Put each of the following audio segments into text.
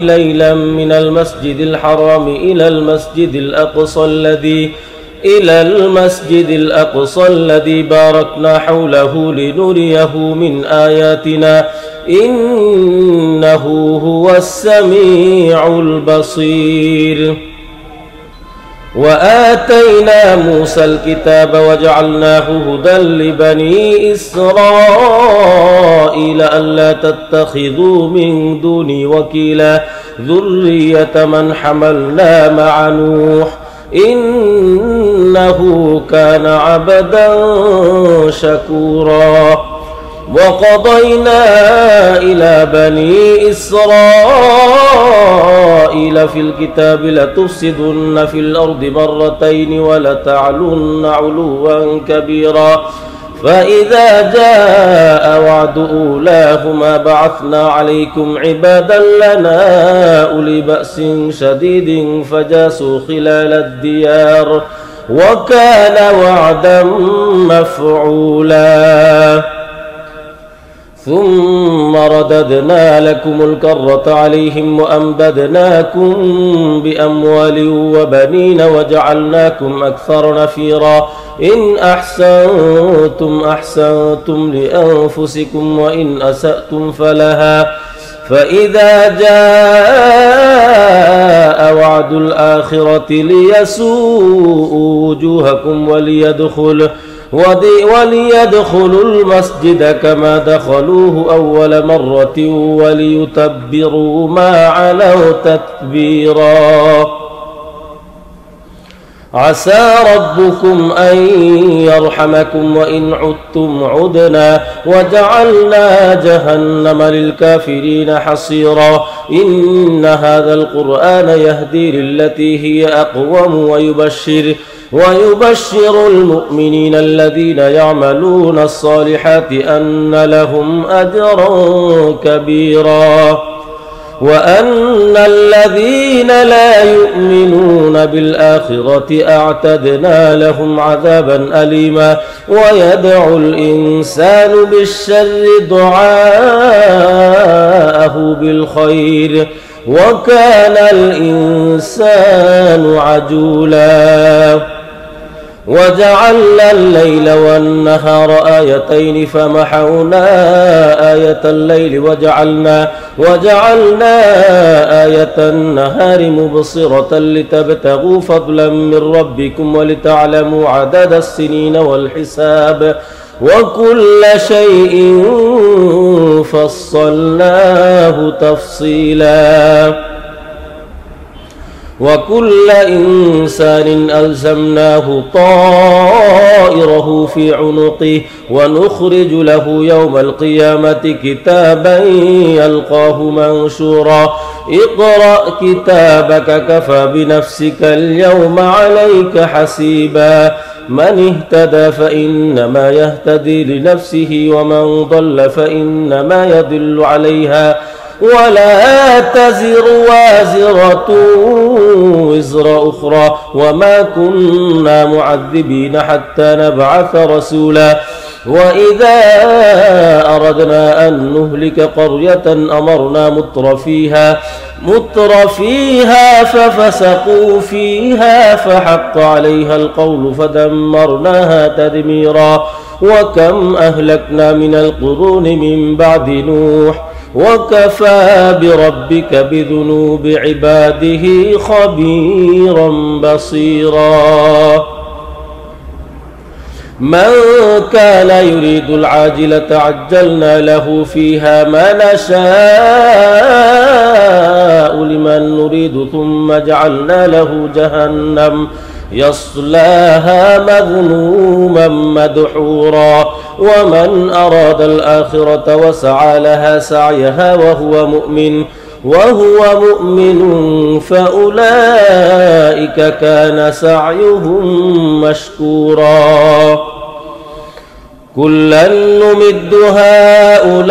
ليلا من المسجد الحرام إلى المسجد الأقصى الذي باركنا حوله لنريه من آياتنا إنه هو السميع البصير. وآتينا موسى الكتاب وجعلناه هدى لبني إسرائيل ألا تتخذوا من دوني وكيلا ذرية من حملنا مع نوح إنه كان عبدا شكورا. وقضينا إلى بني إسرائيل في الكتاب لتفسدن في الأرض مرتين ولتعلن علوا كبيرا فإذا جاء وعد أولاهما بعثنا عليكم عبادا لنا أولي بأس شديد فجاسوا خلال الديار وكان وعدا مفعولا. ثم رددنا لكم الكرة عليهم وأمددناكم بأموال وبنين وجعلناكم أكثر نفيرا. إن أحسنتم أحسنتم لأنفسكم وإن أسأتم فلها فإذا جاء وعد الآخرة ليسوءوا وجوهكم وليدخلوا المسجد كما دخلوه أول مرة وليتبروا ما علوا تتبيرا. عسى ربكم أن يرحمكم وإن عدتم عدنا وجعلنا جهنم للكافرين حصيرا. إن هذا القرآن يهدي للتي هي أقوم ويبشر المؤمنين الذين يعملون الصالحات أن لهم أجرا كبيرا وأن الذين لا يؤمنون بالآخرة أعتدنا لهم عذابا أليما. ويدعو الإنسان بالشر دعاءه بالخير وكان الإنسان عجولا. وجعلنا الليل والنهار آيتين فمحونا آية الليل وجعلنا آية النهار مبصرة لتبتغوا فضلا من ربكم ولتعلموا عدد السنين والحساب وكل شيء فصلناه تفصيلا. وكل إنسان ألزمناه طائره في عنقه ونخرج له يوم القيامة كتابا يلقاه منشورا. اقرأ كتابك كفى بنفسك اليوم عليك حسيبا. من اهتدى فإنما يهتدي لنفسه ومن ضل فإنما يضل عليها ولا تزر وازرة وزر أخرى وما كنا معذبين حتى نبعث رسولا. وإذا أردنا أن نهلك قرية أمرنا مترفيها ففسقوا فيها فحق عليها القول فدمرناها تدميرا. وكم أهلكنا من القرون من بعد نوح وكفى بربك بذنوب عباده خبيرا بصيرا. من كان يريد العاجلة عجلنا له فيها ما نشاء لمن نريد ثم جعلنا له جهنم يصلاها مذموما مدحورا. ومن أراد الآخرة وسعى لها سعيها وهو مؤمن فأولئك كان سعيهم مشكورا. كلا نمد هؤلاء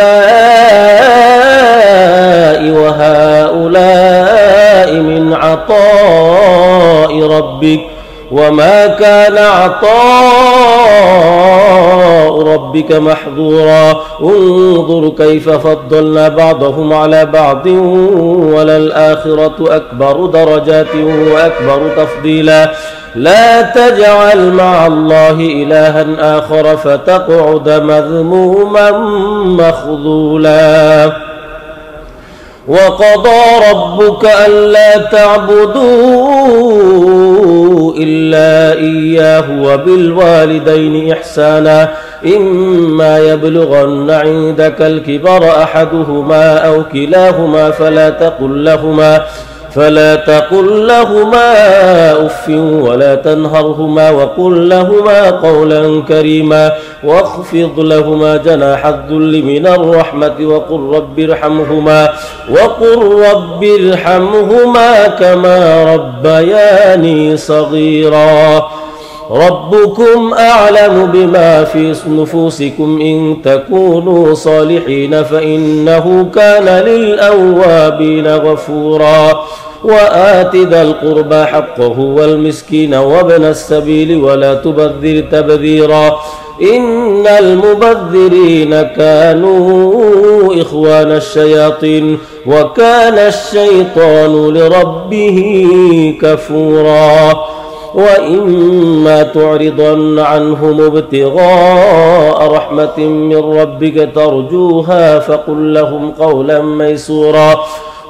وهؤلاء من عطاء ربك وما كان عطاء ربك محظورا انظر كيف فضلنا بعضهم على بعض وللآخرة أكبر درجات وأكبر تفضيلا لا تجعل مع الله إلها آخر فتقعد مذموما مخذولا وقضى ربك ألا تعبدوا إلا إياه وبالوالدين إحسانا إما يبلغن عندك الكبر أحدهما أو كلاهما فلا تقل لهما أف ولا تنهرهما وقل لهما قولا كريما واخفض لهما جناح الذل من الرحمة وقل رب ارحمهما كما ربياني صغيرا ربكم أعلم بما في نفوسكم إن تكونوا صالحين فإنه كان للأوابين غفورا وآت ذا القربى حقه والمسكين وابن السبيل ولا تبذر تبذيرا إن المبذرين كانوا إخوان الشياطين وكان الشيطان لربه كفورا وإما تعرضن عنهم ابتغاء رحمة من ربك ترجوها فقل لهم قولا ميسورا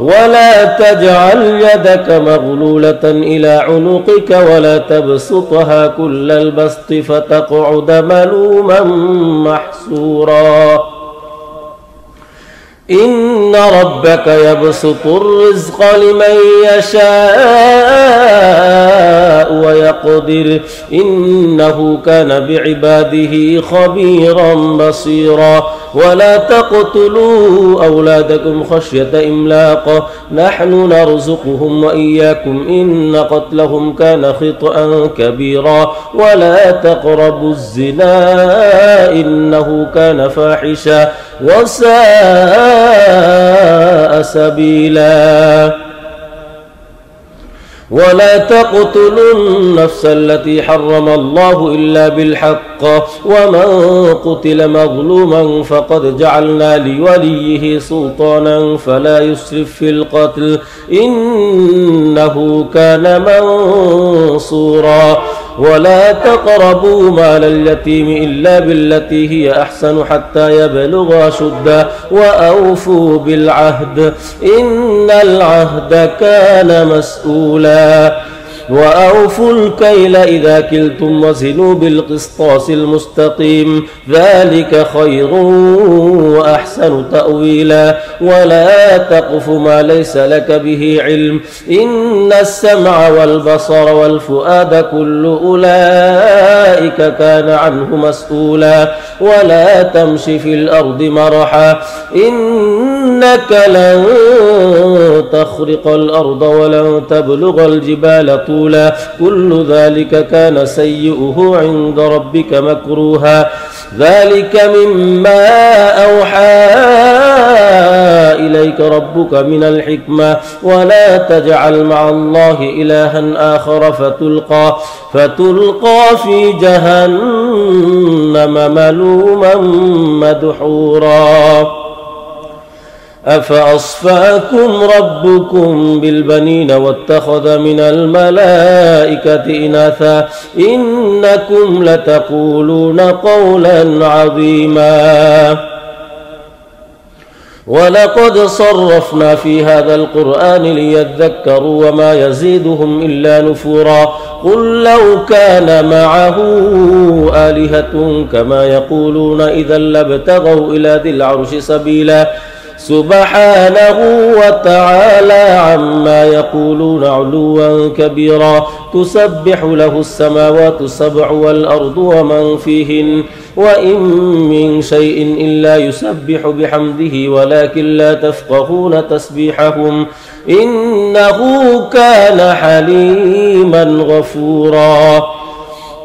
ولا تجعل يدك مغلولة إلى عنقك ولا تبسطها كل البسط فتقعد ملوما محسورا إن ربك يبسط الرزق لمن يشاء ويقدر إنه كان بعباده خبيرا بصيرا ولا تقتلوا أولادكم خشية إملاق نحن نرزقهم وإياكم إن قتلهم كان خطأ كبيرا ولا تقربوا الزنا إنه كان فاحشا وساء سبيلا ولا تقتلوا النفس التي حرم الله إلا بالحق ومن قتل مظلوما فقد جعلنا لوليه سلطانا فلا يسرف في القتل إنه كان منصورا ولا تقربوا مال اليتيم إلا بالتي هي أحسن حتى يبلغ أشده وأوفوا بالعهد إن العهد كان مسؤولا وأوفوا الكيل إذا كلتم وزنوا بالقسطاس المستقيم ذلك خير وأحسن تأويلا ولا تقف ما ليس لك به علم إن السمع والبصر والفؤاد كل أولئك كان عنه مسؤولا ولا تمش في الأرض مرحا إنك لن تخرق الأرض ولن تبلغ الجبال طولا كل ذلك كان سيئه عند ربك مكروها ذلك مما أوحى إليك ربك من الحكمة ولا تجعل مع الله إلها آخر فتلقى في جهنم ملوما مدحورا أفأصفاكم ربكم بالبنين واتخذ من الملائكة إناثا إنكم لتقولون قولا عظيما ولقد صرفنا في هذا القرآن ليذكروا وما يزيدهم إلا نفورا قل لو كان معه آلهة كما يقولون إذا لابتغوا إلى ذي العرش سبيلا سبحانه وتعالى عما يقولون علوا كبيرا تسبح له السماوات السبع والأرض ومن فيهن وإن من شيء إلا يسبح بحمده ولكن لا تفقهون تسبيحهم إنه كان حليما غفورا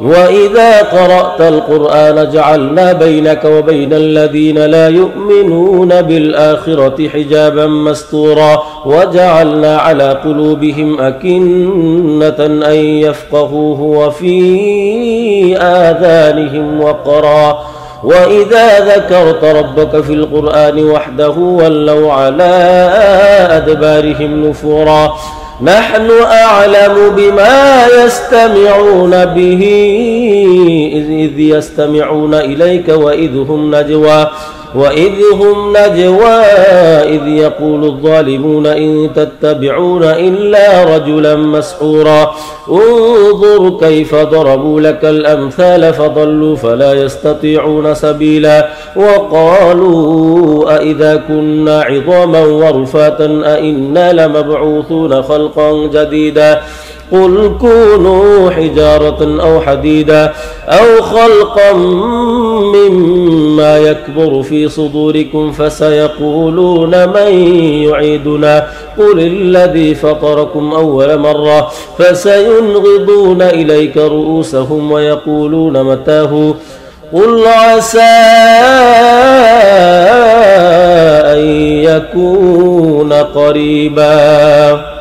وإذا قرأت القرآن جعلنا بينك وبين الذين لا يؤمنون بالآخرة حجابا مستورا وجعلنا على قلوبهم أكنة أن يفقهوه وفي آذانهم وقرا وإذا ذكرت ربك في القرآن وحده ولوا على أدبارهم نفورا نحن أعلم بما يستمعون به إذ يستمعون إليك وإذ هم نجوى إذ يقول الظالمون إن تتبعون إلا رجلا مسحورا انظر كيف ضربوا لك الأمثال فضلوا فلا يستطيعون سبيلا وقالوا أئذا كنا عظاما ورفاتا أئنا لمبعوثون خلقا جديدا قل كونوا حجارة أو حديدا أو خلقا مما يكبر في صدوركم فسيقولون من يعيدنا قل الذي فطركم أول مرة فسينغضون إليك رؤوسهم ويقولون متاه قل عسى أن يكون قريبا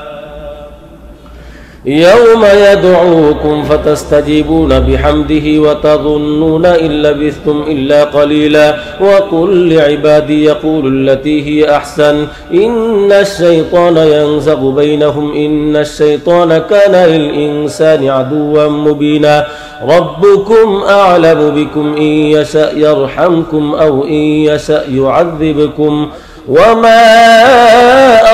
يوم يدعوكم فتستجيبون بحمده وتظنون إن لبثتم إلا قليلا وقل لعبادي يقول التي هي أحسن إن الشيطان ينزغ بينهم إن الشيطان كان للإنسان عدوا مبينا ربكم أعلم بكم إن يشأ يرحمكم أو إن يشأ يعذبكم وما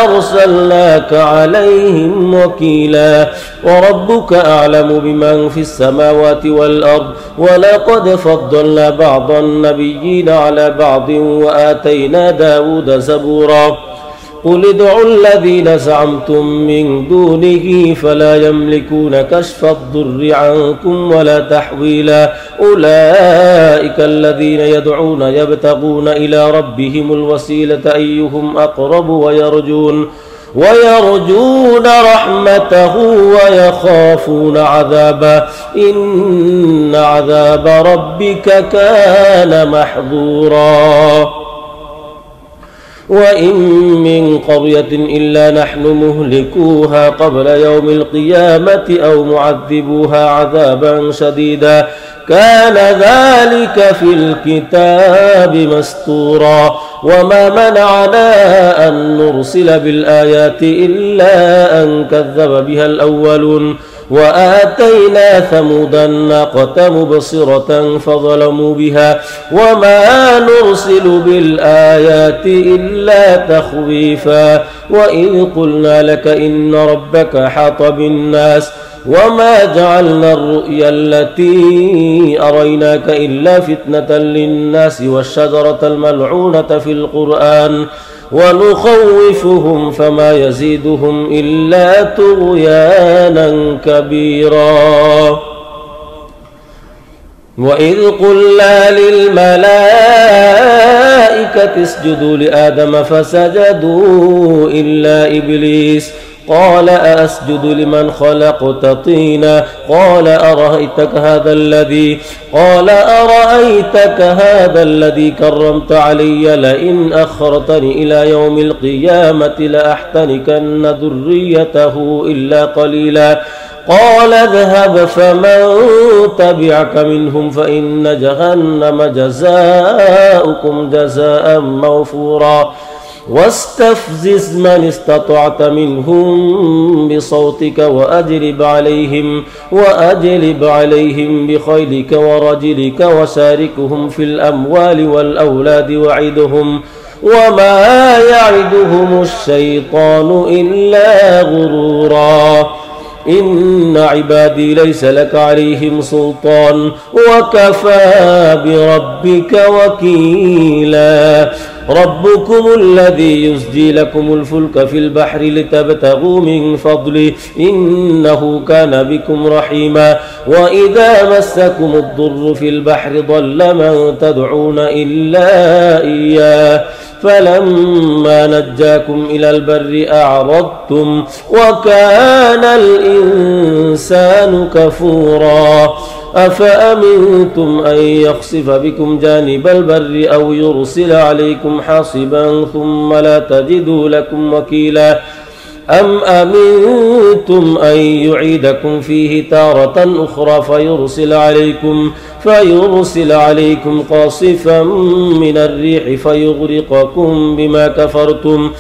أرسلناك عليهم وكيلا وربك أعلم بمن في السماوات والأرض ولقد فضلنا بعض النبيين على بعض وآتينا داود زبورا قل ادعوا الذين زعمتم من دونه فلا يملكون كشف الضر عنكم ولا تحويلا أولئك الذين يدعون يبتغون إلى ربهم الوسيلة أيهم أقرب ويرجون رحمته ويخافون عذابه إن عذاب ربك كان محظورا وإن من قرية إلا نحن مهلكوها قبل يوم القيامة أو معذبوها عذابا شديدا كان ذلك في الكتاب مسطورا وما منعنا أن نرسل بالآيات إلا أن كذب بها الأولون وآتينا ثمود الناقة مبصرة فظلموا بها وما نرسل بالآيات إلا تخويفا وإذ قلنا لك إن ربك حاط بالناس وما جعلنا الرؤيا التي أريناك إلا فتنة للناس والشجرة الملعونة في القرآن ونخوفهم فما يزيدهم إلا طغيانا كبيرا وإذ قلنا للملائكة اسجدوا لآدم فسجدوا إلا إبليس قال أأسجد لمن خلقت طينا قال أرأيتك هذا الذي كرمت علي لئن أخرتني إلى يوم القيامة لأحتنكن ذريته إلا قليلا قال اذهب فمن تبعك منهم فإن جهنم جزاؤكم جزاء موفورا واستفزز من استطعت منهم بصوتك وأجلب عليهم بخيلك ورجلك وشاركهم في الأموال والأولاد وعدهم وما يعدهم الشيطان إلا غرورا إن عبادي ليس لك عليهم سلطان وكفى بربك وكيلا ربكم الذي يزجي لكم الفلك في البحر لتبتغوا من فضله إنه كان بكم رحيما وإذا مسكم الضر في البحر ضل من تدعون إلا إياه فلما نجاكم إلى البر أعرضتم وكان الإنسان كفورا أفأمنتم أن يخسف بكم جانب البر أو يرسل عليكم حاصبا ثم لا تجدوا لكم وكيلا أم أمنتم أن يعيدكم فيه تارة أخرى فيرسل عليكم قاصفا من الريح فيغرقكم بما كفرتم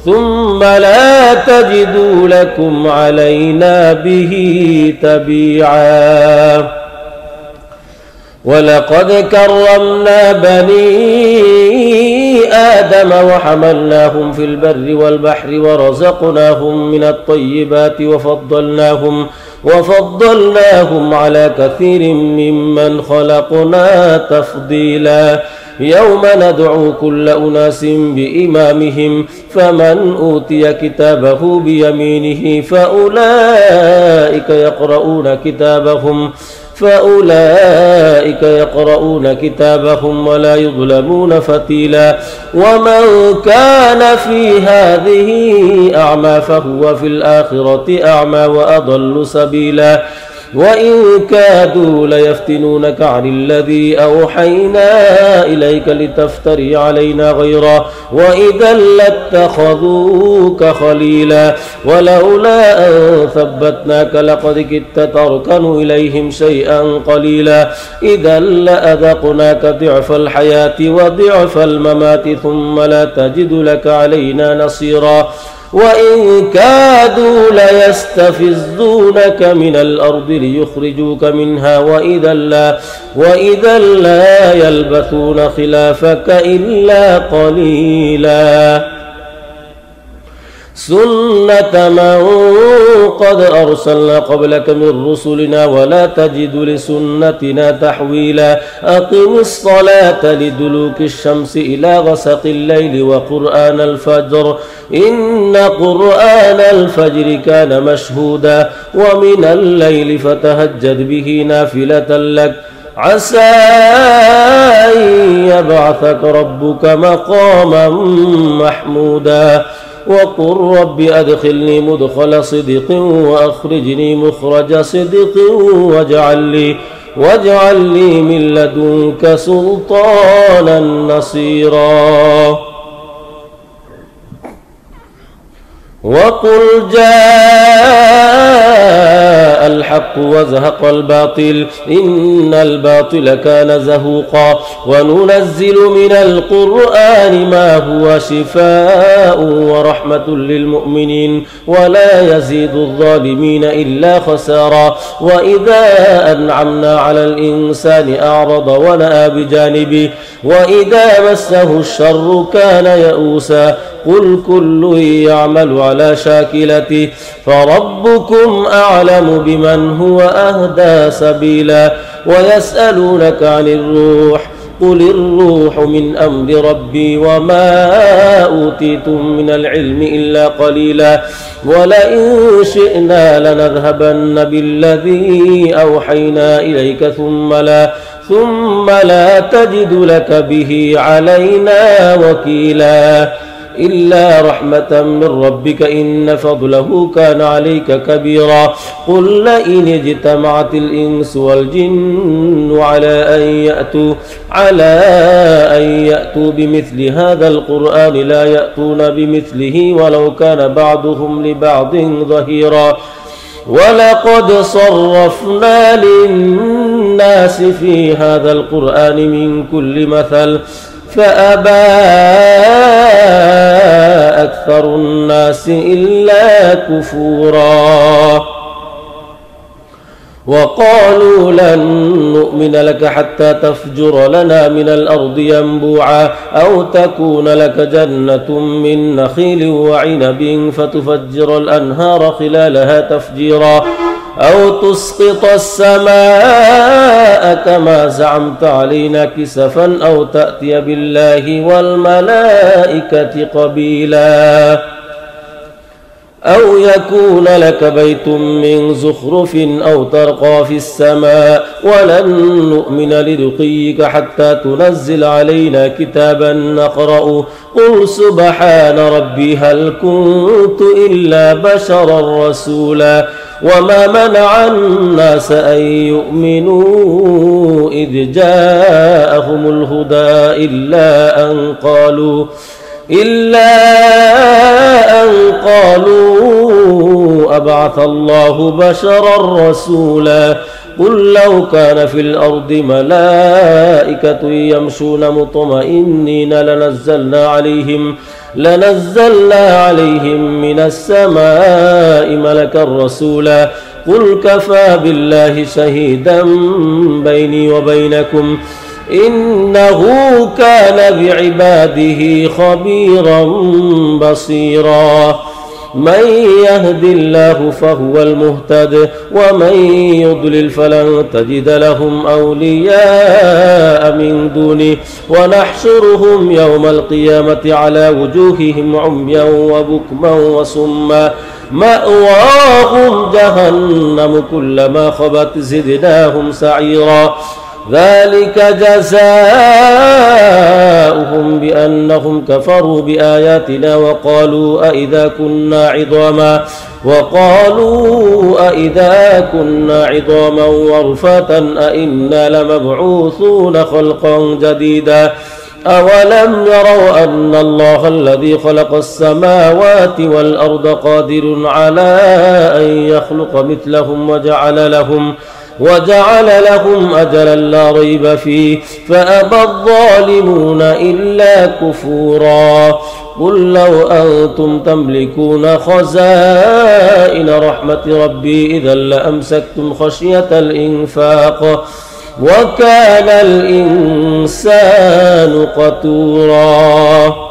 ثم لا تجدوا لكم علينا به تبيعا ولقد كرمنا بني آدم وحملناهم في البر والبحر ورزقناهم من الطيبات وفضلناهم على كثير ممن خلقنا تفضيلا يوم ندعو كل أناس بإمامهم فمن أوتي كتابه بيمينه فأولئك يقرؤون كتابهم ولا يظلمون فتيلا ومن كان في هذه أعمى فهو في الآخرة أعمى وأضل سبيلا وإن كادوا ليفتنونك عن الذي أوحينا إليك لتفتري علينا غيره وإذا لاتخذوك خليلا ولولا أن ثبتناك لقد كدت تركن إليهم شيئا قليلا إذا لأذقناك ضعف الحياة وضعف الممات ثم لا تجد لك علينا نصيرا وإن كادوا ليستفزونك من الأرض ليخرجوك منها وإذا لا يلبثون خلافك إلا قليلا سنة من قد أرسلنا قبلك من رسلنا ولا تجد لسنتنا تحويلا أقم الصلاة لدلوك الشمس إلى غسق الليل وقرآن الفجر إن قرآن الفجر كان مشهودا ومن الليل فتهجد به نافلة لك عسى أن يبعثك ربك مقاما محمودا وقل رب أدخلني مدخل صدق وأخرجني مخرج صدق واجعل لي من لدنك سلطانا نصيرا وقل جاء الحق وزهق الباطل إن الباطل كان زهوقا وننزل من القرآن ما هو شفاء ورحمة للمؤمنين ولا يزيد الظالمين إلا خسارا وإذا أنعمنا على الإنسان أعرض ونأى بجانبه وإذا مسه الشر كان يئوسا قل كل يعمل على شاكلته فربكم أعلم بمن هو أهدى سبيلا ويسألونك عن الروح قل الروح من أمر ربي وما أوتيتم من العلم إلا قليلا ولئن شئنا لنذهبن بالذي أوحينا إليك ثم لا تجد لك به علينا وكيلا إلا رحمة من ربك إن فضله كان عليك كبيرا قل لئن اجتمعت الإنس والجن على أن يأتوا بمثل هذا القرآن لا يأتون بمثله ولو كان بعضهم لبعض ظهيرا ولقد صرفنا للناس في هذا القرآن من كل مثل فأبى أكثر الناس إلا كفورا وقالوا لن نؤمن لك حتى تفجر لنا من الأرض ينبوعا أو تكون لك جنة من نخيل وعنب فتفجر الأنهار خلالها تفجيرا أو تسقط السماء كما زعمت علينا كسفا أو تأتي بالله والملائكة قبيلا أو يكون لك بيت من زخرف أو ترقى في السماء ولن نؤمن لرقيك حتى تنزل علينا كتابا نقرأه قل سبحان ربي هل كنت إلا بشرا رسولا وما منع الناس أن يؤمنوا إذ جاءهم الهدى إلا أن قالوا أبعث الله بشرا رسولا قل لو كان في الأرض ملائكة يمشون مطمئنين لنزلنا عليهم من السماء ملكا رسولا قل كفى بالله شهيدا بيني وبينكم إنه كان بعباده خبيرا بصيرا من يهد الله فهو المهتد ومن يضلل فلن تجد لهم أولياء من دونه ونحشرهم يوم القيامة على وجوههم عميا وبكما وصما مأواهم جهنم كلما خبت زدناهم سعيرا ذلك جزاؤهم بأنهم كفروا بآياتنا وقالوا أئذا كنا عظاما ورفاتا أئنا لمبعوثون خلقا جديدا أولم يروا أن الله الذي خلق السماوات والأرض قادر على أن يخلق مثلهم وجعل لهم أجلا لا ريب فيه فأبى الظالمون إلا كفورا قل لو أنتم تملكون خزائن رحمة ربي إذا لأمسكتم خشية الإنفاق وكان الإنسان قتورا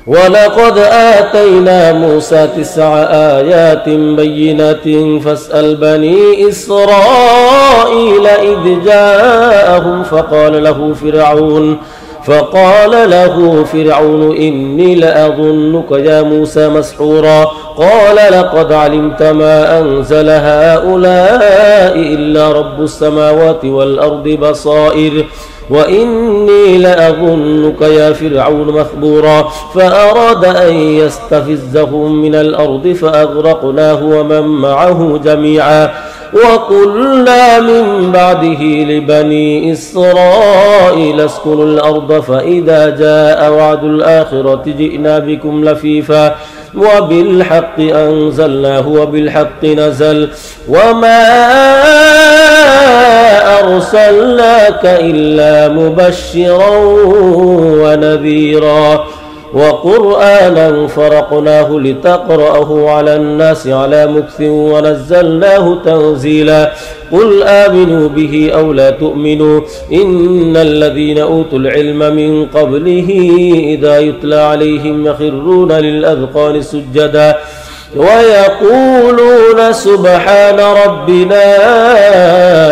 ولقد آتينا موسى 9 آيات بينات فاسأل بني إسرائيل إذ جاءهم فقال له فرعون إني لأظنك يا موسى مسحورا قال لقد علمت ما أنزل هؤلاء إلا رب السماوات والأرض بصائر وإني لأظنك يا فرعون مثبورا فأراد أن يستفزهم من الأرض فأغرقناه ومن معه جميعا وقلنا من بعده لبني إسرائيل اسكنوا الأرض فإذا جاء وعد الآخرة جئنا بكم لفيفا وبالحق أنزلناه وبالحق نزل وما أرسلناك إلا مبشرا ونذيرا وقرآنا فرقناه لتقرأه على الناس على مكث ونزلناه تنزيلا قل آمنوا به أو لا تؤمنوا إن الذين أوتوا العلم من قبله إذا يتلى عليهم يخرون للأذقان سجدا ويقولون سبحان ربنا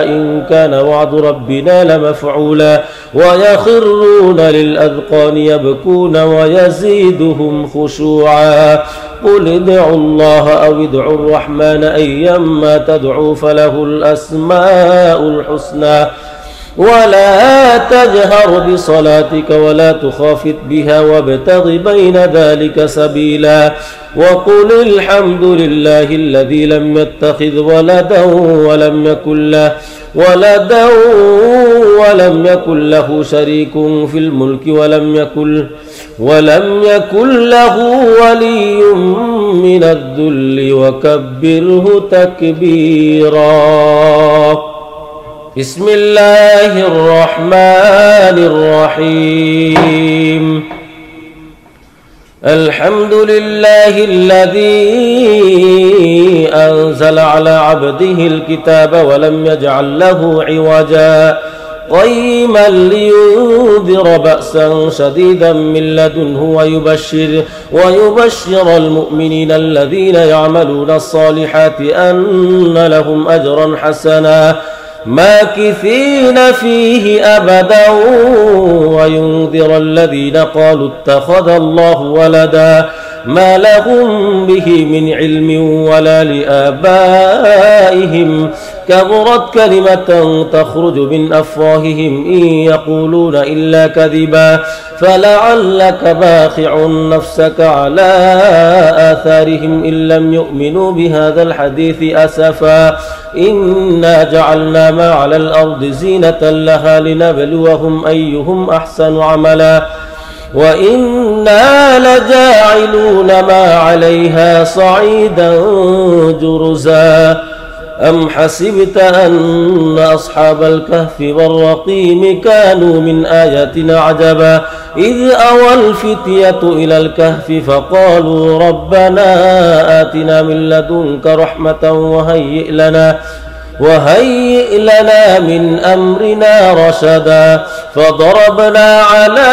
إن كان وعد ربنا لمفعولا ويخرون للأذقان يبكون ويزيدهم خشوعا قل ادعوا الله أو ادعوا الرحمن أيما تدعوا فله الأسماء الحسنى ولا تجهر بصلاتك ولا تخافت بها وابتغ بين ذلك سبيلا وقل الحمد لله الذي لم يتخذ ولدا ولم يكن له شريك في الملك ولم يكن له ولي من الذل وكبره تكبيرا بسم الله الرحمن الرحيم الحمد لله الذي أنزل على عبده الكتاب ولم يجعل له عوجا قيما لينذر بأسا شديدا من لدنه ويبشر المؤمنين الذين يعملون الصالحات أن لهم أجرا حسنا ماكثين فيه أبدا وينذر الذين قالوا اتخذ الله ولدا ما لهم به من علم ولا لآبائهم كبرت كلمة تخرج من أفواههم إن يقولون إلا كذبا فلعلك باخع نفسك على آثارهم إن لم يؤمنوا بهذا الحديث أسفا إنا جعلنا ما على الأرض زينة لها لنبلوهم أيهم أحسن عملا وإنا لجاعلون ما عليها صعيدا جرزا أم حسبت أن أصحاب الكهف والرقيم كانوا من آياتنا عجبا إذ أوى الفتية إلى الكهف فقالوا ربنا آتنا من لدنك رحمة وهيئ لنا من أمرنا رشدا فضربنا على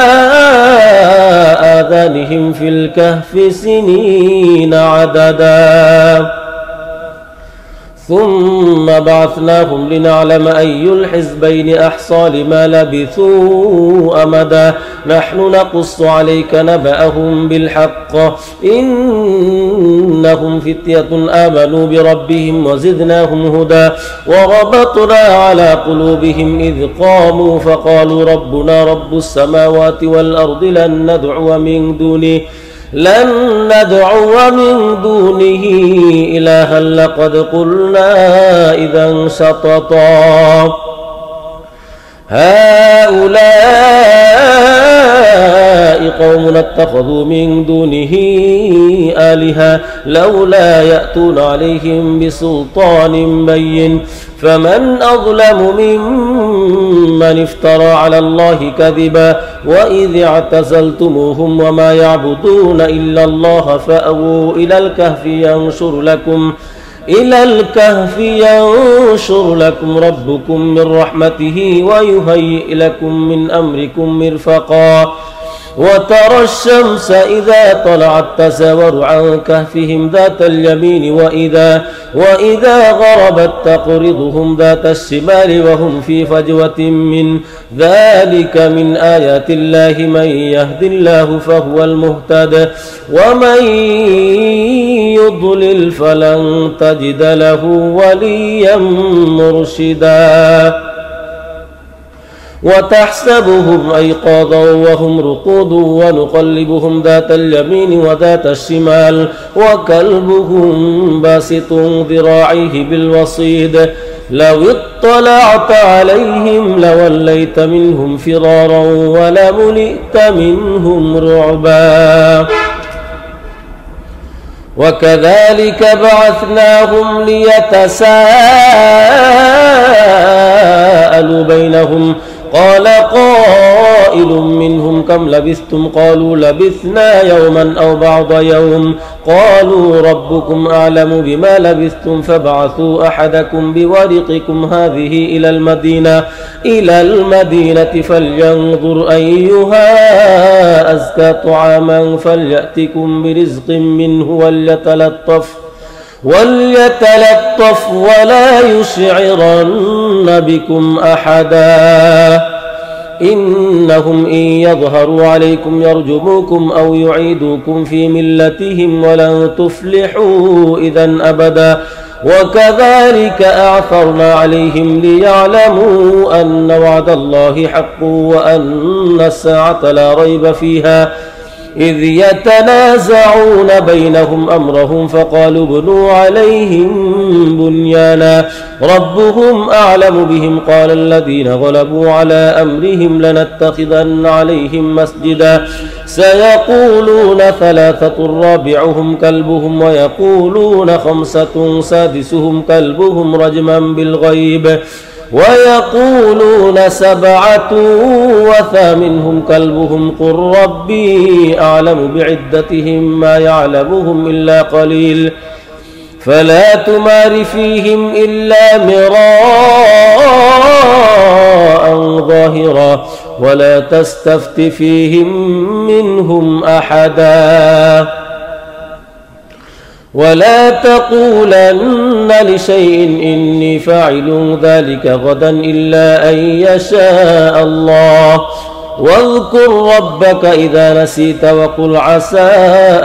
آذانهم في الكهف سنين عددا ثم بعثناهم لنعلم أي الحزبين أحصى لما لبثوا أمدا نحن نقص عليك نبأهم بالحق إنهم فتية آمنوا بربهم وزدناهم هدى وربطنا على قلوبهم إذ قاموا فقالوا ربنا رب السماوات والأرض لن ندعو من دونه إلها لقد قلنا إذا شططا هؤلاء قوم اتخذوا من دونه آلهة لولا يأتون عليهم بسلطان بين فمن أظلم ممن افترى على الله كذبا وإذ اعتزلتموهم وما يعبدون إلا الله فأووا إلى الكهف ينشر لكم ربكم من رحمته ويهيئ لكم من أمركم مرفقا وترى الشمس إذا طلعت تزاور عن كهفهم ذات اليمين وإذا غربت تقرضهم ذات الشمال وهم في فجوة من ذلك من آيات الله من يهد الله فهو المهتد ومن يضلل فلن تجد له وليا مرشدا وتحسبهم أيقاظا وهم رقود ونقلبهم ذات اليمين وذات الشمال وكلبهم باسط ذراعيه بالوصيد لو اطلعت عليهم لوليت منهم فرارا ولملئت منهم رعبا وكذلك بعثناهم ليتساءلوا بينهم قال قائل منهم كم لبثتم قالوا لبثنا يوما أو بعض يوم قالوا ربكم أعلم بما لبثتم فابعثوا أحدكم بورقكم هذه إلى المدينة فلينظر أيها أزكى طعاما فليأتكم برزق منه وليتلطف ولا يشعرن بكم أحدا إنهم إن يظهروا عليكم يرجموكم أو يعيدوكم في ملتهم ولن تفلحوا إذا أبدا وكذلك أعثرنا عليهم ليعلموا أن وعد الله حق وأن الساعة لا ريب فيها إذ يتنازعون بينهم أمرهم فقالوا ابنوا عليهم بنيانا ربهم أعلم بهم قال الذين غلبوا على أمرهم لنتخذن عليهم مسجدا سيقولون ثلاثة رابعهم كلبهم ويقولون خمسة سادسهم كلبهم رجما بالغيب ويقولون سبعة وثامنهم كلبهم قل ربي أعلم بعدتهم ما يعلمهم إلا قليل فلا تمار فيهم إلا مراء ظاهرا ولا تستفت فيهم منهم أحدا ولا تقولن لشيء إني فاعل ذلك غدا إلا أن يشاء الله واذكر ربك إذا نسيت وقل عسى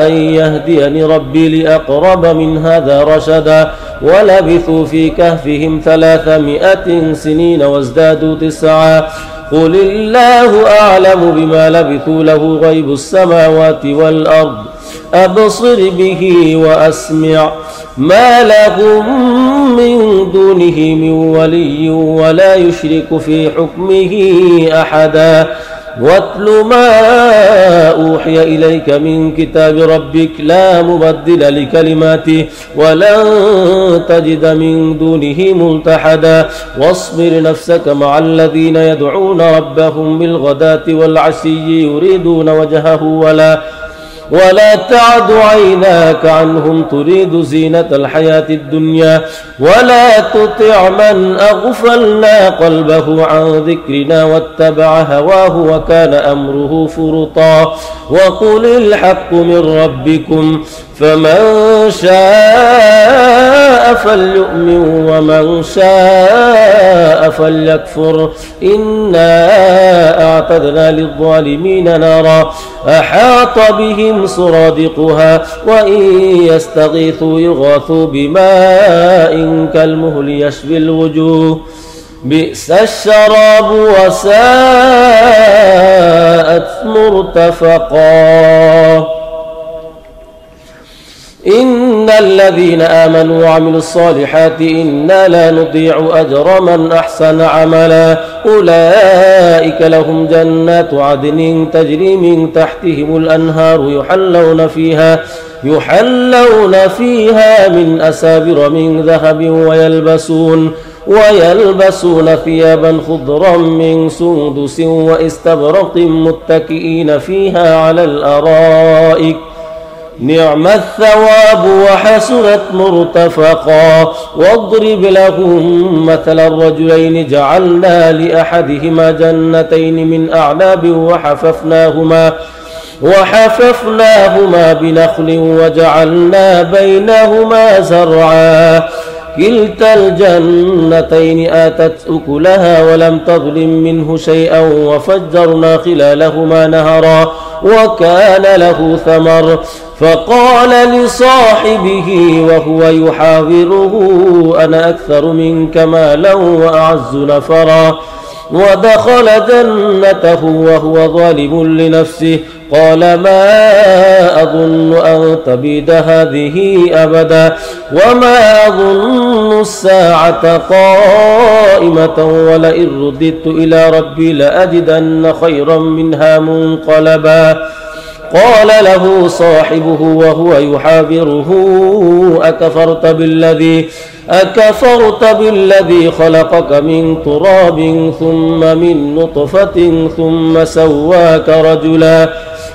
أن يهديني ربي لأقرب من هذا رشدا ولبثوا في كهفهم 300 سنين وازدادوا 9 قل الله أعلم بما لبثوا له غيب السماوات والأرض أبصر به وأسمع ما لهم من دونه من ولي ولا يشرك في حكمه أحدا واتل ما أوحي إليك من كتاب ربك لا مبدل لكلماته ولن تجد من دونه ملتحدا واصبر نفسك مع الذين يدعون ربهم بالغداة والعشي يريدون وجهه ولا تعد عيناك عنهم تريد زينة الحياة الدنيا ولا تطع من أغفلنا قلبه عن ذكرنا واتبع هواه وكان أمره فرطا وقل الحق من ربكم فمن شاء فليؤمن ومن شاء فليكفر إنا أعتدنا للظالمين نارا أحاط بهم سرادقها وإن يستغيثوا يغاثوا بماء كالمهل يشوي الوجوه بئس الشراب وساءت مرتفقا إن الذين آمنوا وعملوا الصالحات إنا لا نضيع أجر من أحسن عملا أولئك لهم جنات عدن تجري من تحتهم الأنهار يحلون فيها من أسابر من ذهب ويلبسون ثيابا خضرا من سندس واستبرق متكئين فيها على الأرائك نعم الثواب وحسنت مرتفقا واضرب لهم مثل الرجلين جعلنا لأحدهما جنتين من أعناب وحففناهما بنخل وجعلنا بينهما زرعا كلتا الجنتين آتت أكلها ولم تظلم منه شيئا وفجرنا خلالهما نهرا وكان له ثمر فقال لصاحبه وهو يحاوره أنا أكثر منك مالا وأعز نفرا ودخل جنته وهو ظالم لنفسه قال ما أظن أن تبيد هذه أبدا وما أظن الساعة قائمة ولئن رددت إلى ربي لأجدن خيرا منها منقلبا قال له صاحبه وهو يحاوره أكفرت بالذي خلقك من تراب ثم من نطفة ثم سواك رجلا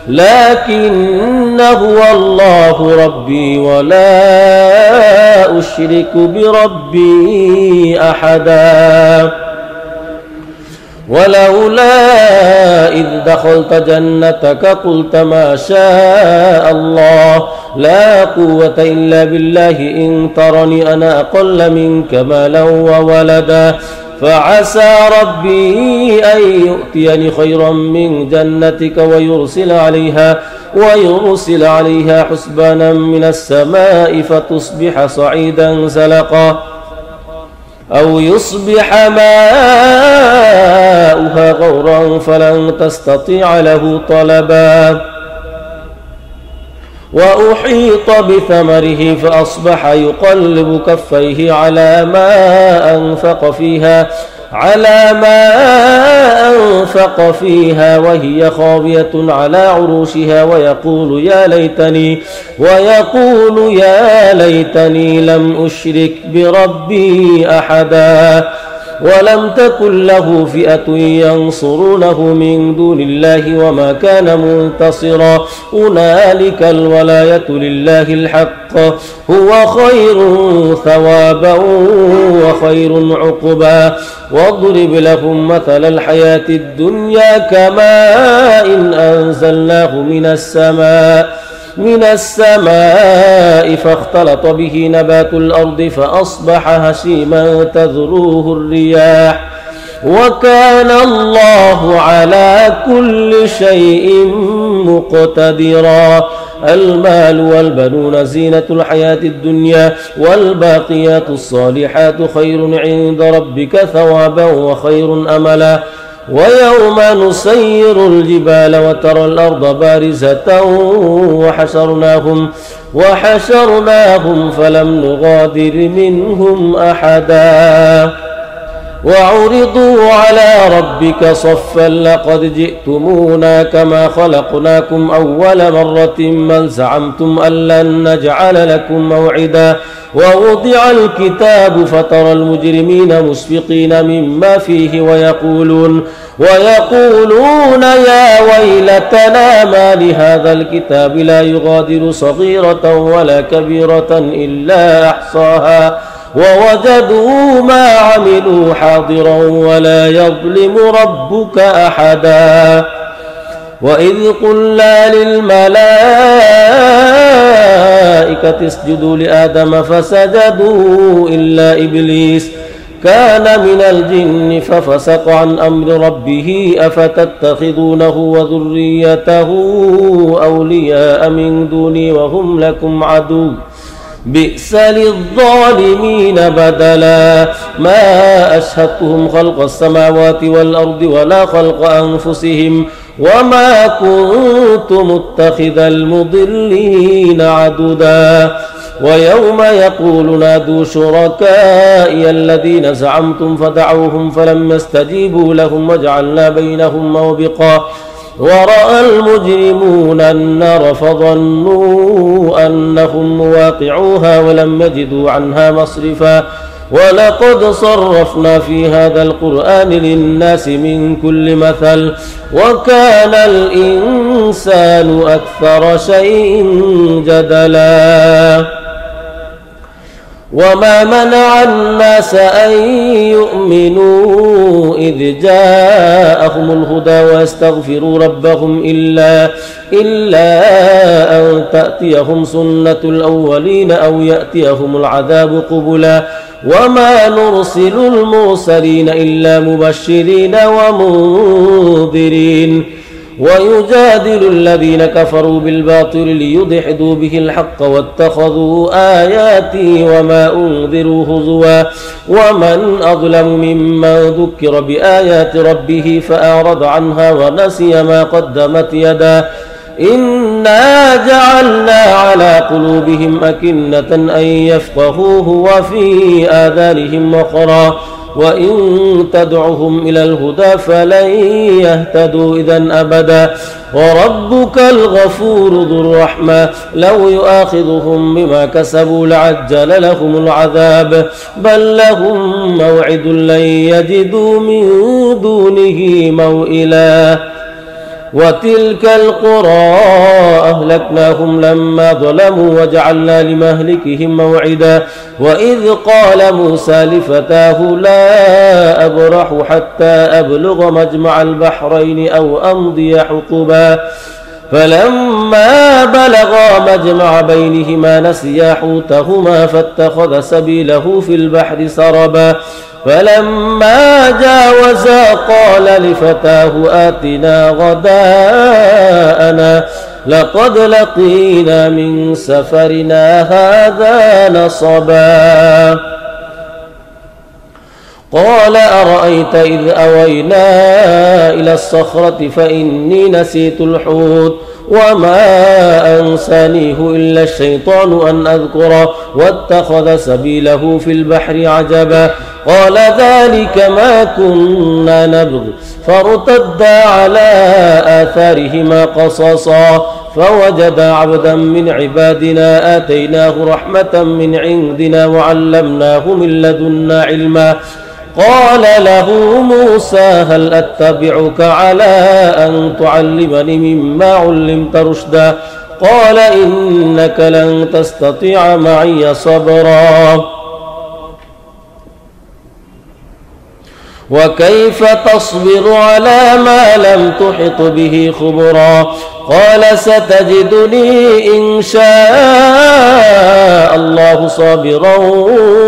لكن هو الله ربي ولا أشرك بربي أحدا ولولا إذ دخلت جنتك قلت ما شاء الله لا قوة إلا بالله إن ترني أنا أقل منك مالا وولدا فعسى ربي أن يؤتيني خيرا من جنتك ويرسل عليها حسبانا من السماء فتصبح صعيدا زلقا أو يصبح ماؤها غورا فلن تستطيع له طلبا وأحيط بثمره فأصبح يقلب كفيه على ما أنفق فيها وهي خاوية على عروشها ويقول يا ليتني لم أشرك بربي أحدا ولم تكن له فئة ينصرونه من دون الله وما كان منتصرا هنالك الولاية لله الحق هو خير ثوابا وخير عقبا واضرب لهم مثل الحياة الدنيا كماء إن أنزلناه من السماء فاختلط به نبات الأرض فأصبح هشيما تذروه الرياح وكان الله على كل شيء مقتدرا المال والبنون زينة الحياة الدنيا والباقيات الصالحات خير عند ربك ثوابا وخير أملا ويوم نسير الجبال وترى الأرض بارزة وحشرناهم فلم نغادر منهم أحدا وعرضوا على ربك صفا لقد جئتمونا كما خلقناكم أول مرة بل زعمتم أن لن نجعل لكم موعدا ووضع الكتاب فترى المجرمين مشفقين مما فيه ويقولون يا ويلتنا ما لهذا الكتاب لا يغادر صغيرة ولا كبيرة إلا أحصاها ووجدوا ما عملوا حاضرا ولا يظلم ربك أحدا وإذ قلنا للملائكة اسجدوا لآدم فسجدوا إلا إبليس كان من الجن ففسق عن أمر ربه أفتتخذونه وذريته أولياء من دوني وهم لكم عدو بئس للظالمين بدلا ما أشهدتهم خلق السماوات والأرض ولا خلق أنفسهم وما كنت متخذ المضلين عددا ويوم يقول نادوا شركائي الذين زعمتم فدعوهم فلم يستجيبوا لهم وجعلنا بينهم موبقا ورأى المجرمون النار فظنوا أنهم مواقعوها ولم يجدوا عنها مصرفا ولقد صرفنا في هذا القرآن للناس من كل مثل وكان الإنسان أكثر شيء جدلا وما منع الناس أن يؤمنوا إذ جاءهم الهدى ويستغفروا ربهم إلا أن تأتيهم سنة الأولين أو يأتيهم العذاب قبلا وما نرسل المرسلين إلا مبشرين ومنذرين ويجادل الذين كفروا بالباطل ليدحضوا به الحق واتخذوا آياتي وما أنذروا هزوا ومن أظلم ممن ذكر بآيات ربه فأعرض عنها ونسي ما قدمت يداه إنا جعلنا على قلوبهم أكنة أن يفقهوه وفي آذانهم وقرا وإن تدعهم إلى الهدى فلن يهتدوا إذا أبدا وربك الغفور ذو الرحمة لو يؤاخذهم بما كسبوا لعجل لهم العذاب بل لهم موعد لن يجدوا من دونه موئلا وتلك القرى أهلكناهم لما ظلموا وجعلنا لمهلكهم موعدا وإذ قال موسى لفتاه لا أبرح حتى أبلغ مجمع البحرين أو أمضي حقبا فلما بلغا مجمع بينهما نسيا حوتهما فاتخذ سبيله في البحر سربا فلما جاوزا قال لفتاه آتنا غداءنا لقد لقينا من سفرنا هذا نصبا قال أرأيت إذ أوينا إلى الصخرة فإني نسيت الحوت وما أنسانيه إلا الشيطان أن أذكره واتخذ سبيله في البحر عجبا قال ذلك ما كنا نبغي فارتدا على آثارهما قصصا فوجدا عبدا من عبادنا آتيناه رحمة من عندنا وعلمناه من لدنا علما قال له موسى هل أتبعك على أن تعلمني مما علمت رشدا قال إنك لن تستطيع معي صبرا وكيف تصبر على ما لم تحط به خبرا قال ستجدني إن شاء الله صابرا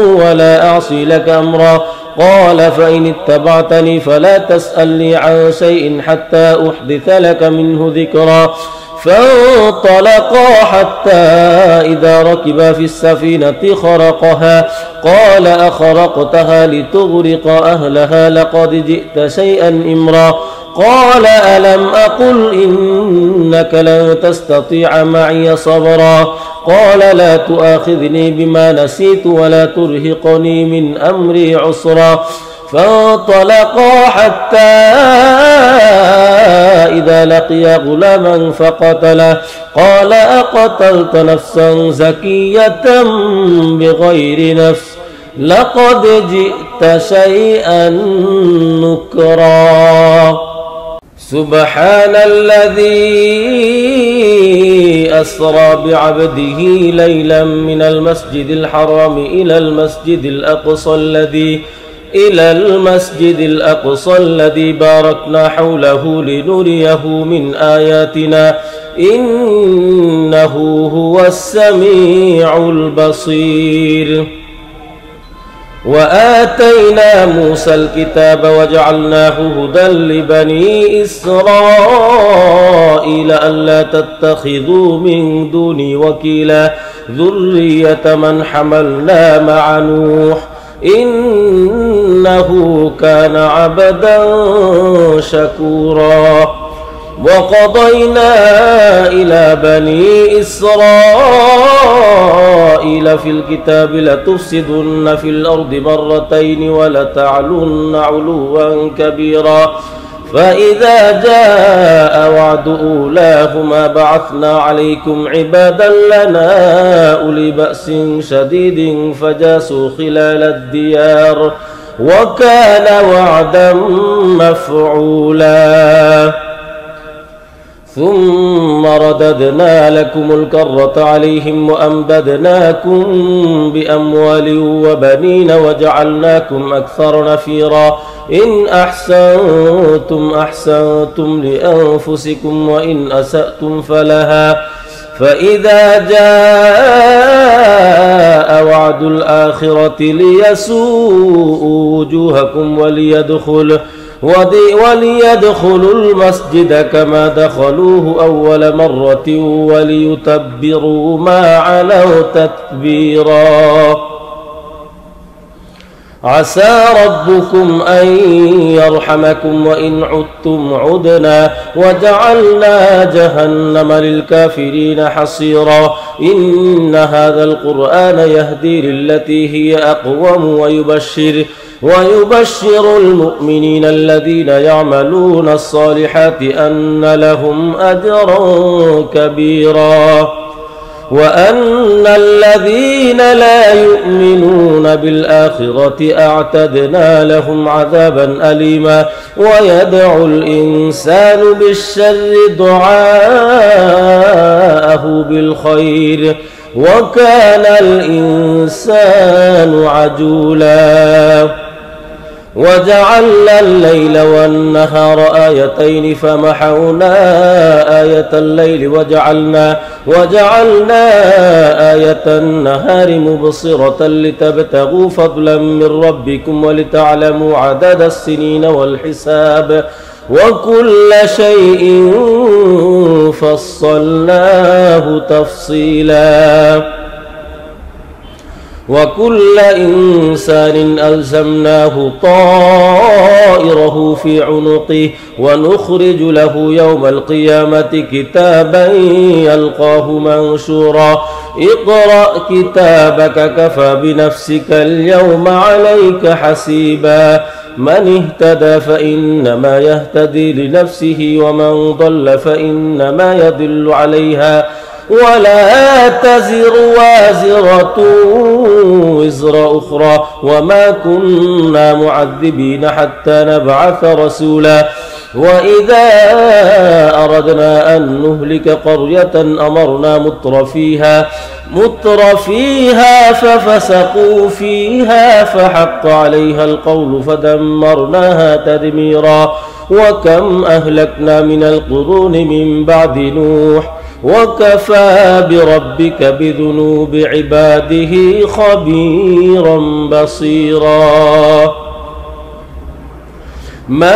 ولا أعصي لك أمرا قال فإن اتبعتني فلا تسألني عن شيء حتى أحدث لك منه ذكرا فانطلقا حتى إذا ركبا في السفينة خرقها قال أخرقتها لتغرق أهلها لقد جئت شيئا إمرا قال ألم أقل إنك لن تستطيع معي صبرا قال لا تؤاخذني بما نسيت ولا ترهقني من أمري عسرا فانطلقا حتى إذا لقيا غلاما فقتله قال أقتلت نفسا زكية بغير نفس لقد جئت شيئا نكرا سبحان الذي أسرى بعبده ليلا من المسجد الحرام إلى المسجد الأقصى الذي باركنا حوله لنريه من آياتنا إنه هو السميع البصير وآتينا موسى الكتاب وجعلناه هدى لبني إسرائيل ألا تتخذوا من دوني وكيلا ذرية من حملنا مع نوح إنه كان عبدا شكورا وقضينا إلى بني إسرائيل في الكتاب لتفسدن في الأرض مرتين ولتعلن علوا كبيرا فإذا جاء وعد أولاهما بعثنا عليكم عبادا لنا أولي بأس شديد فجاسوا خلال الديار وكان وعدا مفعولا ثم رددنا لكم الكرة عليهم وأمددناكم بأموال وبنين وجعلناكم أكثر نفيرا إن أحسنتم أحسنتم لأنفسكم وإن أسأتم فلها فإذا جاء وعد الآخرة ليسوءوا وجوهكم وليدخلوا المسجد كما دخلوه أول مرة وليتبروا ما علوا تتبيرا عسى ربكم أن يرحمكم وإن عدتم عدنا وجعلنا جهنم للكافرين حصيرا إن هذا القرآن يهدي للتي هي أقوم ويبشر المؤمنين الذين يعملون الصالحات أن لهم أجرا كبيرا وأن الذين لا يؤمنون بالآخرة أعتدنا لهم عذابا أليما ويدعو الإنسان بالشر دعاءه بالخير وكان الإنسان عجولا وجعلنا الليل والنهار آيتين فمحونا آية الليل وجعلنا آية النهار مبصرة لتبتغوا فضلا من ربكم ولتعلموا عدد السنين والحساب وكل شيء فصلناه تفصيلا وكل إنسان ألزمناه طائره في عنقه ونخرج له يوم القيامة كتابا يلقاه منشورا اقرأ كتابك كفى بنفسك اليوم عليك حسيبا من اهتدى فإنما يهتدي لنفسه ومن ضل فإنما يضل عليها ولا تزر وازرة وزر أخرى وما كنا معذبين حتى نبعث رسولا وإذا أردنا أن نهلك قرية أمرنا مترفيها ففسقوا فيها فحق عليها القول فدمرناها تدميرا وكم أهلكنا من القرون من بعد نوح وكفى بربك بذنوب عباده خبيرا بصيرا من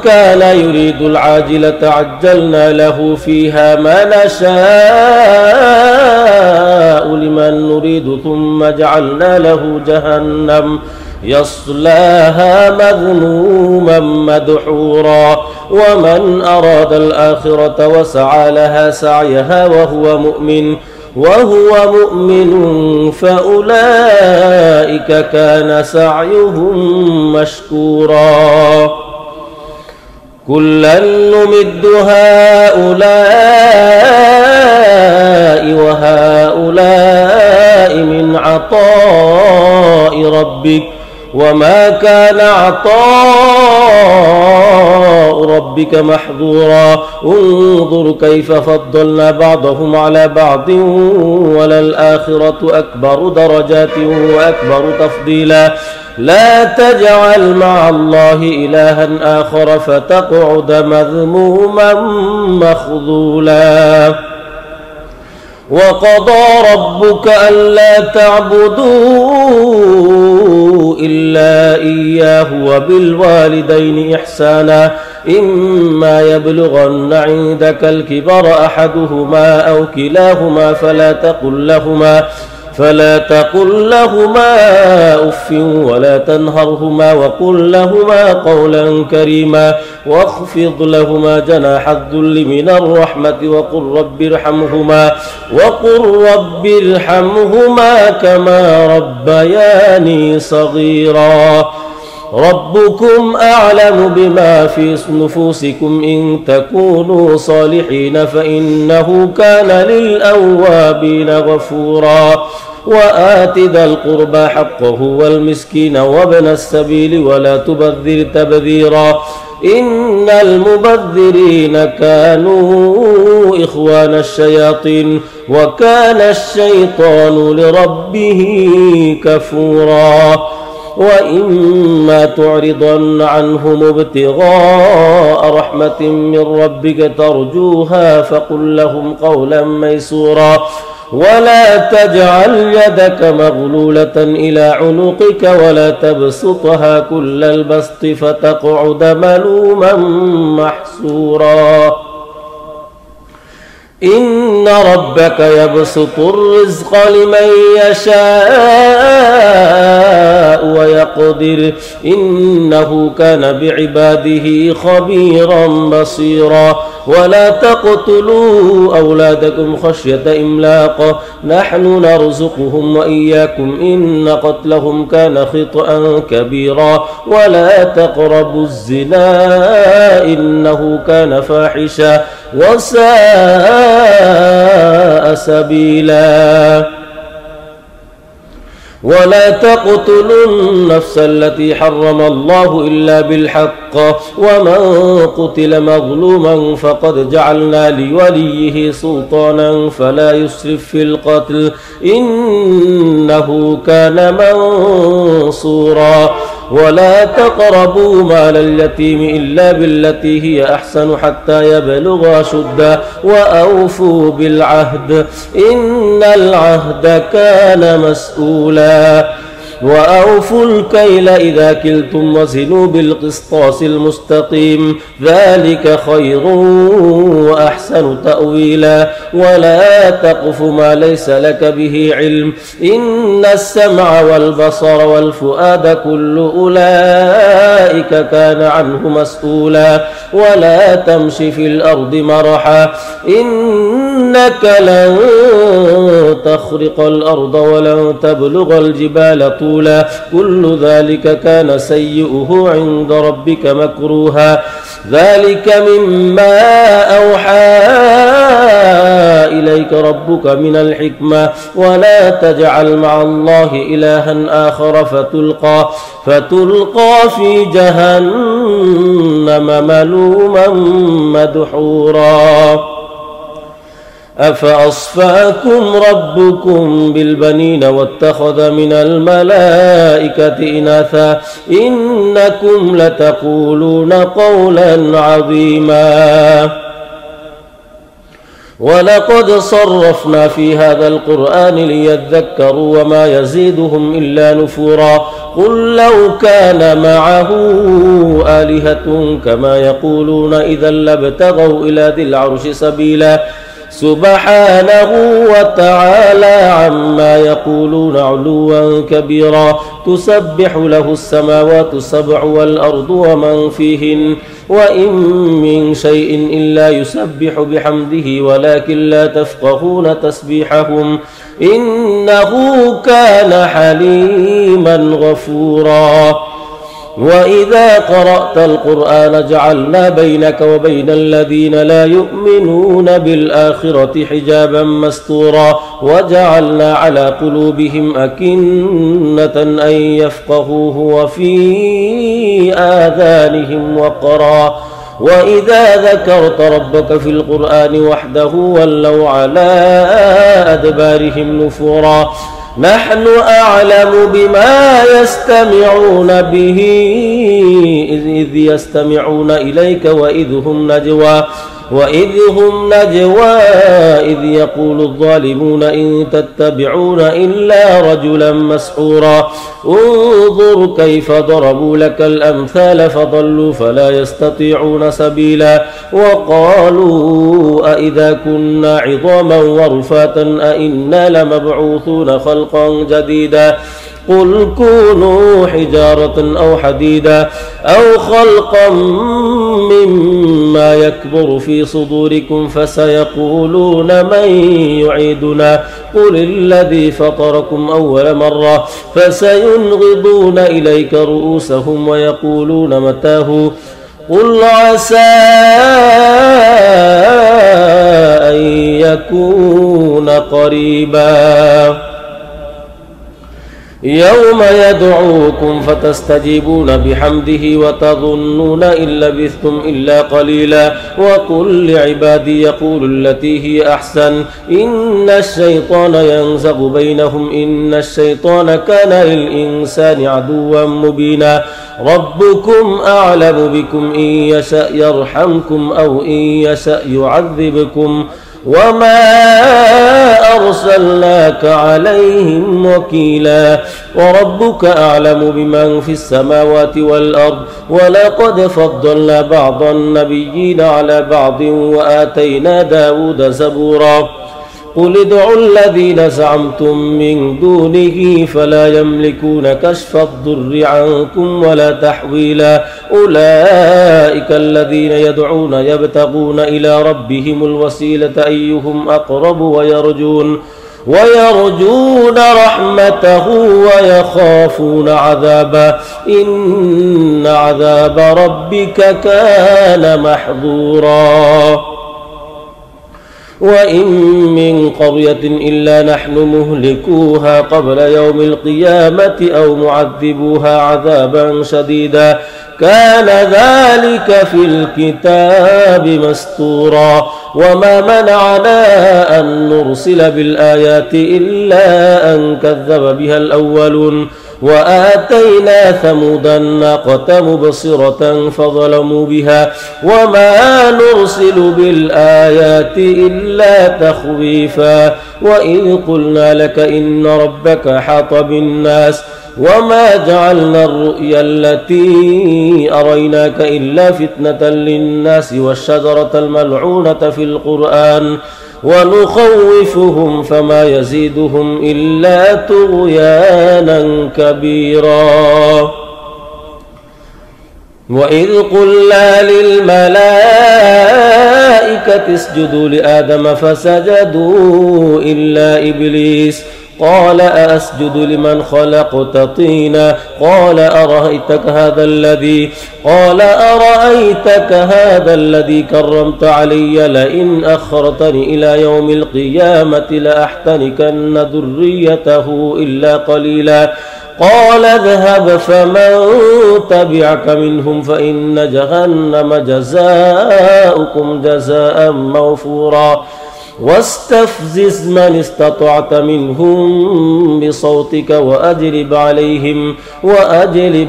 كان يريد العاجلة عجلنا له فيها ما نشاء لمن نريد ثم جعلنا له جهنم يصلاها مذموما مدحورا ومن أراد الآخرة وسعى لها سعيها وهو مؤمن فأولئك كان سعيهم مشكورا كلا نمد هؤلاء وهؤلاء من عطاء ربك وما كان عطاء ربك محظورا انظر كيف فضلنا بعضهم على بعض وللآخرة أكبر درجات وأكبر تفضيلا لا تجعل مع الله إلها آخر فتقعد مذموما مخذولا وقضى ربك ألا تعبدوا إلا إياه وبالوالدين إحسانا إما يبلغن عندك الكبر أحدهما أو كلاهما فلا تقل لهما أف ولا تنهرهما وقل لهما قولا كريما واخفض لهما جناح الذل من الرحمة وقل رب ارحمهما كما ربياني صغيرا ربكم أعلم بما في نفوسكم إن تكونوا صالحين فإنه كان للأوابين غفورا وآت ذا القربى حقه والمسكين وابن السبيل ولا تبذر تبذيرا إن المبذرين كانوا إخوان الشياطين وكان الشيطان لربه كفورا وإما تعرضن عنهم ابتغاء رحمة من ربك ترجوها فقل لهم قولا ميسورا ولا تجعل يدك مغلولة إلى عنقك ولا تبسطها كل البسط فتقعد ملوما محسورا إن ربك يبسط الرزق لمن يشاء ويقدر إنه كان بعباده خبيرا بصيرا ولا تقتلوا أولادكم خشية إملاق نحن نرزقهم وإياكم إن قتلهم كان خطأ كبيرا ولا تقربوا الزنا إنه كان فاحشا وساء سبيلا ولا تقتلوا النفس التي حرم الله إلا بالحق ومن قتل مظلوما فقد جعلنا لوليه سلطانا فلا يسرف في القتل إنه كان منصورا ولا تقربوا مال اليتيم إلا بالتي هي أحسن حتى يبلغ أشده وأوفوا بالعهد إن العهد كان مسؤولا وأوفوا الكيل إذا كلتم وزنوا بالقسطاس المستقيم ذلك خير وأحسن تأويلا ولا تقف ما ليس لك به علم إن السمع والبصر والفؤاد كل أولئك كان عنه مسؤولا ولا تمش في الأرض مرحا إنك لن تخرق الأرض ولن تبلغ الجبال طولا كل ذلك كان سيئه عند ربك مكروها ذلك مما أوحى إليك ربك من الحكمة ولا تجعل مع الله إلها آخر فتلقى في جهنم ملوما مدحورا أفأصفاكم ربكم بالبنين واتخذ من الملائكة إناثا إنكم لتقولون قولا عظيما ولقد صرفنا في هذا القرآن ليذكروا وما يزيدهم إلا نفورا قل لو كان معه آلهة كما يقولون إذا لابتغوا إلى ذي العرش سبيلا سبحانه وتعالى عما يقولون علوا كبيرا تسبح له السماوات السبع والأرض ومن فيهن وإن من شيء إلا يسبح بحمده ولكن لا تفقهون تسبيحهم إنه كان حليما غفورا وإذا قرأت القرآن جعلنا بينك وبين الذين لا يؤمنون بالآخرة حجابا مستورا وجعلنا على قلوبهم أكنة أن يفقهوه وفي آذانهم وقرا وإذا ذكرت ربك في القرآن وحده ولوا على أدبارهم نفورا نحن أعلم بما يستمعون به إذ يستمعون إليك وإذ هم نجوى إذ يقول الظالمون إن تتبعون إلا رجلا مسحورا انظر كيف ضربوا لك الأمثال فضلوا فلا يستطيعون سبيلا وقالوا أئذا كنا عظاما ورفاتا أئنا لمبعوثون خلقا جديدا قل كونوا حجارة أو حديدا أو خلقا مما يكبر في صدوركم فسيقولون من يعيدنا قل الذي فطركم أول مرة فسينغضون إليك رؤوسهم ويقولون متاه قل عسى أن يكون قريبا يوم يدعوكم فتستجيبون بحمده وتظنون إن لبثتم إلا قليلا وقل لعبادي يقول التي هي أحسن إن الشيطان ينزغ بينهم إن الشيطان كان للإنسان عدوا مبينا ربكم أعلم بكم إن يشأ يرحمكم أو إن يشأ يعذبكم وما أرسلناك عليهم وكيلا وربك أعلم بمن في السماوات والأرض ولقد فضلنا بعض النبيين على بعض وآتينا داود زبورا قل ادعوا الذين زعمتم من دونه فلا يملكون كشف الضر عنكم ولا تحويلا أولئك الذين يدعون يبتغون إلى ربهم الوسيلة أيهم أقرب ويرجون رحمته ويخافون عذابه إن عذاب ربك كان محظورا وإن من قرية إلا نحن مهلكوها قبل يوم القيامة أو معذبوها عذابا شديدا كان ذلك في الكتاب مسطورا وما منعنا أن نرسل بالآيات إلا أن كذب بها الأولون وآتينا ثمود الناقة مبصرة فظلموا بها وما نرسل بالآيات إلا تخويفا وإذ قلنا لك إن ربك حاط بالناس وما جعلنا الرؤيا التي أريناك إلا فتنة للناس والشجرة الملعونة في القرآن ونخوفهم فما يزيدهم إلا طغيانا كبيرا وإذ قلنا للملائكة اسجدوا لآدم فسجدوا إلا إبليس قال أأسجد لمن خلقت طينا قال أرأيتك هذا الذي كرمت علي لئن أخرتني إلى يوم القيامة لأحتنكن ذريته إلا قليلا قال اذهب فمن تبعك منهم فإن جهنم جزاؤكم جزاء موفورا واستفزز من استطعت منهم بصوتك وأجلب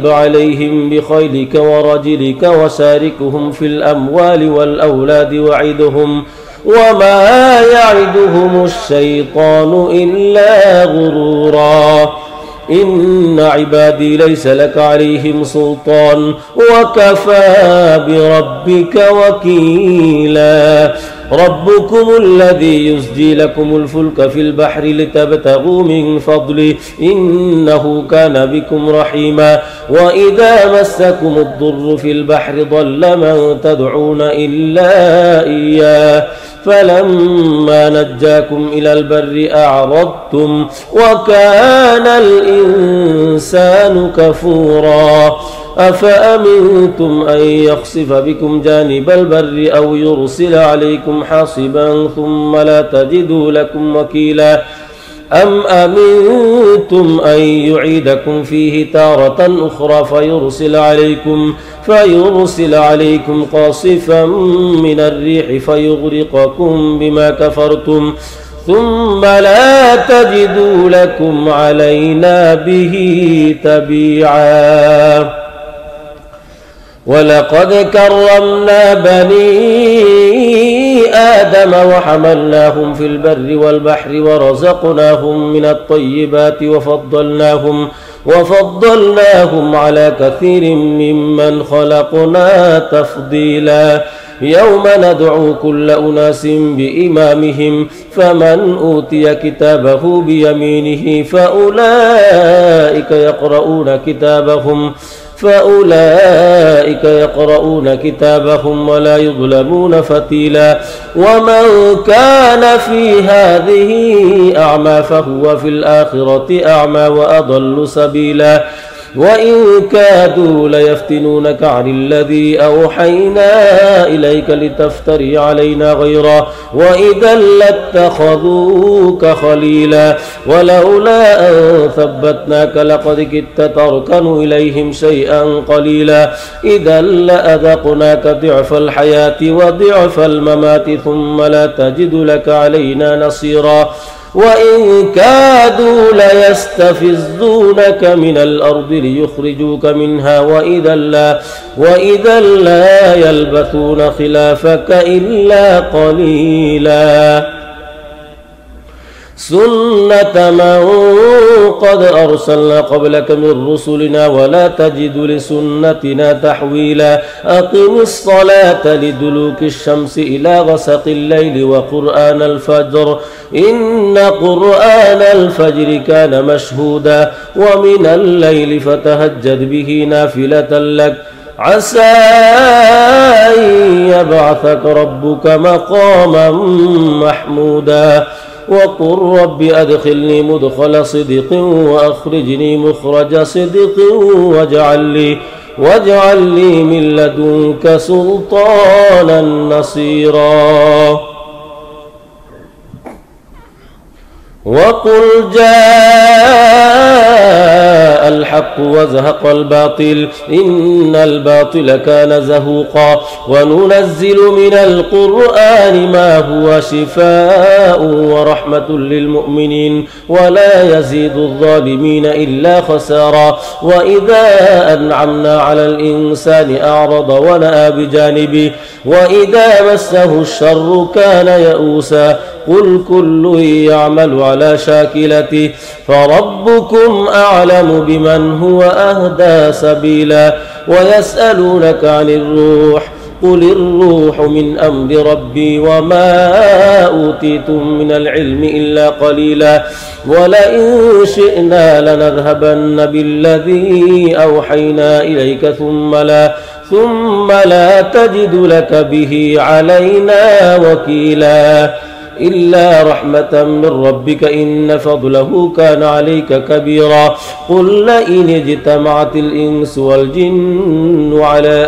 عليهم بخيلك ورجلك وشاركهم في الأموال والأولاد وعدهم وما يعدهم الشيطان إلا غرورا إن عبادي ليس لك عليهم سلطان وكفى بربك وكيلا ربكم الذي يزجي لكم الفلك في البحر لتبتغوا من فضله إنه كان بكم رحيما وإذا مسكم الضر في البحر ضل من تدعون إلا إياه فلما نجاكم إلى البر أعرضتم وكان الإنسان كفورا أفأمنتم أن يخسف بكم جانب البر أو يرسل عليكم حاصبا ثم لا تجدوا لكم وكيلا أم أمنتم أن يعيدكم فيه تارة أخرى فيرسل عليكم قاصفا من الريح فيغرقكم بما كفرتم ثم لا تجدوا لكم علينا به تبيعا ولقد كرمنا بني آدم وحملناهم في البر والبحر ورزقناهم من الطيبات وفضلناهم على كثير ممن خلقنا تفضيلا يوم ندعو كل أناس بإمامهم فمن أوتي كتابه بيمينه فأولئك يقرؤون كتابهم ولا يظلمون فتيلا ومن كان في هذه أعمى فهو في الآخرة أعمى وأضل سبيلا وإن كادوا ليفتنونك عن الذي أوحينا إليك لتفتري علينا غيره وإذا لاتخذوك خليلا ولولا أن ثبتناك لقد كدت تركن إليهم شيئا قليلا إذا لأذقناك ضعف الحياة وضعف الممات ثم لا تجد لك علينا نصيرا وإن كادوا ليستفزونك من الأرض ليخرجوك منها وإذا لا يلبثون خلافك إلا قليلا سنة من قد أرسلنا قبلك من رسلنا ولا تجد لسنتنا تحويلا أقم الصلاة لدلوك الشمس إلى غسق الليل وقرآن الفجر إن قرآن الفجر كان مشهودا ومن الليل فتهجد به نافلة لك عسى أن يبعثك ربك مقاما محمودا وقل رب أدخلني مدخل صدق وأخرجني مخرج صدق واجعل لي من لدنك سلطانا نصيرا وقل جاء الحق وزهق الباطل إن الباطل كان زهوقا وننزل من القرآن ما هو شفاء ورحمة للمؤمنين ولا يزيد الظالمين إلا خسارا وإذا أنعمنا على الإنسان أعرض ونأى بجانبه وإذا مسه الشر كان يئوسا قل كل يعمل على شاكلته فربكم أعلم بمن هو أهدى سبيلا ويسألونك عن الروح قل الروح من أمر ربي وما أوتيتم من العلم إلا قليلا ولئن شئنا لنذهبن بالذي أوحينا إليك ثم لا تجد لك به علينا وكيلا إلا رحمة من ربك إن فضله كان عليك كبيرا قل لئن اجتمعت الإنس والجن على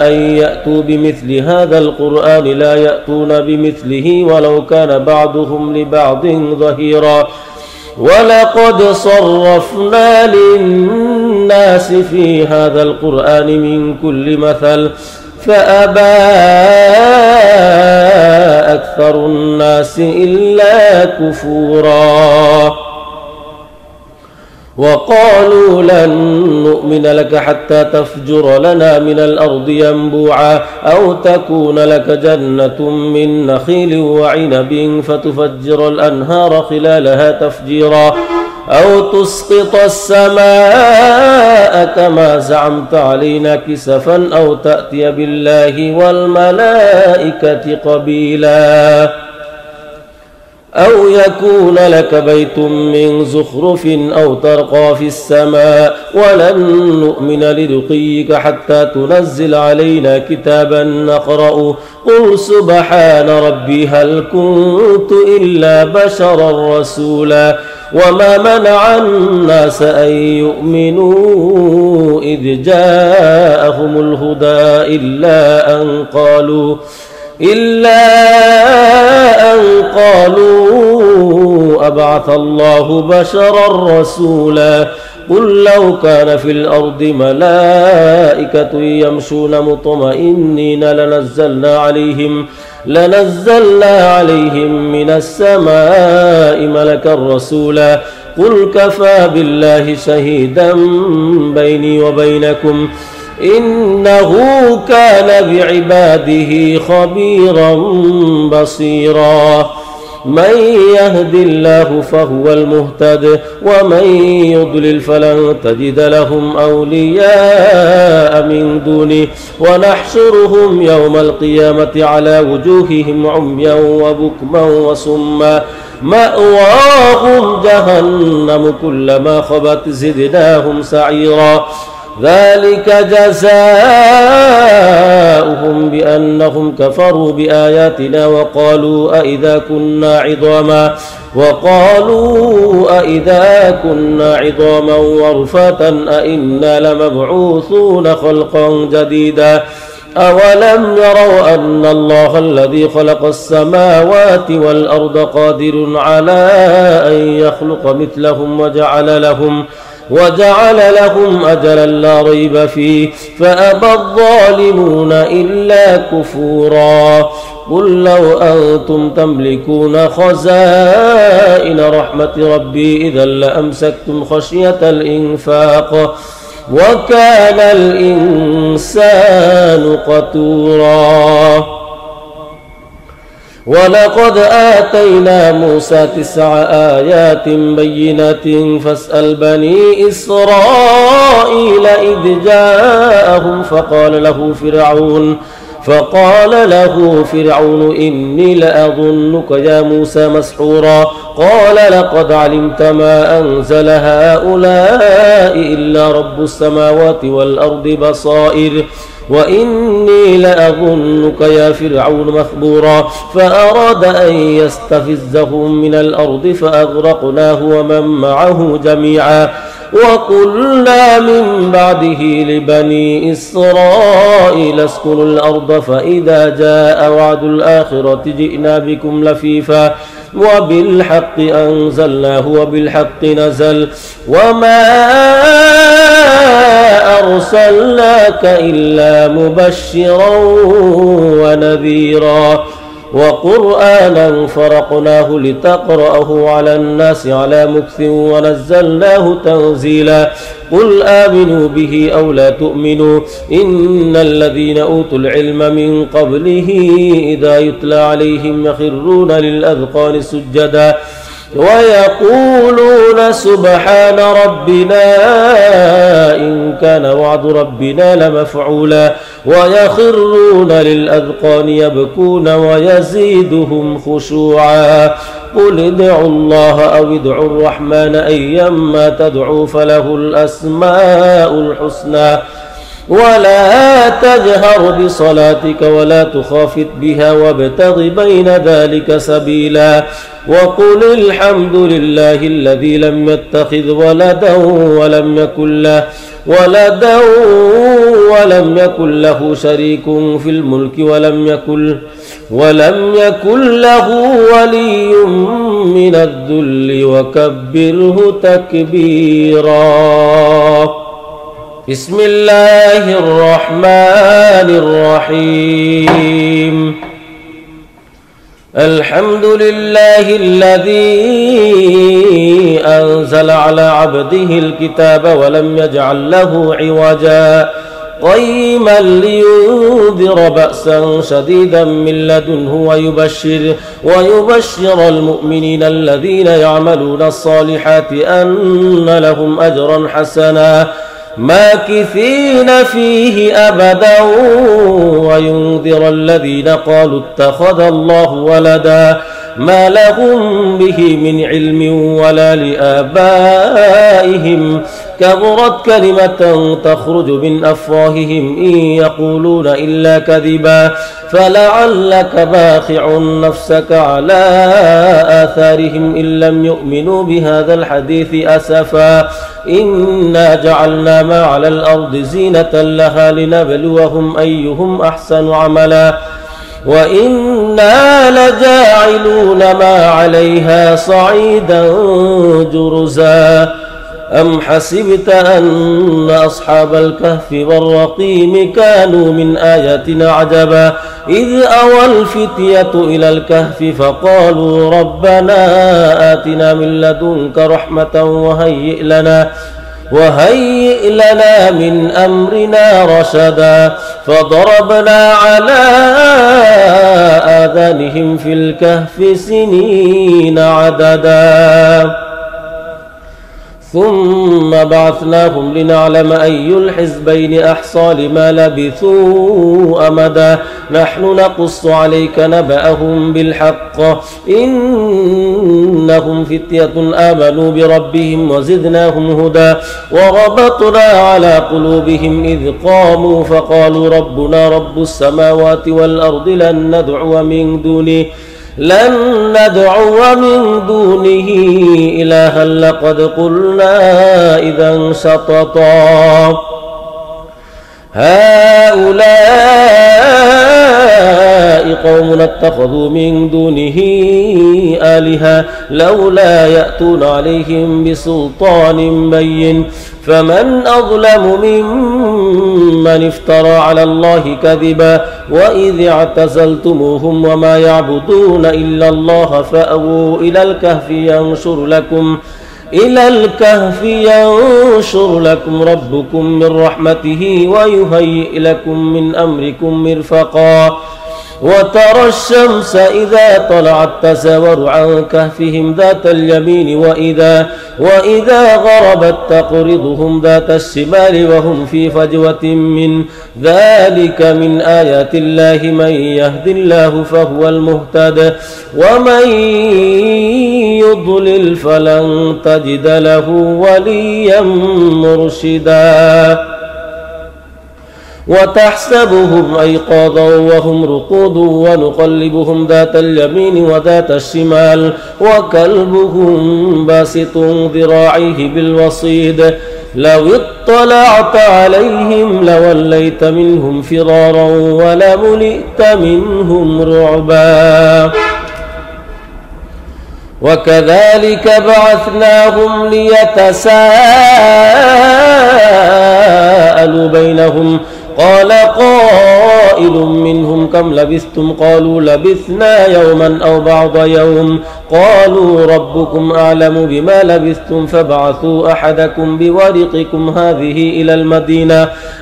أن يأتوا بمثل هذا القرآن لا يأتون بمثله ولو كان بعضهم لبعض ظهيرا ولقد صرفنا للناس في هذا القرآن من كل مثل فأبى أكثر الناس إلا كفورا وقالوا لن نؤمن لك حتى تفجر لنا من الأرض ينبوعا أو تكون لك جنة من نخيل وعنب فتفجر الأنهار خلالها تفجيرا أو تسقط السماء كما زعمت علينا كسفا أو تأتي بالله والملائكة قبيلا أو يكون لك بيت من زخرف أو ترقى في السماء ولن نؤمن لرقيك حتى تنزل علينا كتابا نقرأه قل سبحان ربي هل كنت إلا بشرا رسولا وما منع الناس أن يؤمنوا إذ جاءهم الهدى إلا أن قالوا أبعث الله بشرا رسولا قل لو كان في الأرض ملائكة يمشون مطمئنين لنزلنا عليهم من السماء ملكا رسولا قل كفى بالله شهيدا بيني وبينكم إنه كان بعباده خبيرا بصيرا من يهد الله فهو المهتد ومن يضلل فلن تجد لهم أولياء من دونه ونحشرهم يوم القيامة على وجوههم عميا وبكما وصما مأواهم جهنم كلما خبت زدناهم سعيرا ذلك جزاؤهم بأنهم كفروا بآياتنا وقالوا أئذا كنا عظاما ورفاتا أئنا لمبعوثون خلقا جديدا أولم يروا أن الله الذي خلق السماوات والأرض قادر على أن يخلق مثلهم وجعل لهم أجلا لا ريب فيه فأبى الظالمون إلا كفورا قل لو أنتم تملكون خزائن رحمة ربي إذا لأمسكتم خشية الإنفاق وكان الإنسان قتورا ولقد آتينا موسى 9 آيات بينات فاسأل بني إسرائيل إذ جاءهم فقال له فرعون إني لأظنك يا موسى مسحورا قال لقد علمت ما أنزل هؤلاء إلا رب السماوات والأرض بصائر وإني لأظنك يا فرعون مثبورا فأراد أن يستفزهم من الأرض فأغرقناه ومن معه جميعا وقلنا من بعده لبني إسرائيل اسكنوا الأرض فإذا جاء وعد الآخرة جئنا بكم لفيفا وبالحق أنزلناه وبالحق نزل وما أرسلناك إلا مبشرا ونذيرا وقرآنا فرقناه لتقرأه على الناس على مكث ونزلناه تنزيلا قل آمنوا به أو لا تؤمنوا إن الذين أوتوا العلم من قبله إذا يتلى عليهم يخرون للأذقان سجدا ويقولون سبحان ربنا إن كان وعد ربنا لمفعولا ويخرون للأذقان يبكون ويزيدهم خشوعا قل ادعوا الله أو ادعوا الرحمن أيما تدعوا فله الأسماء الحسنى ولا تجهر بصلاتك ولا تخافت بها وابتغ بين ذلك سبيلا وقل الحمد لله الذي لم يتخذ ولدا ولم يكن له شريك في الملك ولم يكن له ولي من الذل وكبره تكبيرا بسم الله الرحمن الرحيم الحمد لله الذي أنزل على عبده الكتاب ولم يجعل له عوجا قيما لينذر بأسا شديدا من لدنه ويبشر المؤمنين الذين يعملون الصالحات أن لهم أجرا حسنا ماكثين فيه أبدا وينذر الذين قالوا اتخذ الله ولدا ما لهم به من علم ولا لآبائهم كبرت كلمة تخرج من أفواههم إن يقولون إلا كذبا فلعلك باخع نفسك على آثارهم إن لم يؤمنوا بهذا الحديث أسفا إنا جعلنا ما على الأرض زينة لها لنبلوهم أيهم أحسن عملا وإنا لجاعلون ما عليها صعيدا جرزا أم حسبت أن أصحاب الكهف والرقيم كانوا من آياتنا عجبا إذ أوى الفتية إلى الكهف فقالوا ربنا آتنا من لدنك رحمة وهيئ لنا من أمرنا رشدا فضربنا على آذانهم في الكهف سنين عددا ثم بعثناهم لنعلم أي الحزبين أحصى لما لبثوا أمدا نحن نقص عليك نبأهم بالحق إنهم فتية آمنوا بربهم وزدناهم هدى وربطنا على قلوبهم إذ قاموا فقالوا ربنا رب السماوات والأرض لن ندعو من دونه إلها لقد قلنا إذا شططا هؤلاء قوم اتخذوا من دونه آلهة لولا يأتون عليهم بسلطان بين فمن أظلم ممن افترى على الله كذبا وإذ اعتزلتموهم وما يعبدون إلا الله فأووا إلى الكهف ينشر لكم ربكم من رحمته ويهيئ لكم من أمركم مرفقا وترى الشمس إذا طلعت تزاور عن كهفهم ذات اليمين وإذا غربت تقرضهم ذات الشمال وهم في فجوة من ذلك من آيات الله من يهد الله فهو المهتد ومن يضلل فلن تجد له وليا مرشدا وتحسبهم أيقاظا وهم رقود ونقلبهم ذات اليمين وذات الشمال وكلبهم باسط ذراعيه بالوصيد لو اطلعت عليهم لوليت منهم فرارا ولملئت منهم رعبا وكذلك بعثناهم ليتساءلوا بينهم قال قائل منهم كم لبثتم قالوا لبثنا يوما أو بعض يوم قالوا ربكم أعلم بما لبثتم فابعثوا أحدكم بورقكم هذه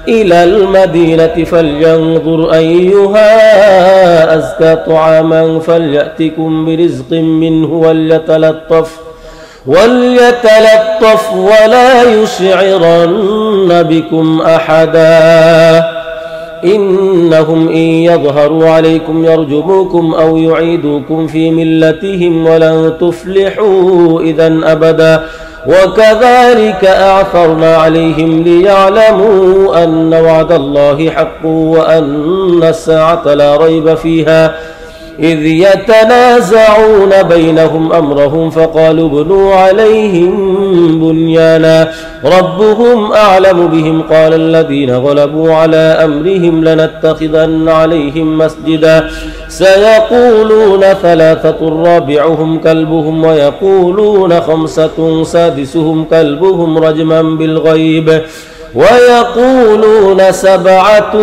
إلى المدينة فلينظر أيها أزكى طعاما فليأتكم برزق منه وليتلطف ولا يشعرن بكم أحدا إنهم إن يظهروا عليكم يرجموكم أو يعيدوكم في ملتهم ولن تفلحوا إذا أبدا وكذلك أعثرنا عليهم ليعلموا أن وعد الله حق وأن الساعة لا ريب فيها إذ يتنازعون بينهم أمرهم فقالوا ابنوا عليهم بنيانا ربهم أعلم بهم قال الذين غلبوا على أمرهم لنتخذن عليهم مسجدا سيقولون ثلاثة رابعهم كلبهم ويقولون خمسة سادسهم كلبهم رجما بالغيب ويقولون 7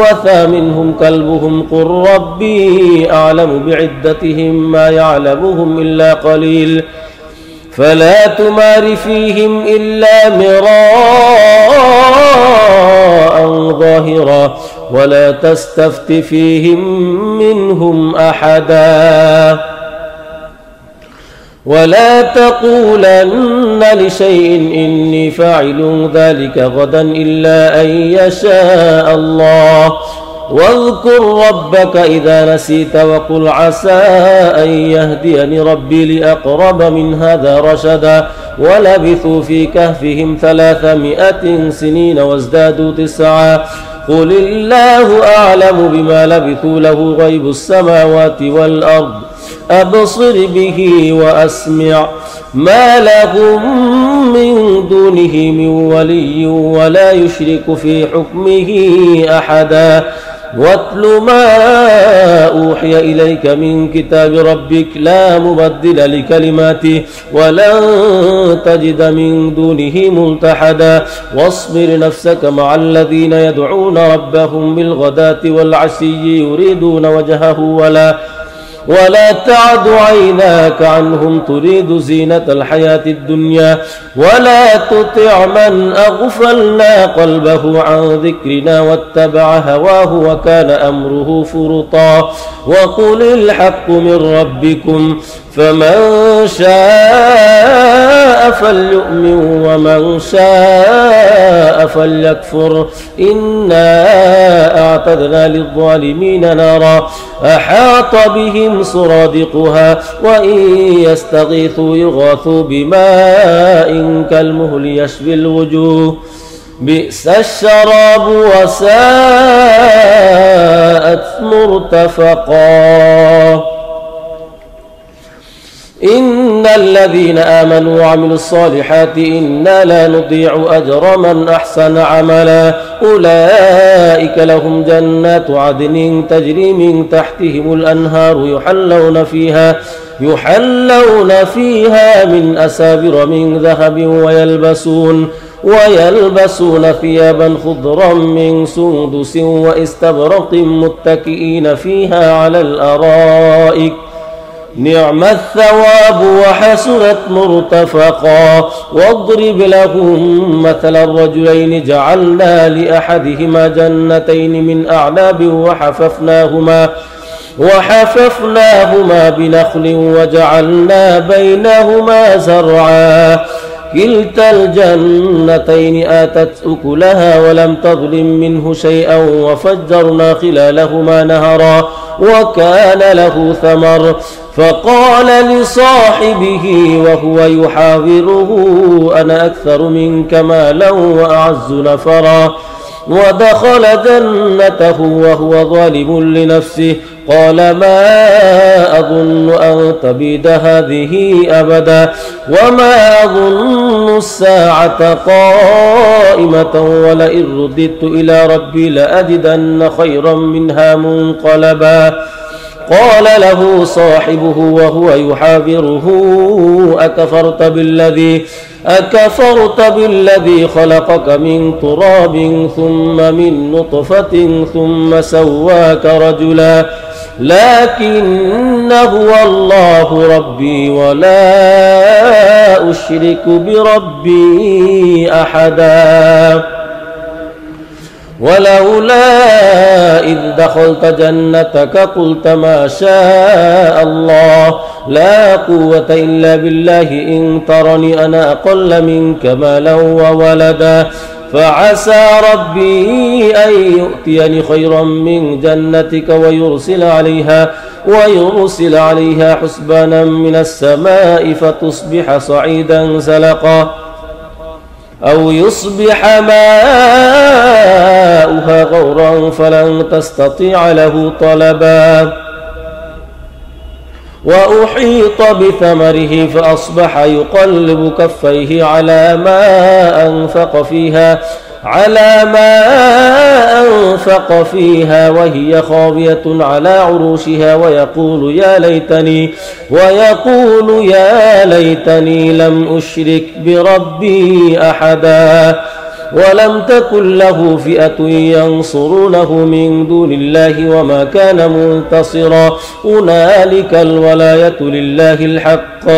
وثامنهم كلبهم قل ربي أعلم بعدتهم ما يعلمهم إلا قليل فلا تمار فيهم إلا مراء ظاهرا ولا تستفت فيهم منهم أحدا ولا تقولن لشيء إني فاعل ذلك غدا إلا أن يشاء الله واذكر ربك إذا نسيت وقل عسى أن يهديني ربي لأقرب من هذا رشدا ولبثوا في كهفهم 300 سنين وازدادوا 9 قل الله أعلم بما لبثوا له غيب السماوات والأرض أبصر به وأسمع ما لهم من دونه من ولي ولا يشرك في حكمه أحدا واتل ما أوحي إليك من كتاب ربك لا مبدل لكلماته ولن تجد من دونه ملتحدا واصبر نفسك مع الذين يدعون ربهم بالغداة والعشي يريدون وجهه ولا تعد عيناك عنهم تريد زينة الحياة الدنيا ولا تطع من أغفلنا قلبه عن ذكرنا واتبع هواه وكان أمره فرطا وقل الحق من ربكم فمن شاء فليؤمن ومن شاء فليكفر إنا أعتدنا للظالمين نارا أحاط بهم سرادقها وإن يستغيثوا يغاثوا بماء كالمهل يشوي الوجوه بئس الشراب وساءت مرتفقا إن الذين آمنوا وعملوا الصالحات إنا لا نضيع أجر من أحسن عملا أولئك لهم جنات عدن تجري من تحتهم الأنهار يحلون فيها من أسابر من ذهب ويلبسون ثيابا خضرا من سندس واستبرق متكئين فيها على الأرائك نعم الثواب وحسنت مرتفقا واضرب لهم مثل الرجلين جعلنا لأحدهما جنتين من أعناب وحففناهما بنخل وجعلنا بينهما زرعا كلتا الجنتين آتت أكلها ولم تظلم منه شيئا وفجرنا خلالهما نهرا وكان له ثمر فقال لصاحبه وهو يحاوره أنا أكثر منك مالا وأعز نفرا ودخل جنته وهو ظالم لنفسه قال ما أظن أن تبيد هذه أبدا وما أظن الساعة قائمة ولئن رددت إلى ربي لأجدن خيرا منها منقلبا قال له صاحبه وهو يحاوره أكفرت بالذي خلقك من تراب ثم من نطفة ثم سواك رجلا لكن هو الله ربي ولا أشرك بربي أحدا ولولا إذ دخلت جنتك قلت ما شاء الله لا قوة إلا بالله إن ترني أنا أقل منك مالا وولدا فعسى ربي أن يؤتيني خيرا من جنتك ويرسل عليها حسبانا من السماء فتصبح صعيدا زلقا أو يصبح ماؤها غورا فلن تستطيع له طلبا وأحيط بثمره فأصبح يقلب كفيه على ما أنفق فيها وهي خاوية على عروشها ويقول يا ليتني لم أشرك بربي أحدا ولم تكن له فئة ينصرونه من دون الله وما كان منتصرا هنالك الولاية لله الحق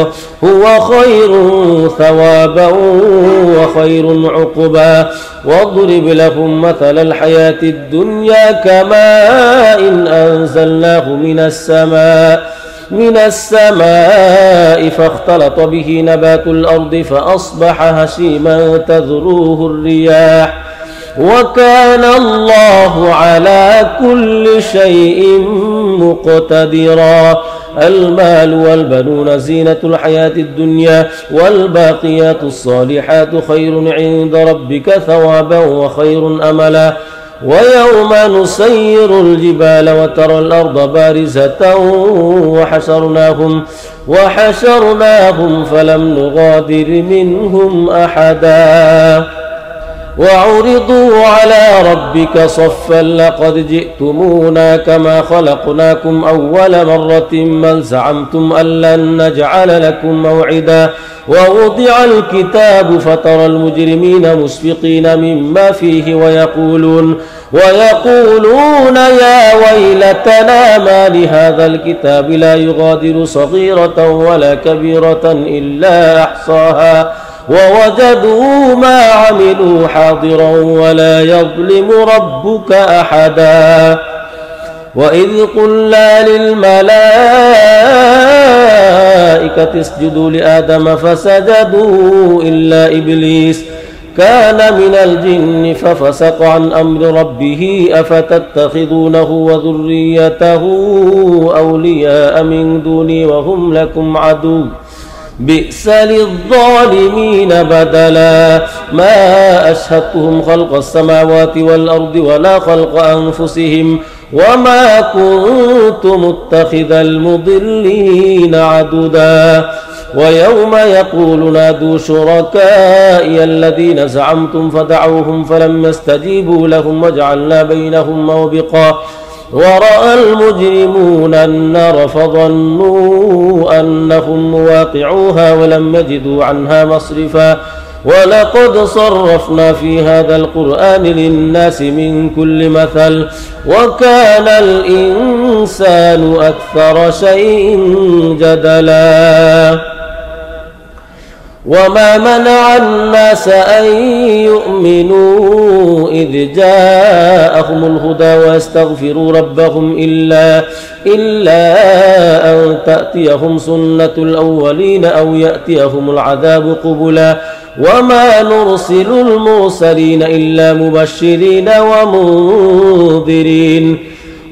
هو خير ثوابا وخير عقبا واضرب لهم مثل الحياة الدنيا كماء إن أنزلناه من السماء فاختلط به نبات الأرض فأصبح هشيما تذروه الرياح وكان الله على كل شيء مقتدرا المال والبنون زينة الحياة الدنيا والباقيات الصالحات خير عند ربك ثوابا وخير أملا ويوم نسير الجبال وترى الأرض بارزة وحشرناهم فلم نغادر منهم أحدا وعرضوا على ربك صفا لقد جئتمونا كما خلقناكم أول مرة بل زعمتم أن لن نجعل لكم موعدا ووضع الكتاب فترى المجرمين مشفقين مما فيه ويقولون يا ويلتنا ما لهذا الكتاب لا يغادر صغيرة ولا كبيرة إلا أحصاها ووجدوا ما عملوا حاضرا ولا يظلم ربك أحدا وإذ قلنا للملائكة اسجدوا لآدم فسجدوا إلا إبليس كان من الجن ففسق عن أمر ربه أفتتخذونه وذريته أولياء من دوني وهم لكم عدو بئس للظالمين بدلا ما أشهدتهم خلق السماوات والأرض ولا خلق أنفسهم وما كنت متخذ المضلين عددا ويوم يقول نادوا شركائي الذين زعمتم فدعوهم فلم يستجيبوا لهم وجعلنا بينهم موبقا ورأى المجرمون النار فظنوا أنهم مواقعوها ولم يجدوا عنها مصرفا ولقد صرفنا في هذا القرآن للناس من كل مثل وكان الإنسان أكثر شيء جدلا وما منع الناس أن يؤمنوا إذ جاءهم الهدى ويستغفروا ربهم إلا أن تأتيهم سنة الأولين أو يأتيهم العذاب قبلا وما نرسل المرسلين إلا مبشرين ومنذرين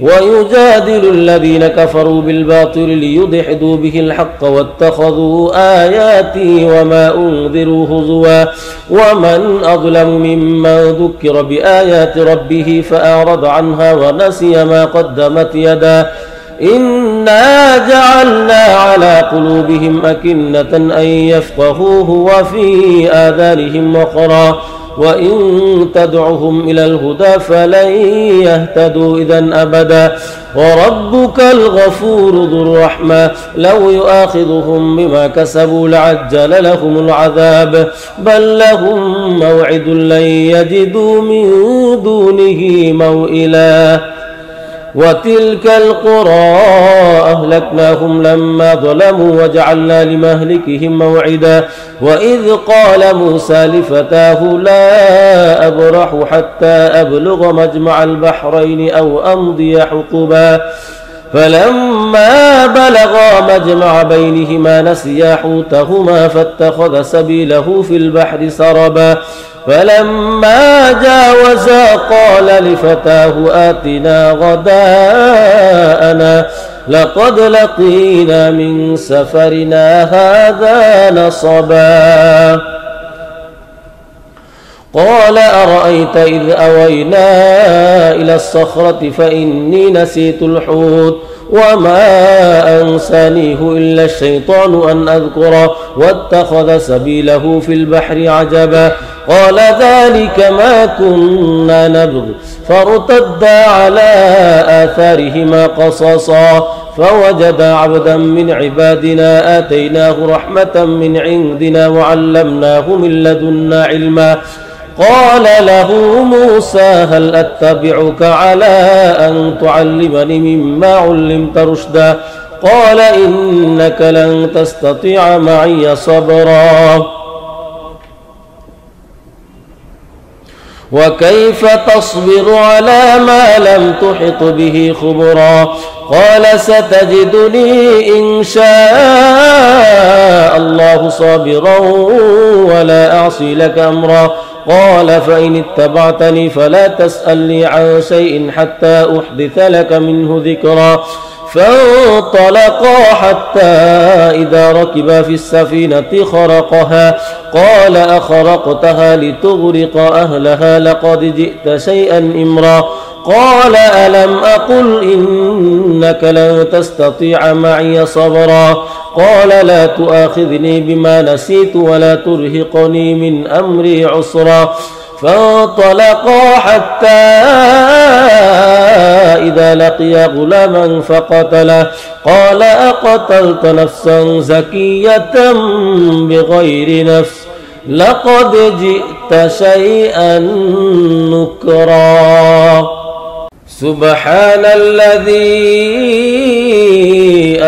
ويجادل الذين كفروا بالباطل ليدحضوا به الحق واتخذوا آياتي وما أنذروا هزوا ومن أظلم ممن ذكر بآيات ربه فأعرض عنها ونسي ما قدمت يداه إنا جعلنا على قلوبهم أكنة أن يفقهوه وفي آذانهم وقرا وإن تدعهم إلى الهدى فلن يهتدوا إذا أبدا وربك الغفور ذو الرحمة لو يؤاخذهم بما كسبوا لعجل لهم العذاب بل لهم موعد لن يجدوا من دونه موئلا وتلك القرى أهلكناهم لما ظلموا وجعلنا لمهلكهم موعدا وإذ قال موسى لفتاه لا أبرح حتى أبلغ مجمع البحرين أو أمضي حقبا فلما بلغا مجمع بينهما نسيا حوتهما فاتخذ سبيله في البحر سربا فلما جاوزا قال لفتاه آتنا غداءنا لقد لقينا من سفرنا هذا نصبا قال أرأيت إذ أوينا إلى الصخرة فإني نسيت الحوت وما أنسانيه إلا الشيطان أن أذكره واتخذ سبيله في البحر عجبا قال ذلك ما كنا نبغ فارتدا على آثارهما قصصا فوجدا عبدا من عبادنا آتيناه رحمة من عندنا وعلمناه من لدنا علما قال له موسى هل أتبعك على أن تعلمني مما علمت رشدا قال إنك لن تستطيع معي صبرا وكيف تصبر على ما لم تحط به خبرا قال ستجدني إن شاء الله صابرا ولا أعصي لك أمرا قال فإن اتبعتني فلا تسألني عن شيء حتى أحدث لك منه ذكرا فانطلقا حتى إذا ركبا في السفينة خرقها قال أخرقتها لتغرق أهلها لقد جئت شيئا إمرا قال ألم أقل إنك لن تستطيع معي صبرا قال لا تؤاخذني بما نسيت ولا ترهقني من أمري عسرا فانطلقا حتى إذا لقيا غلاما فقتله قال أقتلت نفسا زكية بغير نفس لقد جئت شيئا نكرا سبحان الذي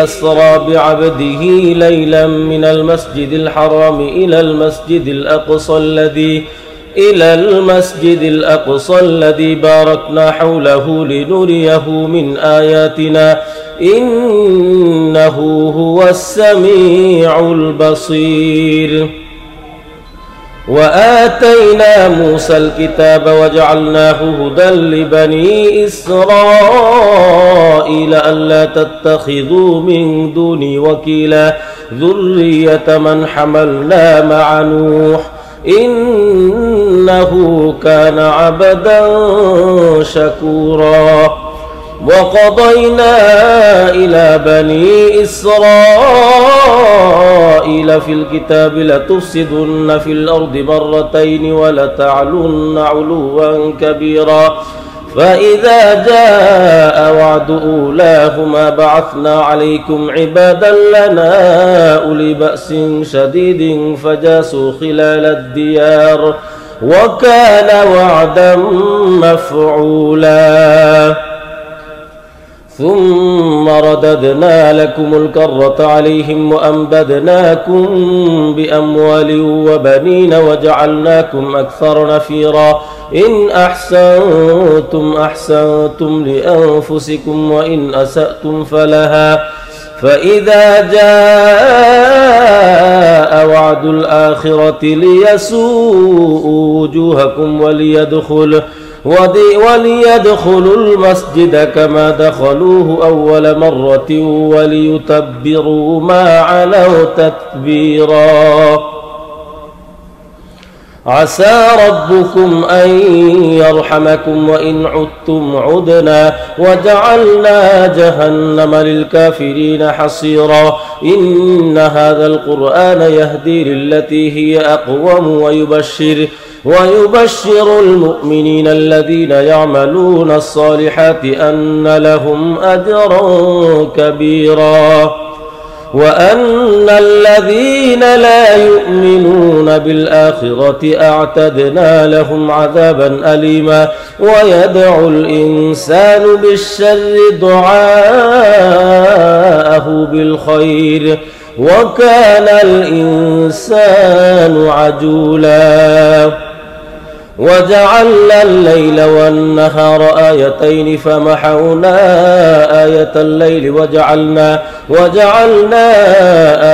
أسرى بعبده ليلا من المسجد الحرام إلى المسجد الأقصى الذي باركنا حوله لنريه من آياتنا إنه هو السميع البصير وآتينا موسى الكتاب وجعلناه هدى لبني إسرائيل ألا تتخذوا من دوني وكيلا ذرية من حملنا مع نوح إنه كان عبدا شكورا وقضينا إلى بني إسرائيل في الكتاب لتفسدن في الأرض مرتين ولتعلن علوا كبيرا فإذا جاء وعد أولاهما بعثنا عليكم عبادا لنا أولي بأس شديد فجاسوا خلال الديار وكان وعدا مفعولا ثم رددنا لكم الكرة عليهم وأمددناكم بأموال وبنين وجعلناكم أكثر نفيرا إن أحسنتم أحسنتم لأنفسكم وإن أسأتم فلها فإذا جاء وعد الآخرة ليسوءوا وجوهكم وليدخلوا المسجد كما دخلوه أول مرة وليتبروا ما علوا تتبيرا عسى ربكم أن يرحمكم وإن عدتم عدنا وجعلنا جهنم للكافرين حصيرا إن هذا القرآن يهدي للتي هي أقوم ويبشر المؤمنين الذين يعملون الصالحات أن لهم أجرا كبيرا وأن الذين لا يؤمنون بالآخرة أعتدنا لهم عذابا أليما ويدعو الإنسان بالشر دعاءه بالخير وكان الإنسان عجولا وجعلنا الليل والنهار آيتين فمحونا آية الليل وجعلنا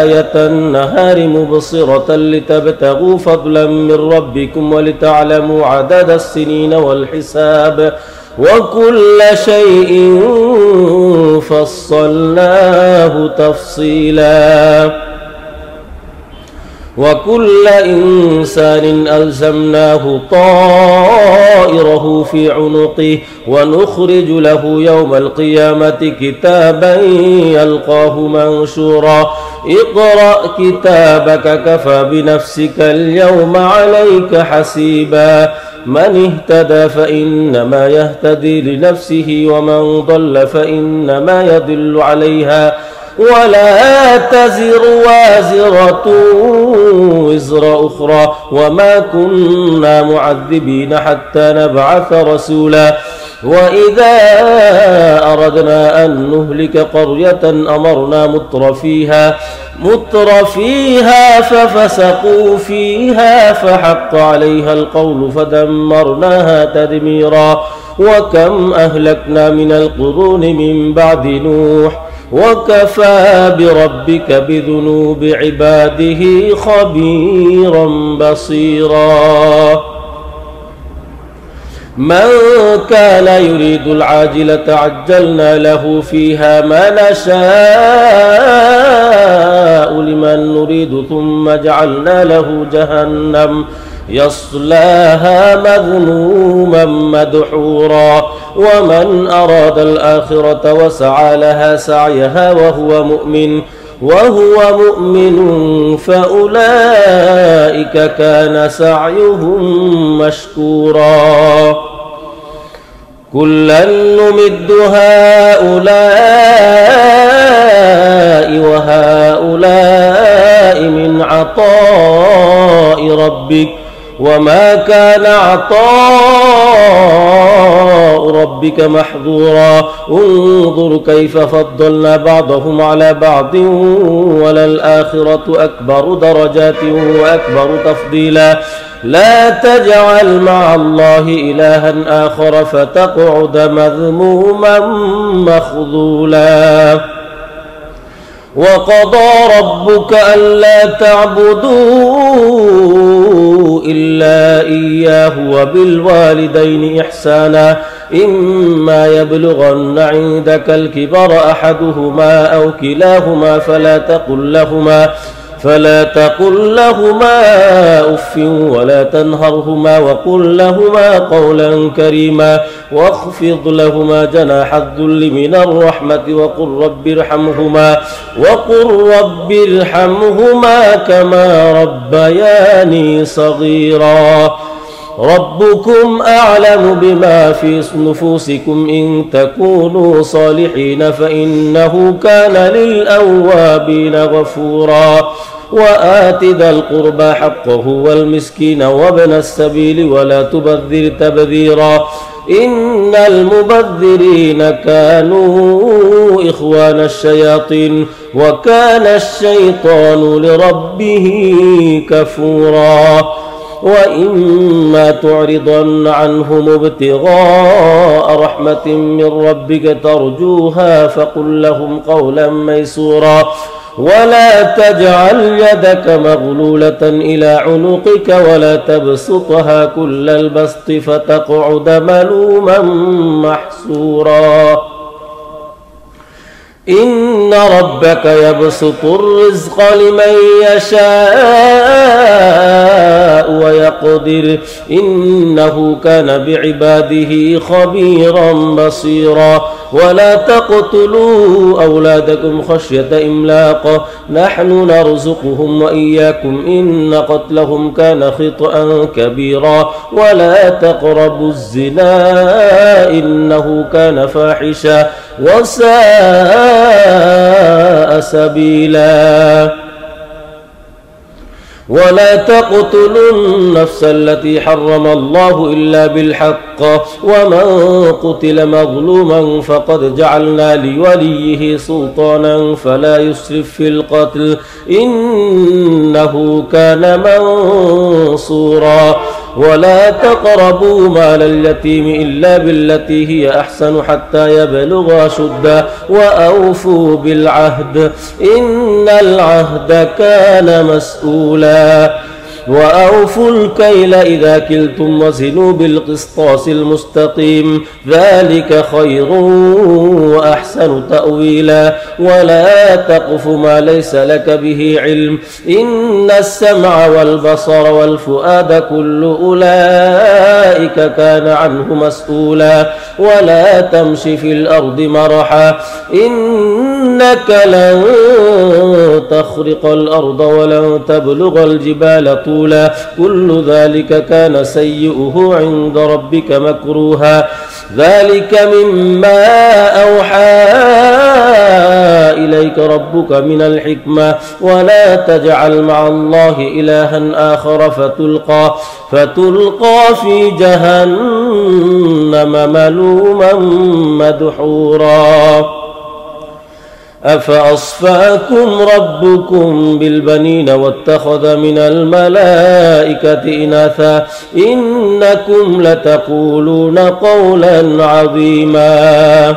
آية النهار مبصرة لتبتغوا فضلا من ربكم ولتعلموا عدد السنين والحساب وكل شيء فصلناه تفصيلا وكل إنسان ألزمناه طائره في عنقه ونخرج له يوم القيامة كتابا يلقاه منشورا اقرأ كتابك كفى بنفسك اليوم عليك حسيبا من اهتدى فإنما يهتدي لنفسه ومن ضل فإنما يضل عليها ولا تزر وازرة وزر أخرى وما كنا معذبين حتى نبعث رسولا وإذا أردنا أن نهلك قرية أمرنا مترفيها ففسقوا فيها فحق عليها القول فدمرناها تدميرا وكم أهلكنا من القرون من بعد نوح وكفى بربك بذنوب عباده خبيرا بصيرا من كان يريد العاجلة عجلنا له فيها ما نشاء لمن نريد ثم جعلنا له جهنم يصلاها مذموما مدحورا ومن أراد الآخرة وسعى لها سعيها وهو مؤمن فأولئك كان سعيهم مشكورا كلا نمد هؤلاء وهؤلاء من عطاء ربك وما كان عطاء ربك محظورا انظر كيف فضلنا بعضهم على بعض وللآخرة أكبر درجات وأكبر تفضيلا لا تجعل مع الله إلها آخر فتقعد مذموما مخذولا وقضى ربك ألا تعبدوا إلا إياه وبالوالدين إحسانا إما يبلغن عندك الكبر أحدهما أو كلاهما فلا تقل لهما أف ولا تنهرهما وقل لهما قولا كريما واخفض لهما جناح الذل من الرحمة وقل رب ارحمهما كما ربياني صغيرا ربكم أعلم بما في نفوسكم إن تكونوا صالحين فإنه كان للأوابين غفورا وآت ذا القربى حقه والمسكين وابن السبيل ولا تبذر تبذيرا إن المبذرين كانوا إخوان الشياطين وكان الشيطان لربه كفورا وإما تعرضن عنهم ابتغاء رحمة من ربك ترجوها فقل لهم قولا ميسورا ولا تجعل يدك مغلولة إلى عنقك ولا تبسطها كل البسط فتقعد ملوما محسورا إن ربك يبسط الرزق لمن يشاء ويقدر إنه كان بعباده خبيرا بصيرا ولا تقتلوا أولادكم خشية إملاق نحن نرزقهم وإياكم إن قتلهم كان خطأ كبيرا ولا تقربوا الزنا إنه كان فاحشا وساء سبيلا ولا تقتلوا النفس التي حرم الله إلا بالحق ومن قتل مظلوما فقد جعلنا لوليه سلطانا فلا يسرف في القتل إنه كان منصورا ولا تقربوا مال اليتيم إلا بالتي هي أحسن حتى يبلغ أشده وأوفوا بالعهد إن العهد كان مسؤولا وأوفوا الكيل إذا كلتم وزنوا بالقسطاس المستقيم ذلك خير وأحسن تأويلا ولا تقف ما ليس لك به علم إن السمع والبصر والفؤاد كل أولئك كان عنه مسؤولا ولا تمش في الأرض مرحا إنك لن تخرق الأرض ولن تبلغ الجبال طولا كل ذلك كان سيئه عند ربك مكروها ذلك مما أوحى إليك ربك من الحكمة ولا تجعل مع الله إلها آخر فتلقى في جهنم ملوما مدحورا أفأصفاكم ربكم بالبنين واتخذ من الملائكة إناثا إنكم لتقولون قولا عظيما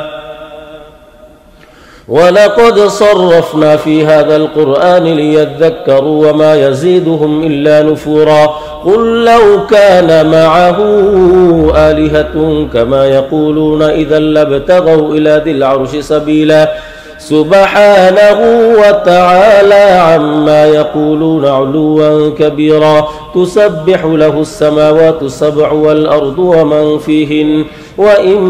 ولقد صرفنا في هذا القرآن ليذكروا وما يزيدهم إلا نفورا قل لو كان معه آلهة كما يقولون إذا لابتغوا إلى ذي العرش سبيلا سبحانه وتعالى عما يقولون علوا كبيرا تسبح له السماوات السبع والأرض ومن فيهن وإن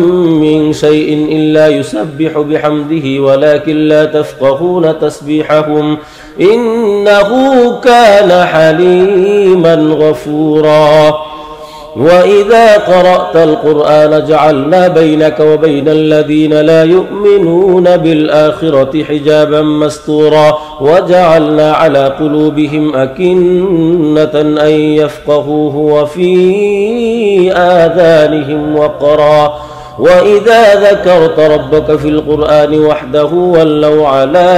من شيء إلا يسبح بحمده ولكن لا تفقهون تسبيحهم إنه كان حليما غفورا وإذا قرأت القرآن جعلنا بينك وبين الذين لا يؤمنون بالآخرة حجابا مستورا وجعلنا على قلوبهم أكنة أن يفقهوه وفي آذانهم وقرا وإذا ذكرت ربك في القرآن وحده ولوا على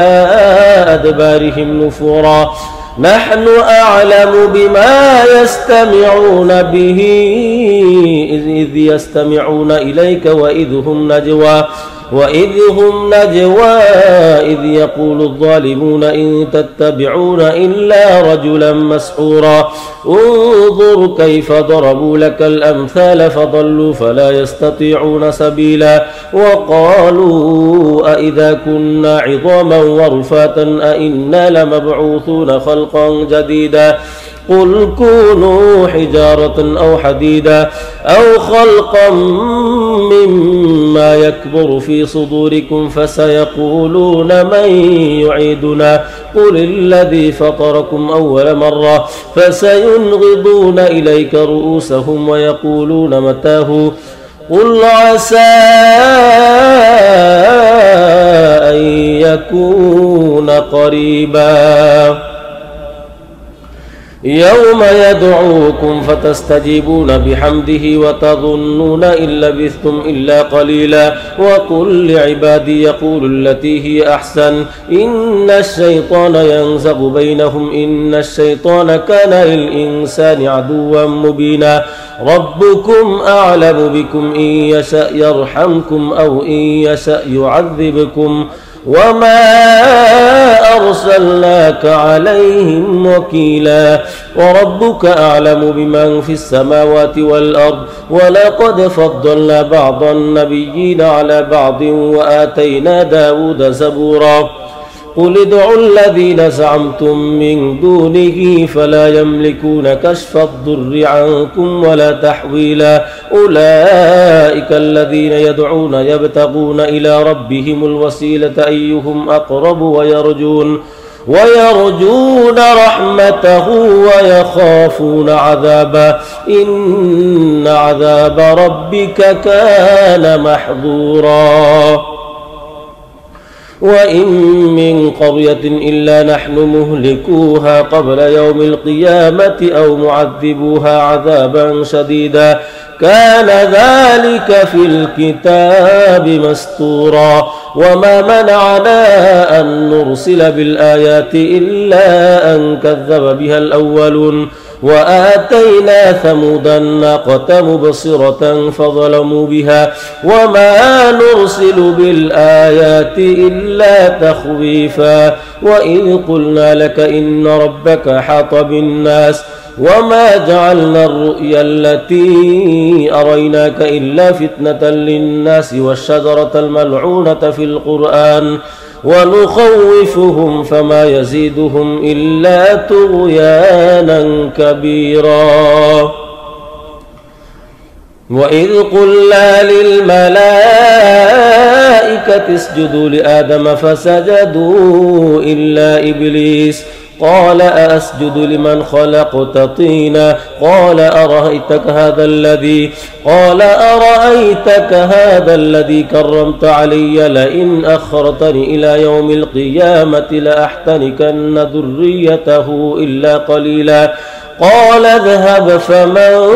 أدبارهم نفورا نحن أعلم بما يستمعون به إذ يستمعون إليك وإذ هم نجوى إذ يقول الظالمون إن تتبعون إلا رجلا مسحورا انظر كيف ضربوا لك الأمثال فضلوا فلا يستطيعون سبيلا وقالوا أئذا كنا عظاما ورفاتا أئنا لمبعوثون خلقا جديدا قل كونوا حجارة أو حديدا أو خلقا مما يكبر في صدوركم فسيقولون من يعيدنا قل الذي فطركم أول مرة فسينغضون إليك رؤوسهم ويقولون متاه قل عسى أن يكون قريبا يوم يدعوكم فتستجيبون بحمده وتظنون إن لبثتم إلا قليلا وقل لعبادي يقول التي هي أحسن إن الشيطان ينزغ بينهم إن الشيطان كان للإنسان عدوا مبينا ربكم أعلم بكم إن يشأ يرحمكم أو إن يشأ يعذبكم وما أرسلناك عليهم وكيلا وربك أعلم بمن في السماوات والأرض ولقد فضلنا بعض النبيين على بعض وآتينا داود زبورا قل ادعوا الذين زعمتم من دونه فلا يملكون كشف الضر عنكم ولا تحويلا أولئك الذين يدعون يبتغون إلى ربهم الوسيلة أيهم أقرب ويرجون رحمته ويخافون عذابه إن عذاب ربك كان محظورا وإن من قرية إلا نحن مهلكوها قبل يوم القيامة أو معذبوها عذابا شديدا كان ذلك في الكتاب مسطورا وما منعنا أن نرسل بالآيات إلا أن كذب بها الأولون وآتينا ثمود الناقة مبصرة فظلموا بها وما نرسل بالآيات إلا تخويفا وإذ قلنا لك إن ربك حاط بالناس وما جعلنا الرؤيا التي أريناك إلا فتنة للناس والشجرة الملعونة في القرآن ونخوفهم فما يزيدهم إلا طغيانا كبيرا وإذ قلنا للملائكة اسجدوا لآدم فسجدوا إلا إبليس قال أأسجد لمن خلقت طينا قال أرأيتك هذا الذي كرمت علي لئن أخرتني إلى يوم القيامة لأحتنكن ذريته إلا قليلا قال اذهب فمن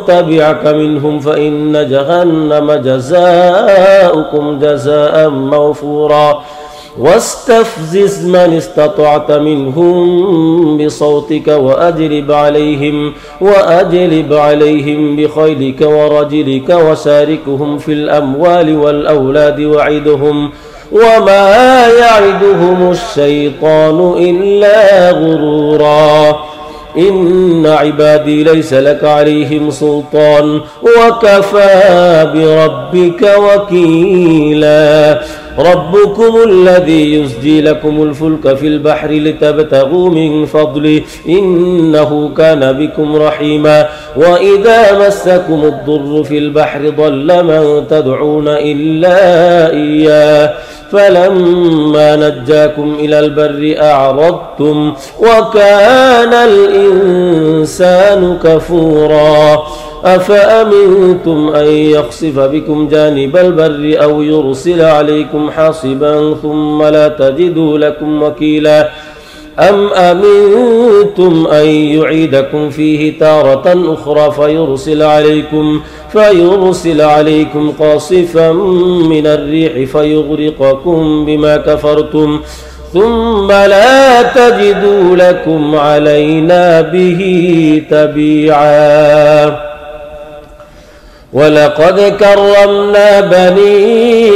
تبعك منهم فإن جهنم جزاؤكم جزاء موفورا واستفزز من استطعت منهم بصوتك وأجلب عليهم بخيلك ورجلك وشاركهم في الأموال والأولاد وعدهم وما يعدهم الشيطان إلا غرورا إن عبادي ليس لك عليهم سلطان وكفى بربك وكيلا ربكم الذي يزجي لكم الفلك في البحر لتبتغوا من فضله إنه كان بكم رحيما وإذا مسكم الضر في البحر ضل من تدعون إلا إياه فلما نجاكم إلى البر أعرضتم وكان الإنسان كفورا أفأمنتم أن يخسف بكم جانب البر أو يرسل عليكم حاصبا ثم لا تجدوا لكم وكيلا أم أمنتم أن يعيدكم فيه تارة أخرى فيرسل عليكم قاصفا من الريح فيغرقكم بما كفرتم ثم لا تجدوا لكم علينا به تبيعا ولقد كرمنا بني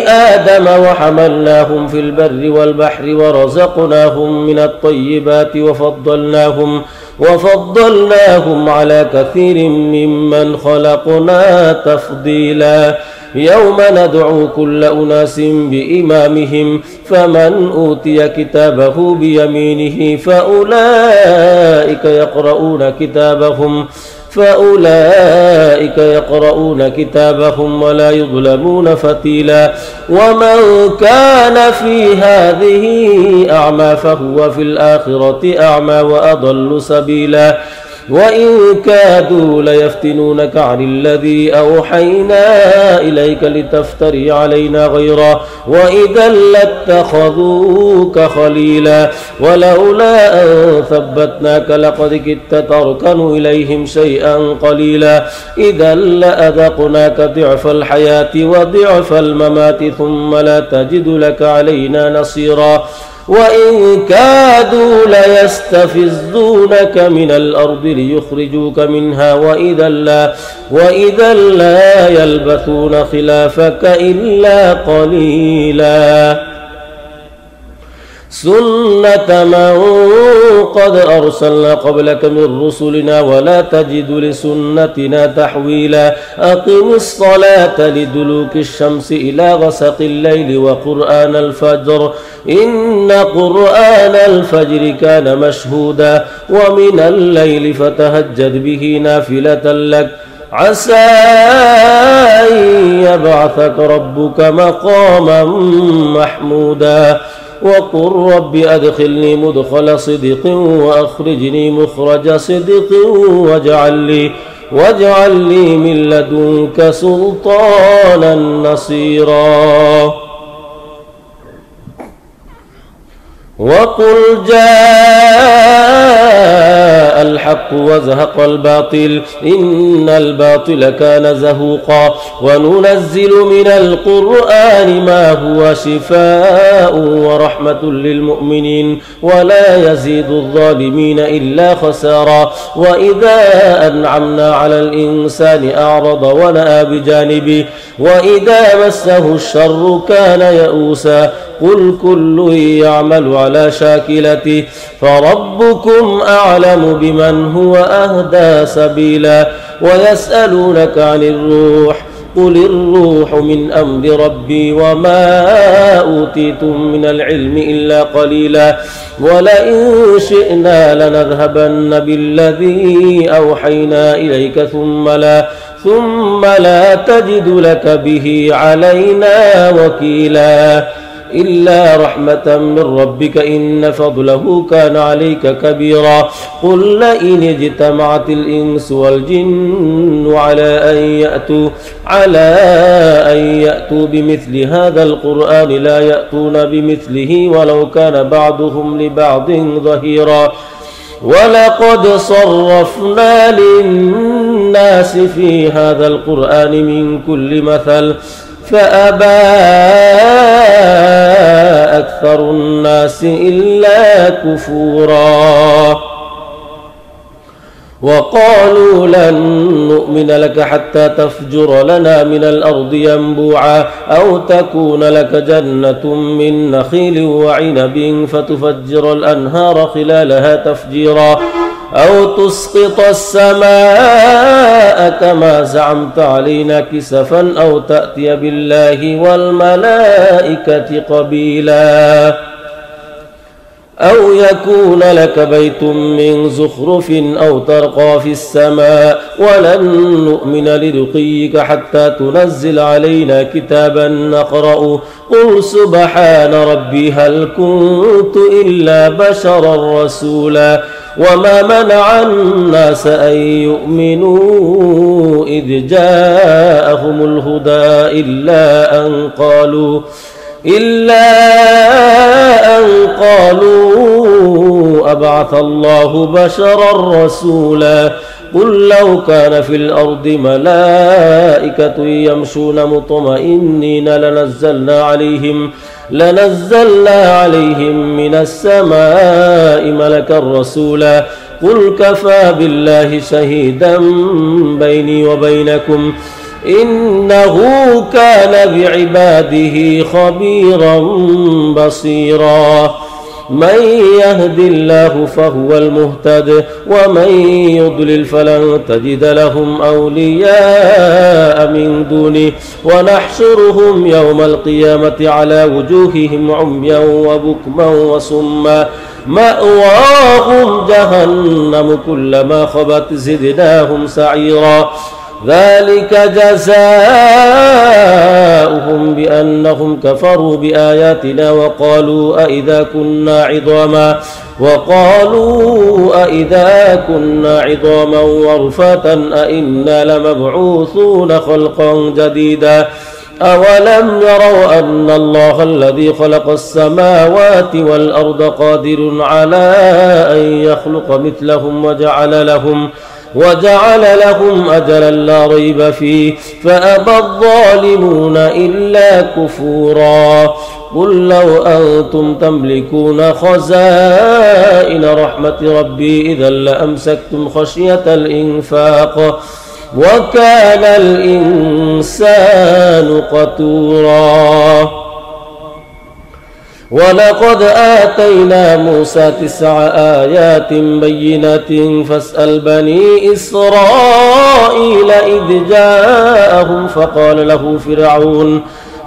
آدم وحملناهم في البر والبحر ورزقناهم من الطيبات وفضلناهم على كثير ممن خلقنا تفضيلا يوم ندعو كل أناس بإمامهم فمن أوتي كتابه بيمينه فأولئك يقرؤون كتابهم ولا يظلمون فتيلا ومن كان في هذه أعمى فهو في الآخرة أعمى وأضل سبيلا وإن كادوا ليفتنونك عن الذي أوحينا إليك لتفتري علينا غيره وإذا لاتخذوك خليلا ولولا أن ثبتناك لقد كدت تركن إليهم شيئا قليلا إذا لأذقناك ضعف الحياة وضعف الممات ثم لا تجد لك علينا نصيرا وإن كادوا ليستفزونك من الأرض ليخرجوك منها وإذا لا يلبثون خلافك إلا قليلا سنة من قد أرسلنا قبلك من رسلنا ولا تجد لسنتنا تحويلا أقم الصلاة لدلوك الشمس إلى غسق الليل وقرآن الفجر إن قرآن الفجر كان مشهودا ومن الليل فتهجد به نافلة لك عسى أن يبعثك ربك مقاما محمودا وقل رب أدخلني مدخل صدق وأخرجني مخرج صدق واجعل لي من لدنك سلطانا نصيرا وقل جاء الحق وزهق الباطل إن الباطل كان زهوقا وننزل من القرآن ما هو شفاء ورحمة للمؤمنين ولا يزيد الظالمين إلا خسارا وإذا أنعمنا على الإنسان أعرض ونأى بجانبه وإذا مسه الشر كان يئوسا قل كل يعمل على شاكلته فربكم أعلم بمن هو أهدى سبيلا ويسألونك عن الروح قل الروح من أمر ربي وما أوتيتم من العلم إلا قليلا ولئن شئنا لنذهبن بالذي أوحينا إليك ثم لا تجد لك به علينا وكيلا إلا رحمة من ربك إن فضله كان عليك كبيرا قل لئن اجتمعت الإنس والجن على أن يأتوا بمثل هذا القرآن لا يأتون بمثله ولو كان بعضهم لبعض ظهيرا ولقد صرفنا للناس في هذا القرآن من كل مثل فأبى أكثر الناس إلا كفورا وقالوا لن نؤمن لك حتى تفجر لنا من الأرض ينبوعا أو تكون لك جنة من نخيل وعنب فتفجر الأنهار خلالها تفجيرا أو تسقط السماء كما زعمت علينا كسفا أو تأتي بالله والملائكة قبيلا أو يكون لك بيت من زخرف أو ترقى في السماء ولن نؤمن لرقيك حتى تنزل علينا كتابا نقرأ قل سبحان ربي هل كنت إلا بشرا رسولا وما منع الناس أن يؤمنوا إذ جاءهم الهدى إلا أن قالوا أبعث الله بشرا رسولا قل لو كان في الأرض ملائكة يمشون مطمئنين لنزلنا عليهم من السماء ملكا رسولا قل كفى بالله شهيدا بيني وبينكم إنه كان بعباده خبيرا بصيرا من يهد الله فهو المهتد ومن يضلل فلن تجد لهم أولياء من دونه ونحشرهم يوم القيامة على وجوههم عميا وبكما وصما مأواهم جهنم كلما خبت زدناهم سعيرا ذلك جزاؤهم بأنهم كفروا بآياتنا وقالوا أئذا كنا عظاما ورفاتا أئنا لمبعوثون خلقا جديدا أولم يروا أن الله الذي خلق السماوات والأرض قادر على أن يخلق مثلهم وجعل لهم أجلا لا ريب فيه فأبى الظالمون إلا كفورا قل لو أنتم تملكون خزائن رحمة ربي إذا لأمسكتم خشية الإنفاق وكان الإنسان قتورا ولقد آتينا موسى 9 آيات بينات فاسأل بني إسرائيل إذ جاءهم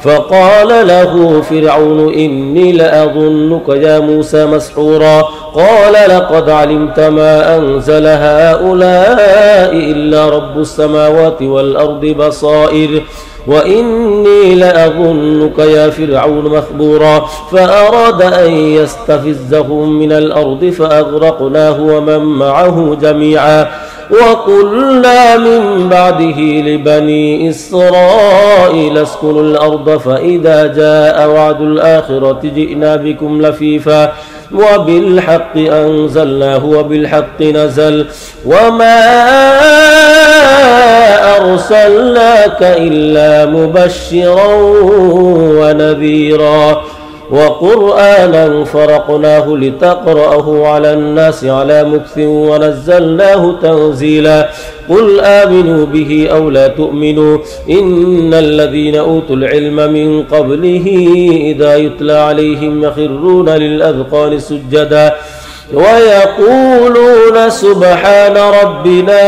فقال له فرعون إني لأظنك يا موسى مسحورا قال لقد علمت ما أنزل هؤلاء إلا رب السماوات والأرض بصائر وإني لأظنك يا فرعون مثبورا فأراد أن يستفزهم من الأرض فأغرقناه ومن معه جميعا وقلنا من بعده لبني إسرائيل اسكنوا الأرض فإذا جاء وعد الآخرة جئنا بكم لفيفا وبالحق أنزلناه وبالحق نزل وما أرسلناك إلا مبشرا ونذيرا وقرآنا فرقناه لتقرأه على الناس على مكث ونزلناه تنزيلا قل آمنوا به أو لا تؤمنوا إن الذين أوتوا العلم من قبله إذا يتلى عليهم يخرون للأذقان سجدا ويقولون سبحان ربنا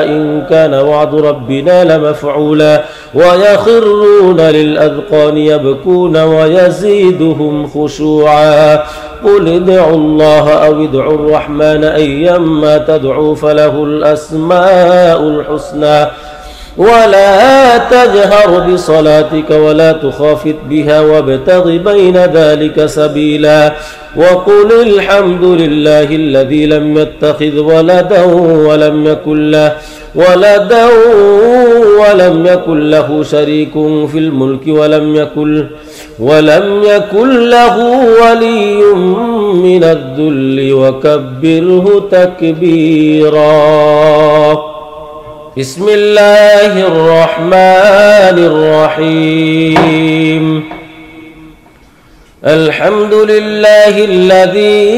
إن كان وعد ربنا لمفعولا ويخرون للأذقان يبكون ويزيدهم خشوعا قل ادعوا الله أو ادعوا الرحمن أيما تدعوا فله الأسماء الحسنى ولا تجهر بصلاتك ولا تخافت بها وابتغ بين ذلك سبيلا وقل الحمد لله الذي لم يتخذ ولدا ولم يكن له شريك في الملك ولم يكن له ولي من الذل وكبره تكبيرا. بسم الله الرحمن الرحيم. الحمد لله الذي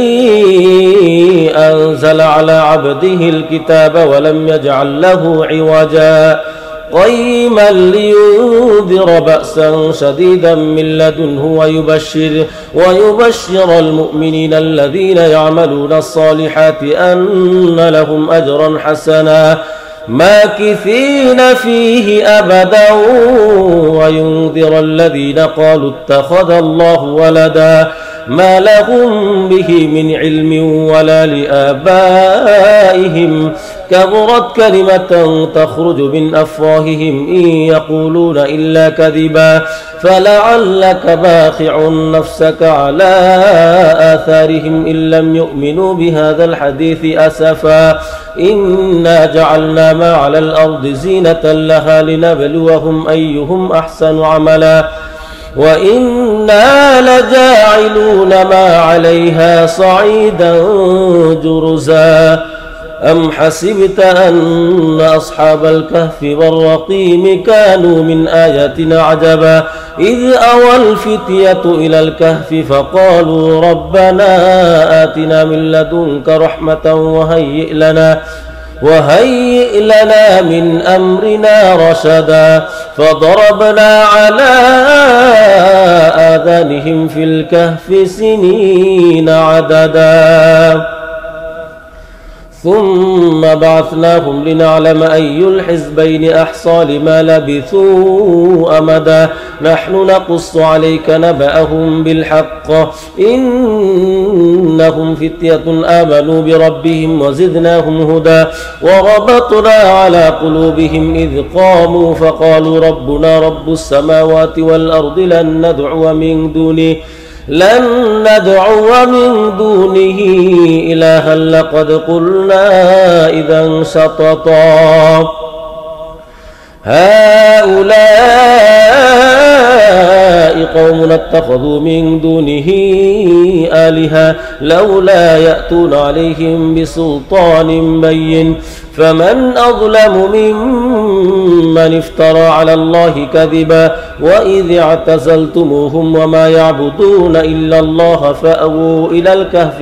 أنزل على عبده الكتاب ولم يجعل له عوجا قيما لينذر بأسا شديدا من لدنه ويبشر المؤمنين الذين يعملون الصالحات أن لهم أجرا حسنا ماكثين فيه أبدا وينذر الذين قالوا اتخذ الله ولدا ما لهم به من علم ولا لآبائهم كبرت كلمة تخرج من أفواههم إن يقولون إلا كذبا فلعلك باخع نفسك على آثارهم إن لم يؤمنوا بهذا الحديث أسفا إنا جعلنا ما على الأرض زينة لها لنبلوهم أيهم أحسن عملا وإنا لجاعلون ما عليها صعيدا جرزا. أم حسبت أن أصحاب الكهف والرقيم كانوا من آياتنا عجبا إذ أوى الفتية إلى الكهف فقالوا ربنا آتنا من لدنك رحمة وهيئ لنا من أمرنا رشدا فضربنا على آذانهم في الكهف سنين عددا ثم بعثناهم لنعلم أي الحزبين أحصى لما لبثوا أمدا نحن نقص عليك نبأهم بالحق إنهم فتية آمنوا بربهم وزدناهم هدى وربطنا على قلوبهم إذ قاموا فقالوا ربنا رب السماوات والأرض لن ندعو من دونه إلها لقد قلنا إذا شططا هؤلاء قوم اتخذوا من دونه آلهة لولا يأتون عليهم بسلطان بين فمن أظلم ممن افترى على الله كذبا وإذ اعتزلتموهم وما يعبدون إلا الله فأووا إلى الكهف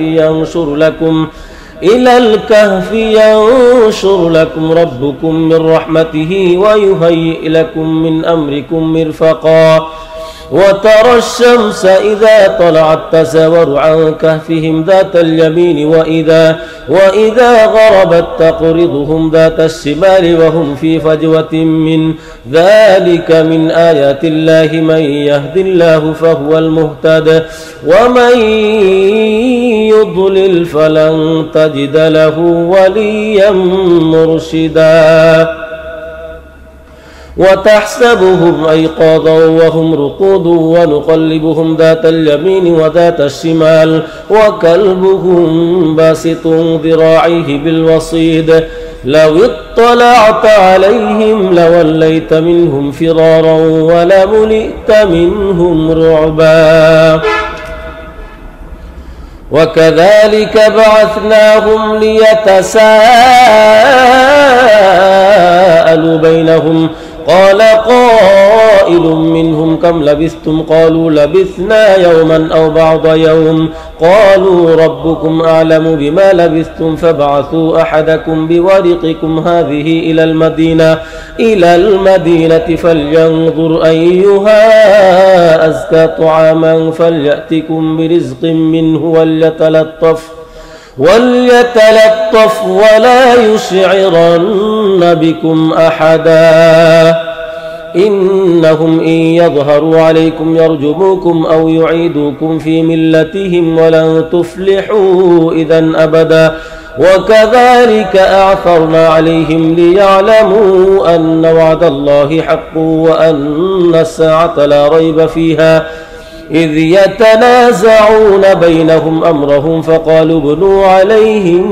ينشر لكم ربكم من رحمته ويهيئ لكم من أمركم مرفقا وترى الشمس إذا طلعت تزاور عن كهفهم ذات اليمين وإذا غربت تقرضهم ذات الشمال وهم في فجوة من ذلك من آيات الله من يهد الله فهو المهتد ومن يضلل فلن تجد له وليا مرشدا وتحسبهم أيقاظا وهم رقود ونقلبهم ذات اليمين وذات الشمال وكلبهم باسط ذراعيه بالوصيد لو اطلعت عليهم لوليت منهم فرارا ولملئت منهم رعبا وكذلك بعثناهم ليتساءلوا بينهم قال قائل منهم كم لبثتم قالوا لبثنا يوما أو بعض يوم قالوا ربكم أعلم بما لبثتم فابعثوا أحدكم بورقكم هذه إلى المدينة فلينظر أيها أزكى طعاما فليأتكم برزق منه وليتلطف ولا يشعرن بكم أحدا إنهم إن يظهروا عليكم يرجموكم أو يعيدوكم في ملتهم ولن تفلحوا إذا أبدا وكذلك أعثرنا عليهم ليعلموا أن وعد الله حق وأن الساعة لا ريب فيها إذ يتنازعون بينهم أمرهم فقالوا ابنوا عليهم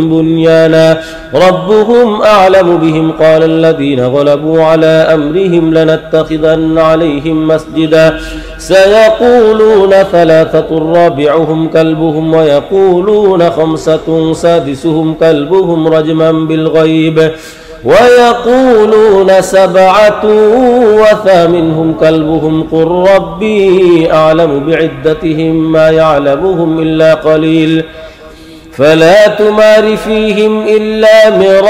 بنيانا ربهم أعلم بهم قال الذين غلبوا على أمرهم لنتخذن عليهم مسجدا سيقولون ثلاثة رابعهم كلبهم ويقولون خمسة سادسهم كلبهم رجما بالغيب ويقولون سبعة وثامنهم كلبهم قل ربي أعلم بعدتهم ما يعلمهم إلا قليل فلا تمار فيهم إلا مراء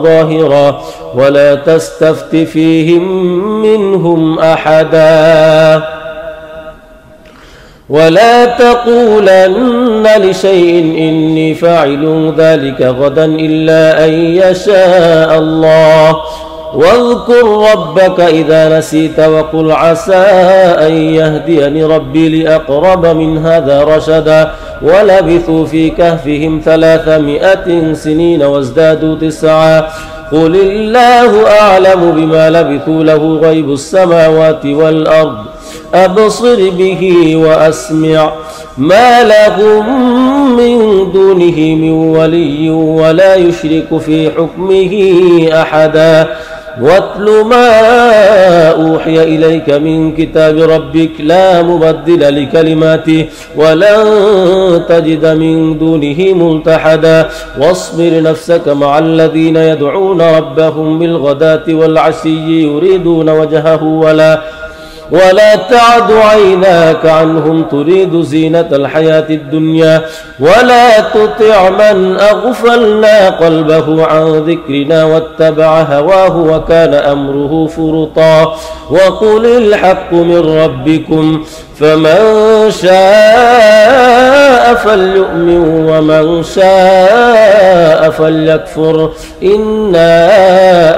ظاهرا ولا تستفت فيهم منهم أحدا ولا تقولن لشيء إني فاعل ذلك غدا إلا أن يشاء الله واذكر ربك إذا نسيت وقل عسى أن يهديني ربي لأقرب من هذا رشدا ولبثوا في كهفهم 300 سنين وازدادوا 9 قل الله أعلم بما لبثوا له غيب السماوات والأرض أبصر به وأسمع ما لهم من دونه من ولي ولا يشرك في حكمه أحدا واتل ما أوحي إليك من كتاب ربك لا مبدل لكلماته ولن تجد من دونه ملتحدا واصبر نفسك مع الذين يدعون ربهم بالغداة والعشي يريدون وجهه ولا تعد عيناك عنهم تريد زينة الحياة الدنيا ولا تطع من أغفلنا قلبه عن ذكرنا واتبع هواه وكان أمره فرطا وقل الحق من ربكم فمن شاء فليؤمن ومن شاء فليكفر إنا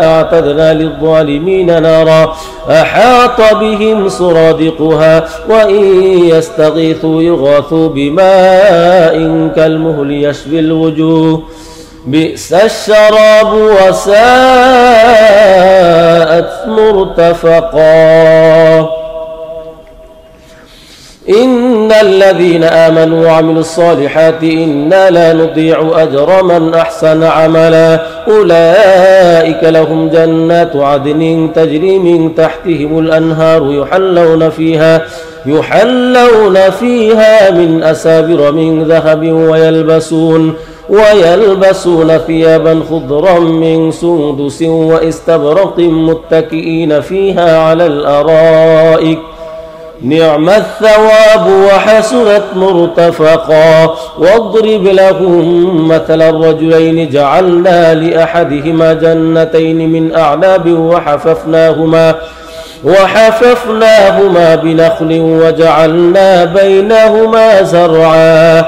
أعتدنا للظالمين نارا أحاط بهم سرادقها وإن يستغيثوا يغاثوا بماء كالمهل يشوي الوجوه بئس الشراب وساءت مرتفقا إن الذين آمنوا وعملوا الصالحات إنا لا نضيع أجر من أحسن عملا أولئك لهم جنات عدن تجري من تحتهم الأنهار يحلون فيها من أسابر من ذهب ويلبسون ثيابا خضرا من سندس واستبرق متكئين فيها على الأرائك نعم الثواب وحسنت مرتفقا واضرب لهم مثل الرجلين جعلنا لأحدهما جنتين من أعناب وحففناهما بنخل وجعلنا بينهما زرعا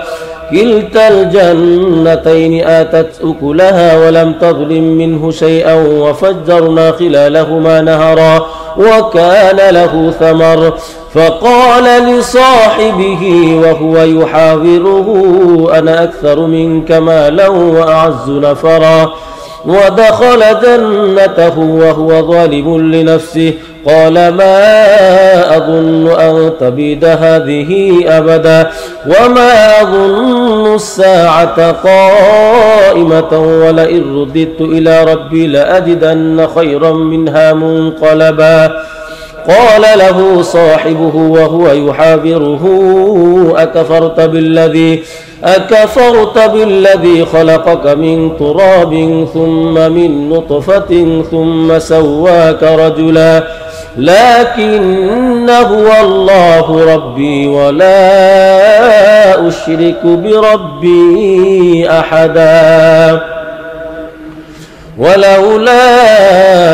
كلتا الجنتين آتت أكلها ولم تظلم منه شيئا وفجرنا خلالهما نهرا وكان له ثمر فقال لصاحبه وهو يحاوره أنا أكثر منك مالا وأعز نفرا ودخل جنته وهو ظالم لنفسه قال ما أظن أن تبيد هذه أبدا وما أظن الساعة قائمة ولئن رددت إلى ربي لأجدن خيرا منها منقلبا قال له صاحبه وهو يحاوره أكفرت بالذي خلقك من تراب ثم من نطفة ثم سواك رجلا لكن هو الله ربي ولا أشرك بربي أحدا ولولا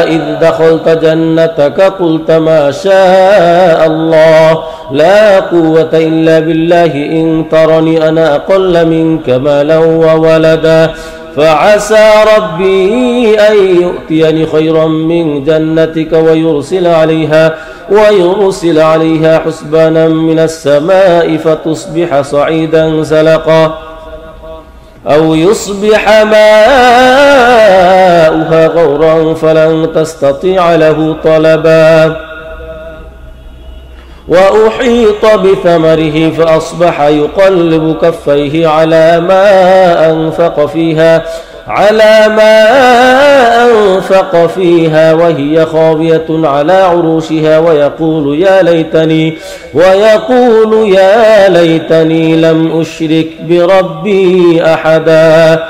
إذ دخلت جنتك قلت ما شاء الله لا قوة إلا بالله إن ترني أنا أقل منك مالا وولدا فعسى ربي أن يؤتيني خيرا من جنتك ويرسل عليها حسبانا من السماء فتصبح صعيدا زلقا أو يصبح ماؤها غورا فلن تستطيع له طلبا وأحيط بثمره فأصبح يقلب كفيه على ما أنفق فيها وهي خاوية على عروشها ويقول يا ليتني لم أشرك بربي أحدا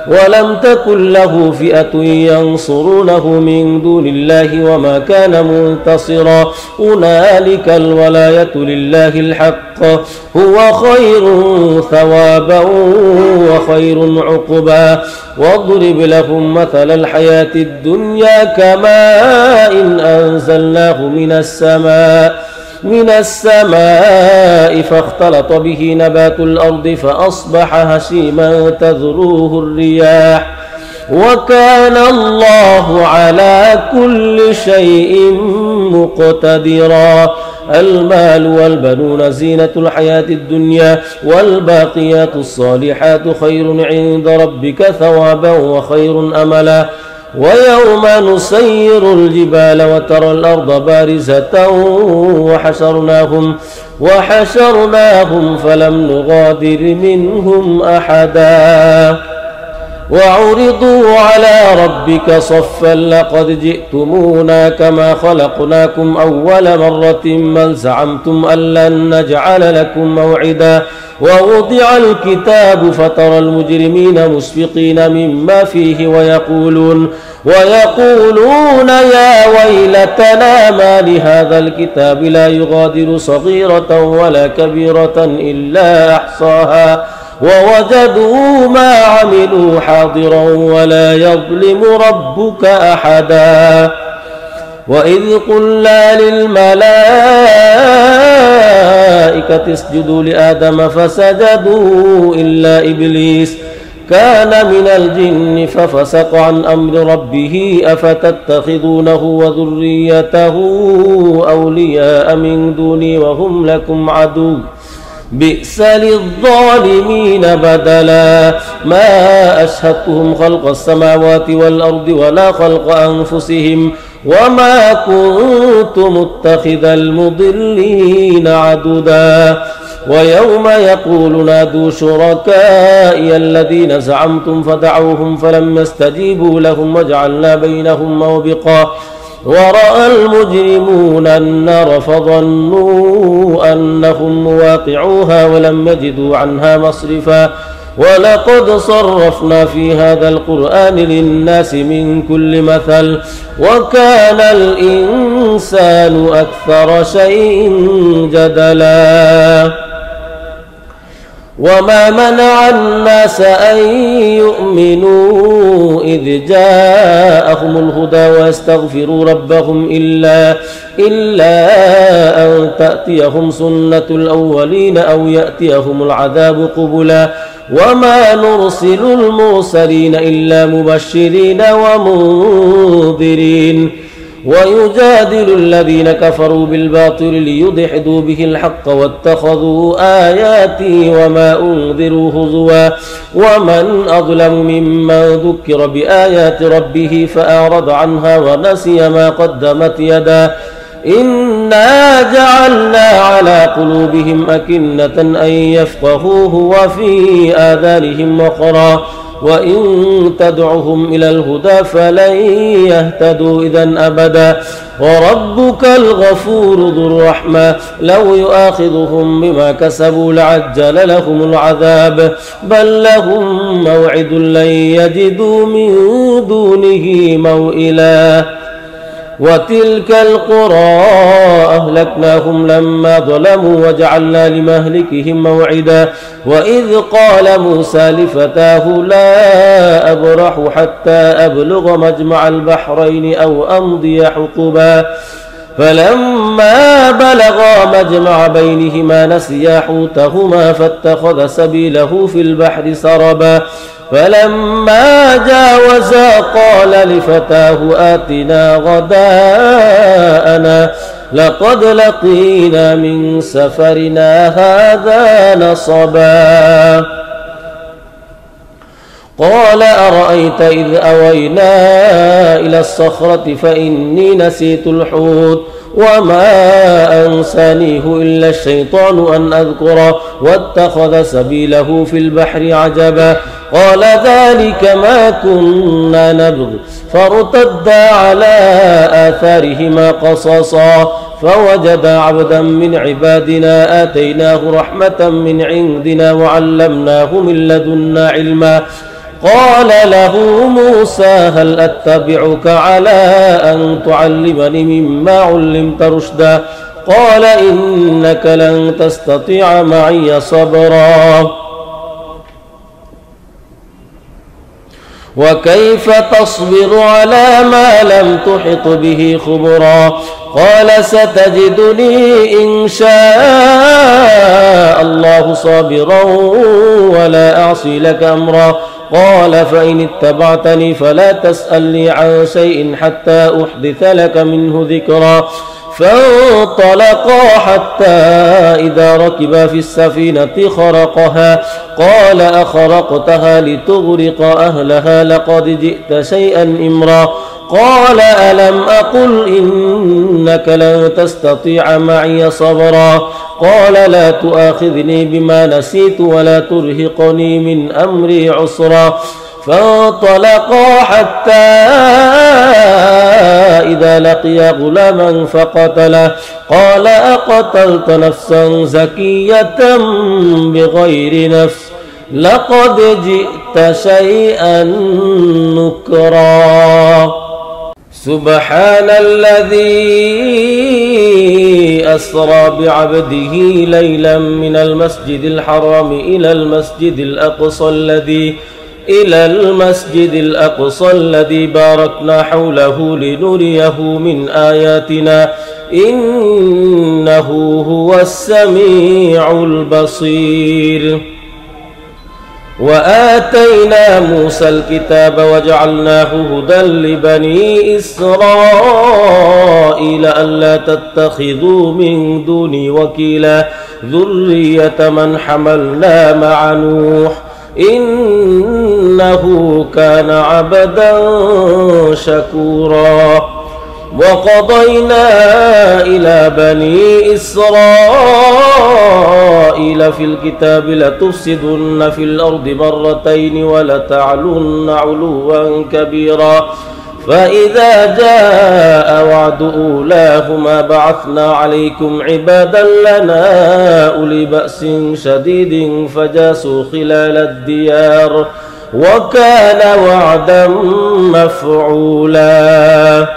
ولم تكن له فئة ينصرونه من دون الله وما كان منتصرا هنالك الولاية لله الحق هو خير ثوابا وخير عقبا واضرب لهم مثل الحياة الدنيا كماء إن أنزلناه من السماء فاختلط به نبات الأرض فأصبح هشيما تذروه الرياح وكان الله على كل شيء مقتدرا المال والبنون زينة الحياة الدنيا والباقيات الصالحات خير عند ربك ثوابا وخير أملا ويوم نسير الجبال وترى الأرض بارزة وحشرناهم فلم نغادر منهم أحدا وعرضوا على ربك صفا لقد جئتمونا كما خلقناكم أول مرة بل زعمتم أن لن نجعل لكم موعدا ووضع الكتاب فترى المجرمين مشفقين مما فيه ويقولون يا ويلتنا ما لهذا الكتاب لا يغادر صغيرة ولا كبيرة إلا أحصاها ووجدوا ما عملوا حاضرا ولا يظلم ربك أحدا وإذ قلنا للملائكة اسجدوا لآدم فسجدوا إلا إبليس كان من الجن ففسق عن أمر ربه أفتتخذونه وذريته أولياء من دوني وهم لكم عدو بئس للظالمين بدلا ما أشهدتهم خلق السماوات والأرض ولا خلق أنفسهم وما كنت متخذ المضلين عددا ويوم يقول نادوا شركائي الذين زعمتم فدعوهم فلم يستجيبوا لهم وجعلنا بينهم موبقا ورأى المجرمون النار فظنوا أنهم مواقعوها ولم يجدوا عنها مصرفا ولقد صرفنا في هذا القرآن للناس من كل مثل وكان الإنسان أكثر شيء جدلا وما منع الناس أن يؤمنوا إذ جاءهم الهدى ويستغفروا ربهم إلا أن تأتيهم سنة الأولين أو يأتيهم العذاب قبلا وما نرسل المرسلين إلا مبشرين ومنذرين ويجادل الذين كفروا بالباطل ليدحضوا به الحق واتخذوا آياتي وما أنذروا هزوا ومن أظلم ممن ذكر بآيات ربه فأعرض عنها ونسي ما قدمت يداه إنا جعلنا على قلوبهم أكنة أن يفقهوه وفي آذانهم وقرا وإن تدعهم إلى الهدى فلن يهتدوا إذا أبدا وربك الغفور ذو الرحمة لو يؤاخذهم بما كسبوا لعجل لهم العذاب بل لهم موعد لن يجدوا من دونه موئلا وتلك القرى أهلكناهم لما ظلموا وجعلنا لمهلكهم موعدا وإذ قال موسى لفتاه لا أبرح حتى أبلغ مجمع البحرين أو أمضي حقبا فلما بلغا مجمع بينهما نسيا حوتهما فاتخذ سبيله في البحر سربا فلما جاوزا قال لفتاه آتنا غداءنا لقد لقينا من سفرنا هذا نصبا قال أرأيت إذ أوينا إلى الصخرة فإني نسيت الحوت وما أنسانيه إلا الشيطان أن أذكره واتخذ سبيله في البحر عجبا قال ذلك ما كنا نبغي فارتدا على آثارهما قصصا فوجدا عبدا من عبادنا آتيناه رحمة من عندنا وعلمناه من لدنا علما قال له موسى هل أتبعك على أن تعلمني مما علمت رشدا قال إنك لن تستطيع معي صبرا وكيف تصبر على ما لم تحط به خبرا قال ستجدني إن شاء الله صابرا ولا أعصي لك أمرا قال فإن اتبعتني فلا تسألني عن شيء حتى أحدث لك منه ذكرا فانطلقا حتى إذا ركبا في السفينة خرقها قال أخرقتها لتغرق أهلها لقد جئت شيئا إمرا قال ألم أقل إنك لن تستطيع معي صبرا قال لا تؤاخذني بما نسيت ولا ترهقني من أمري عسرا فانطلقا حتى إذا لقيا غلاما فقتله قال أقتلت نفسا زكية بغير نفس لقد جئت شيئا نكرا سبحان الذي أسرى بعبده ليلا من المسجد الحرام إلى المسجد الأقصى الذي باركنا حوله لنريه من آياتنا إنه هو السميع البصير وآتينا موسى الكتاب وجعلناه هدى لبني إسرائيل ألا تتخذوا من دوني وكيلا ذرية من حملنا مع نوح إنه كان عبدا شكورا وقضينا إلى بني إسرائيل في الكتاب لتفسدن في الأرض مرتين ولتعلن علوا كبيرا فإذا جاء وعد أولاهما بعثنا عليكم عبادا لنا أولي بأس شديد فجاسوا خلال الديار وكان وعدا مفعولا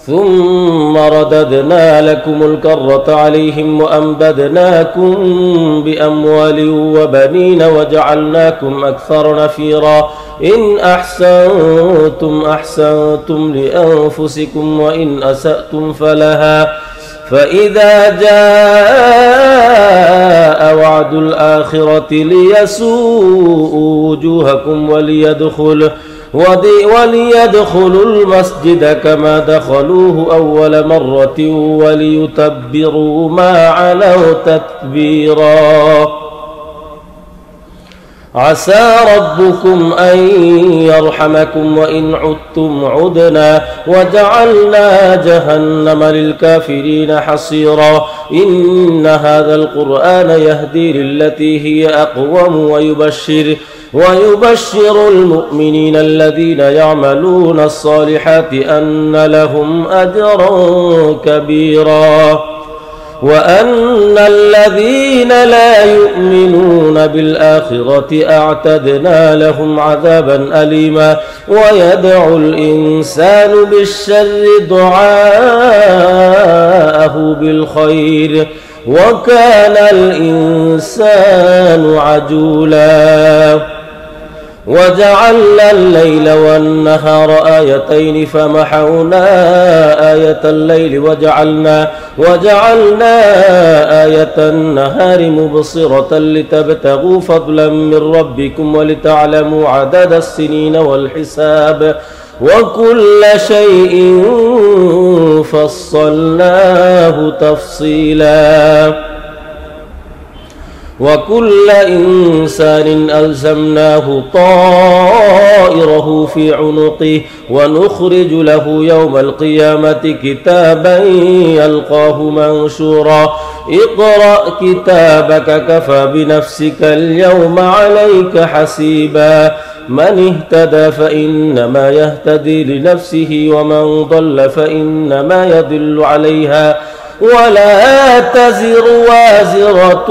ثم رددنا لكم الكرة عليهم وأمددناكم بأموال وبنين وجعلناكم أكثر نفيرا إن أحسنتم أحسنتم لأنفسكم وإن أسأتم فلها فإذا جاء وعد الآخرة ليسوءوا وجوهكم وليدخلوا المسجد كما دخلوه أول مرة وليتبروا ما علوا تتبيرا عسى ربكم أن يرحمكم وإن عدتم عدنا وجعلنا جهنم للكافرين حصيرا إن هذا القرآن يهدي للتي هي أقوم ويبشر المؤمنين الذين يعملون الصالحات أن لهم أجرا كبيرا وأن الذين لا يؤمنون بالآخرة أعتدنا لهم عذابا أليما ويدعو الإنسان بالشر دعاءه بالخير وكان الإنسان عجولا وجعلنا الليل والنهار آيتين فمحونا آية الليل وجعلنا آية النهار مبصرة لتبتغوا فضلا من ربكم ولتعلموا عدد السنين والحساب وكل شيء فصلناه تفصيلا وكل إنسان ألزمناه طائره في عنقه ونخرج له يوم القيامة كتابا يلقاه منشورا اقرأ كتابك كفى بنفسك اليوم عليك حسيبا من اهتدى فإنما يهتدي لنفسه ومن ضل فإنما يضل عليها ولا تزر وازرة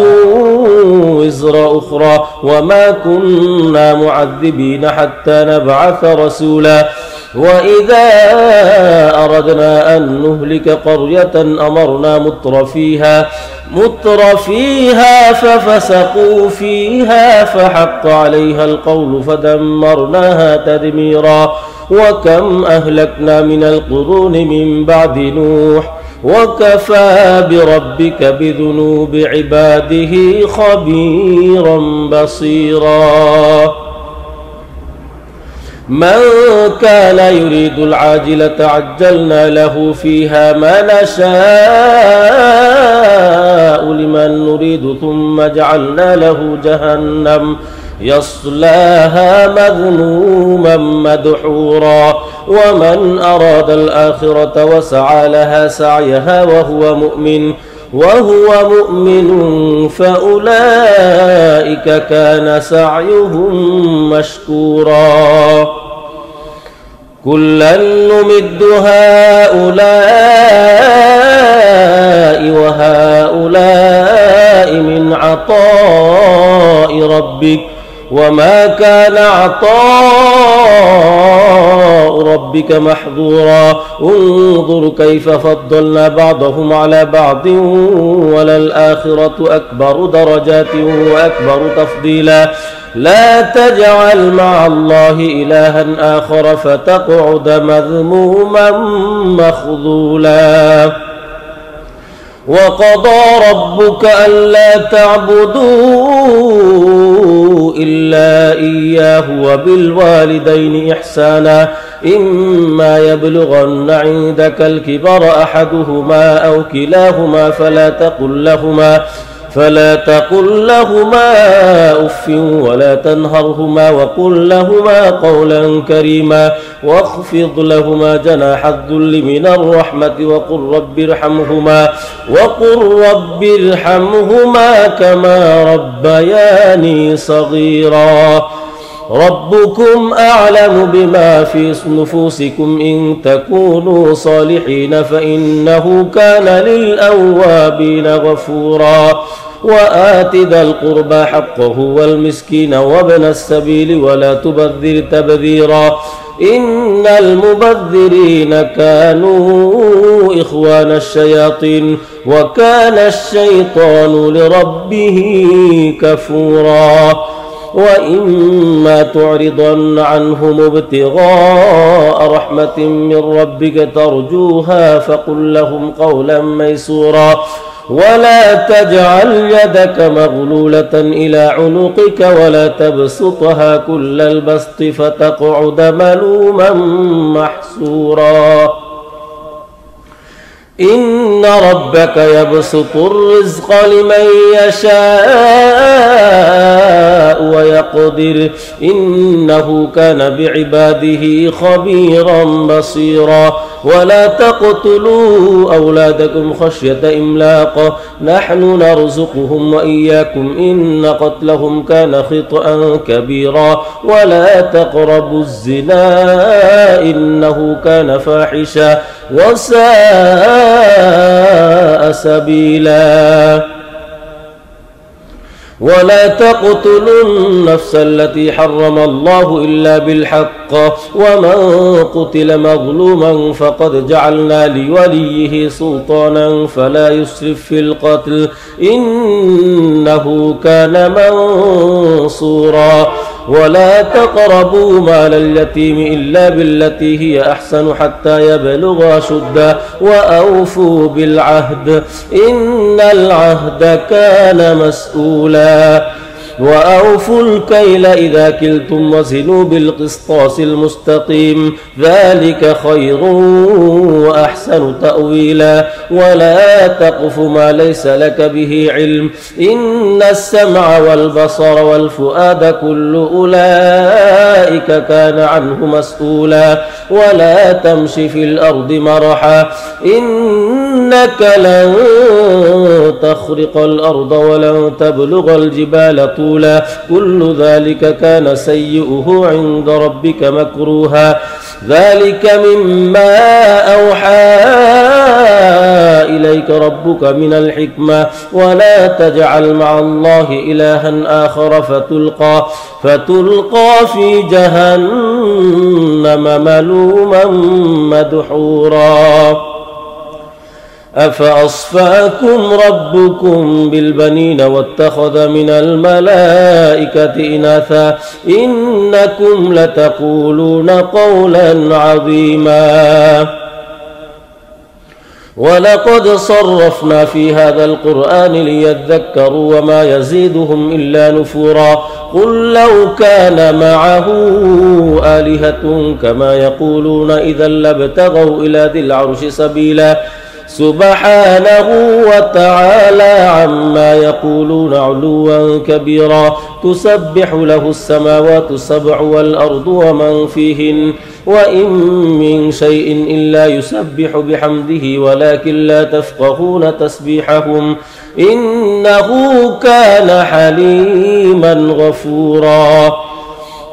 وزر أخرى وما كنا معذبين حتى نبعث رسولا وإذا أردنا أن نهلك قرية أمرنا متر فيها ففسقوا فيها فحق عليها القول فدمرناها تدميرا وكم أهلكنا من القرون من بعد نوح وكفى بربك بذنوب عباده خبيرا بصيرا من كان يريد العاجلة عجلنا له فيها ما نشاء لمن نريد ثم جعلنا له جهنم يصلاها مذموما مدحورا ومن أراد الآخرة وسعى لها سعيها وهو مؤمن فأولئك كان سعيهم مشكورا كلا نمد هؤلاء وهؤلاء من عطاء ربك وما كان عطاء ربك محظورا انظر كيف فضلنا بعضهم على بعض وللآخرة أكبر درجات وأكبر تفضيلا لا تجعل مع الله إلها آخر فتقعد مذموما مخذولا وقضى ربك ألا تعبدوا إلا إياه وبالوالدين إحسانا إما يبلغن عندك الكبر أحدهما أو كلاهما فلا تقل لهما أف ولا تنهرهما وقل لهما قولا كريما واخفض لهما جناح الذل من الرحمة وقل رب ارحمهما كما ربياني صغيرا ربكم أعلم بما في نفوسكم إن تكونوا صالحين فإنه كان للأوابين غفورا وآت ذا القربى حقه والمسكين وابن السبيل ولا تبذر تبذيرا إن المبذرين كانوا إخوان الشياطين وكان الشيطان لربه كفورا وإما تعرضن عنهم ابتغاء رحمة من ربك ترجوها فقل لهم قولا ميسورا ولا تجعل يدك مغلولة إلى عنقك ولا تبسطها كل البسط فتقعد ملوما محسورا إن ربك يبسط الرزق لمن يشاء ويقدر إنه كان بعباده خبيرا بصيرا ولا تقتلوا أولادكم خشية إملاق نحن نرزقهم وإياكم إن قتلهم كان خطأ كبيرا ولا تقربوا الزنا إنه كان فاحشا وساء سبيلا ولا تقتلوا النفس التي حرم الله إلا بالحق ومن قتل مظلوما فقد جعلنا لوليه سلطانا فلا يسرف في القتل إنه كان منصورا ولا تقربوا مال اليتيم إلا بالتي هي أحسن حتى يبلغ أشده وأوفوا بالعهد إن العهد كان مسؤولا وأوفوا الكيل إذا كلتم وزنوا بالقسطاس المستقيم ذلك خير وأحسن تأويلا ولا تقف ما ليس لك به علم إن السمع والبصر والفؤاد كل أولئك كان عنه مسؤولا ولا تمش في الأرض مرحا إنك لن تخرق الأرض ولن تبلغ الجبال طولا كل ذلك كان سيئه عند ربك مكروها ذلك مما أوحى إليك ربك من الحكمة ولا تجعل مع الله إلها آخر فتلقى في جهنم ملوما مدحورا أفأصفاكم ربكم بالبنين واتخذ من الملائكة إناثا إنكم لتقولون قولا عظيما ولقد صرفنا في هذا القرآن ليذكروا وما يزيدهم إلا نفورا قل لو كان معه آلهة كما يقولون إذا لابتغوا إلى ذي العرش سبيلا سبحانه وتعالى عما يقولون علوا كبيرا تسبح له السماوات السبع والأرض ومن فيهن وإن من شيء إلا يسبح بحمده ولكن لا تفقهون تسبيحهم إنه كان حليما غفورا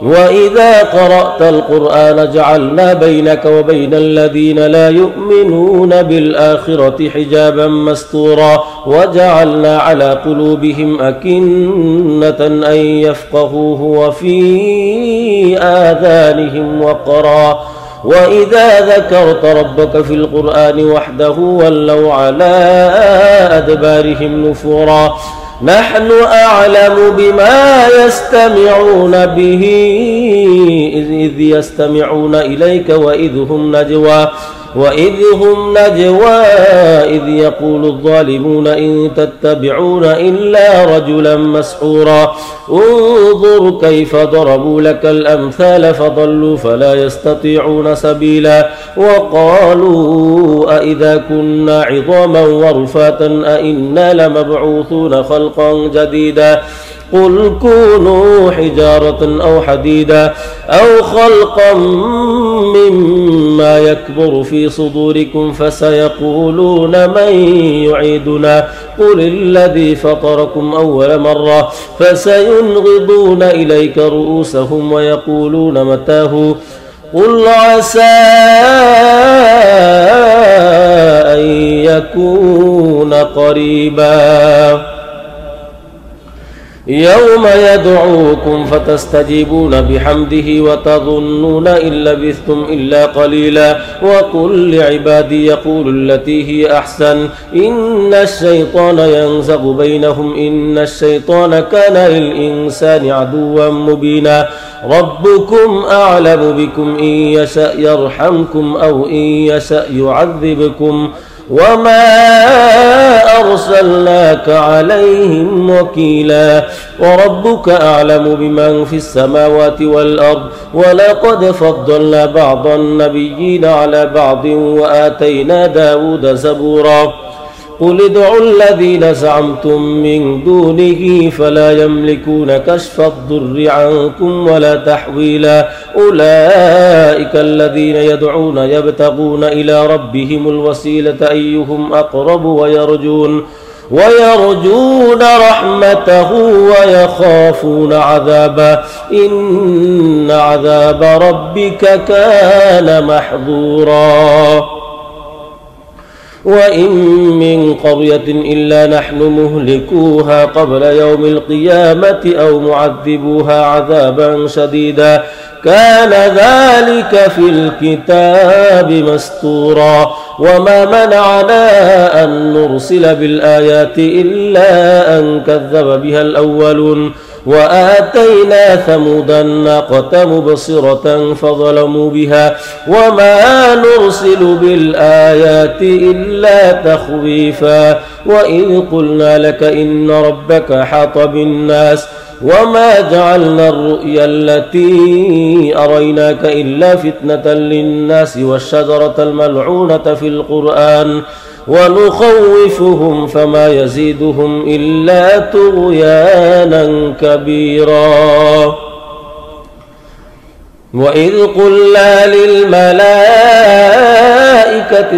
وإذا قرأت القرآن جعلنا بينك وبين الذين لا يؤمنون بالآخرة حجابا مستورا وجعلنا على قلوبهم أكنة أن يفقهوه وفي آذانهم وقرا وإذا ذكرت ربك في القرآن وحده ولوا على أدبارهم نفورا نحن أعلم بما يستمعون به إذ يستمعون إليك وإذ هم نجوى إذ يقول الظالمون إن تتبعون إلا رجلا مسحورا انظر كيف ضربوا لك الأمثال فضلوا فلا يستطيعون سبيلا وقالوا أئذا كنا عظاما ورفاتا أئنا لمبعوثون خلقا جديدا قل كونوا حجارة أو حديدا أو خلقا مما يكبر في صدوركم فسيقولون من يعيدنا قل الذي فطركم أول مرة فسينغضون إليك رؤوسهم ويقولون متاه قل عسى أن يكون قريبا يوم يدعوكم فتستجيبون بحمده وتظنون إن لبثتم إلا قليلا وقل لعبادي يقول التي هي أحسن إن الشيطان ينزغ بينهم إن الشيطان كان للإنسان عدوا مبينا ربكم أعلم بكم إن يشأ يرحمكم أو إن يشأ يعذبكم وما أرسلناك عليهم وكيلا وربك أعلم بمن في السماوات والأرض ولقد فضلنا بعض النبيين على بعض وآتينا داود زبورا قل ادعوا الذين زعمتم من دونه فلا يملكون كشف الضر عنكم ولا تحويلا أولئك الذين يدعون يبتغون إلى ربهم الوسيلة أيهم أقرب ويرجون رحمته ويخافون عذابه إن عذاب ربك كان محظورا وإن من قرية إلا نحن مهلكوها قبل يوم القيامة أو معذبوها عذابا شديدا كان ذلك في الكتاب مستورا وما منعنا أن نرسل بالآيات إلا أن كذب بها الأولون وآتينا ثمود الناقة مبصرة فظلموا بها وما نرسل بالآيات إلا تخويفا وإذ قلنا لك إن ربك أحاط بالناس وما جعلنا الرؤيا التي أريناك إلا فتنة للناس والشجرة الملعونة في القرآن ونخوفهم فما يزيدهم إلا طغيانا كبيرا وإذ قلنا للملائكة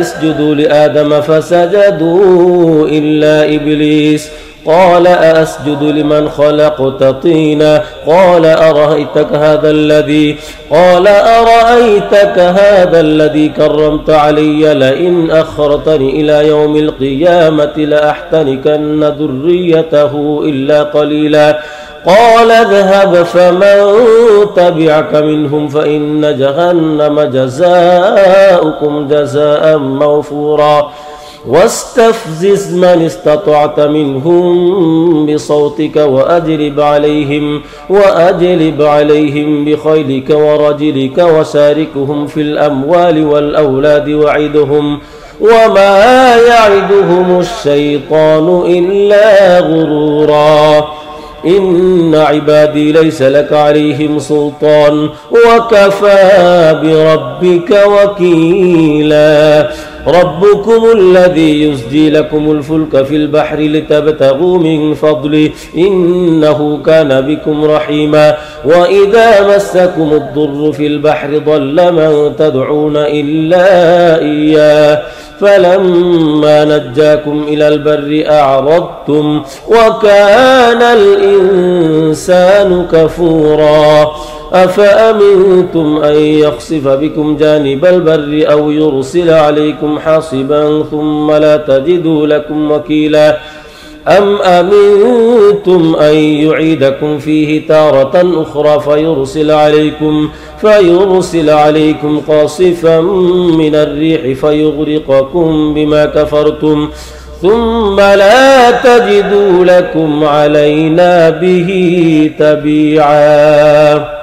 اسجدوا لآدم فسجدوا إلا إبليس قال أأسجد لمن خلقت طينا قال أرأيتك هذا الذي كرمت علي لئن أخرتني إلى يوم القيامة لأحتنكن ذريته إلا قليلا قال اذهب فمن تبعك منهم فإن جهنم جزاؤكم جزاء موفورا واستفزز من استطعت منهم بصوتك وأجلب عليهم بخيلك ورجلك وشاركهم في الأموال والأولاد وعدهم وما يعدهم الشيطان إلا غرورا إن عبادي ليس لك عليهم سلطان وكفى بربك وكيلا ربكم الذي يزجي لكم الفلك في البحر لتبتغوا من فضله إنه كان بكم رحيما وإذا مسكم الضر في البحر ضل من تدعون إلا إياه فلما نجاكم إلى البر أعرضتم وكان الإنسان كفورا أفأمنتم أن يخسف بكم جانب البر أو يرسل عليكم حاصبا ثم لا تجدوا لكم وكيلا أم أمنتم أن يعيدكم فيه تارة أخرى فيرسل عليكم قاصفا من الريح فيغرقكم بما كفرتم ثم لا تجدوا لكم علينا به تبيعا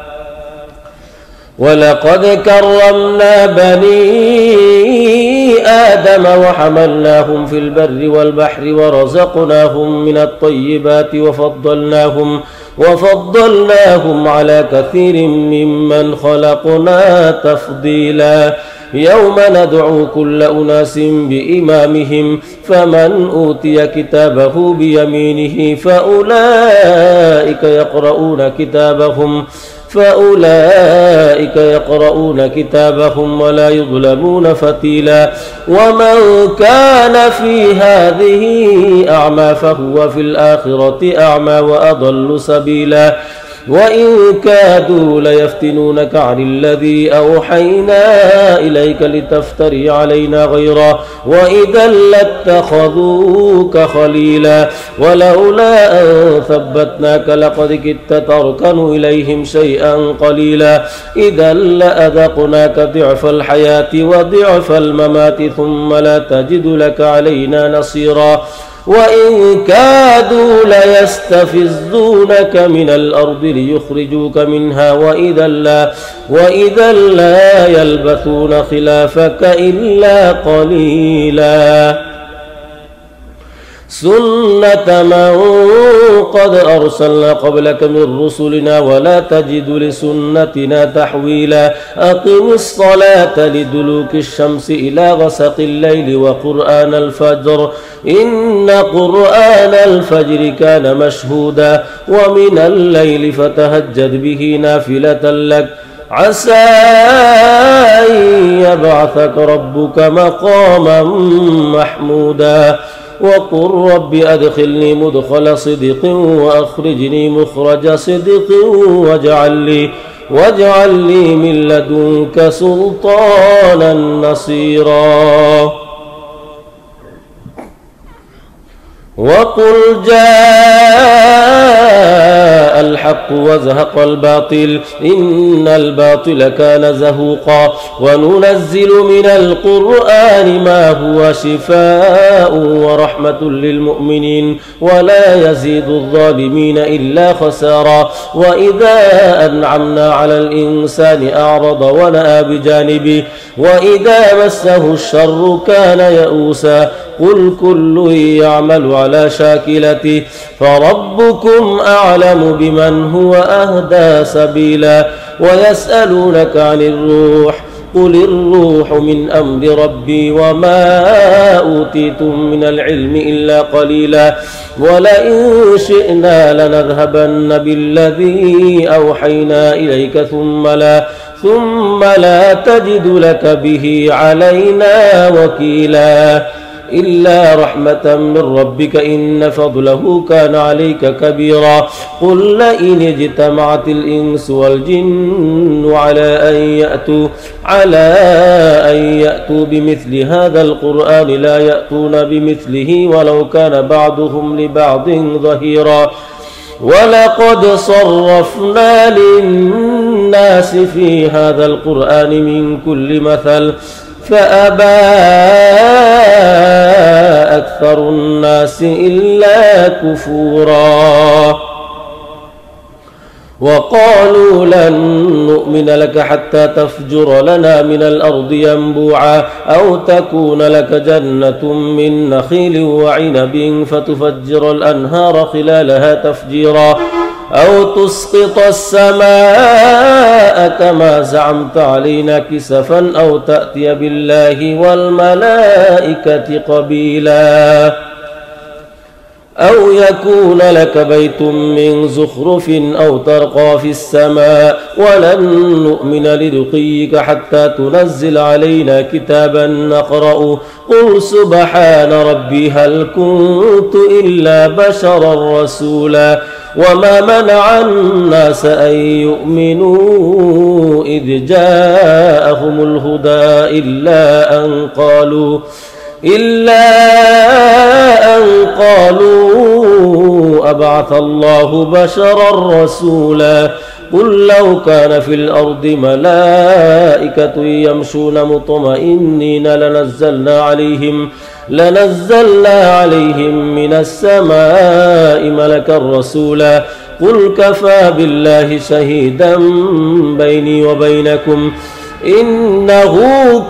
ولقد كرمنا بني آدم وحملناهم في البر والبحر ورزقناهم من الطيبات وفضلناهم على كثير ممن خلقنا تفضيلا يوم ندعو كل أناس بإمامهم فمن أوتي كتابه بيمينه فأولئك يقرؤون كتابهم ولا يظلمون فتيلا ومن كان في هذه أعمى فهو في الآخرة أعمى وأضل سبيلا وإن كادوا ليفتنونك عن الذي أوحينا إليك لتفتري علينا غيره وإذا لاتخذوك خليلا ولولا أن ثبتناك لقد كدت تركن إليهم شيئا قليلا إذا لأذقناك ضعف الحياة وضعف الممات ثم لا تجد لك علينا نصيرا وإن كادوا ليستفزونك من الأرض ليخرجوك منها وإذا لا يلبثون خلافك إلا قليلا سنة من قد أرسلنا قبلك من رسلنا ولا تجد لسنتنا تحويلا أقم الصلاة لدلوك الشمس إلى غسق الليل وقرآن الفجر إن قرآن الفجر كان مشهودا ومن الليل فتهجد به نافلة لك عسى أن يبعثك ربك مقاما محمودا وقل رب أدخلني مدخل صدق وأخرجني مخرج صدق واجعل لي من لدنك سلطانا نصيرا وقل جاء الحق وزهق الباطل إن الباطل كان زهوقا وننزل من القرآن ما هو شفاء ورحمة للمؤمنين ولا يزيد الظالمين إلا خسارا وإذا أنعمنا على الإنسان أعرض ونأى بجانبه وإذا مسه الشر كان يئوسا قل كل يعمل على شاكلته فربكم أعلم بمن هو أهدى سبيلا ويسألونك عن الروح قل الروح من أمر ربي وما أوتيتم من العلم إلا قليلا ولئن شئنا لنذهبن بالذي أوحينا إليك ثم لا تجد لك به علينا وكيلا إلا رحمة من ربك إن فضله كان عليك كبيرا قل لئن اجتمعت الإنس والجن على أن يأتوا بمثل هذا القرآن لا يأتون بمثله ولو كان بعضهم لبعض ظهيرا ولقد صرفنا للناس في هذا القرآن من كل مثل فأبى أكثر الناس إلا كفورا وقالوا لن نؤمن لك حتى تفجر لنا من الأرض ينبوعا أو تكون لك جنة من نخيل وعنب فتفجر الأنهار خلالها تفجيرا أو تسقط السماء كما زعمت علينا كسفا أو تأتي بالله والملائكة قبيلا أو يكون لك بيت من زخرف أو ترقى في السماء ولن نؤمن لرقيك حتى تنزل علينا كتابا نقرأ قل سبحان ربي هل كنت إلا بشرا رسولا وما منع الناس أن يؤمنوا إذ جاءهم الهدى إلا أن قالوا أبعث الله بشرا رسولا قل لو كان في الأرض ملائكة يمشون مطمئنين لنزلنا عليهم من السماء ملكا رسولا قل كفى بالله شهيدا بيني وبينكم إنه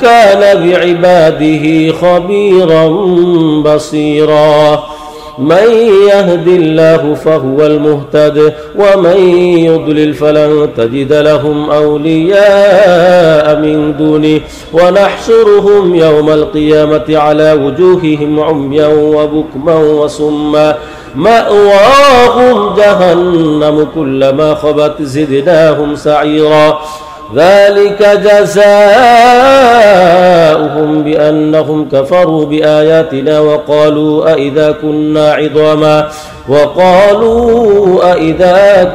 كان بعباده خبيرا بصيرا من يهد الله فهو المهتد ومن يضلل فلن تجد لهم أولياء من دونه ونحشرهم يوم القيامة على وجوههم عميا وبكما وصما مأواهم جهنم كلما خبت زدناهم سعيرا ذلك جزاؤهم بأنهم كفروا بآياتنا وقالوا أئذا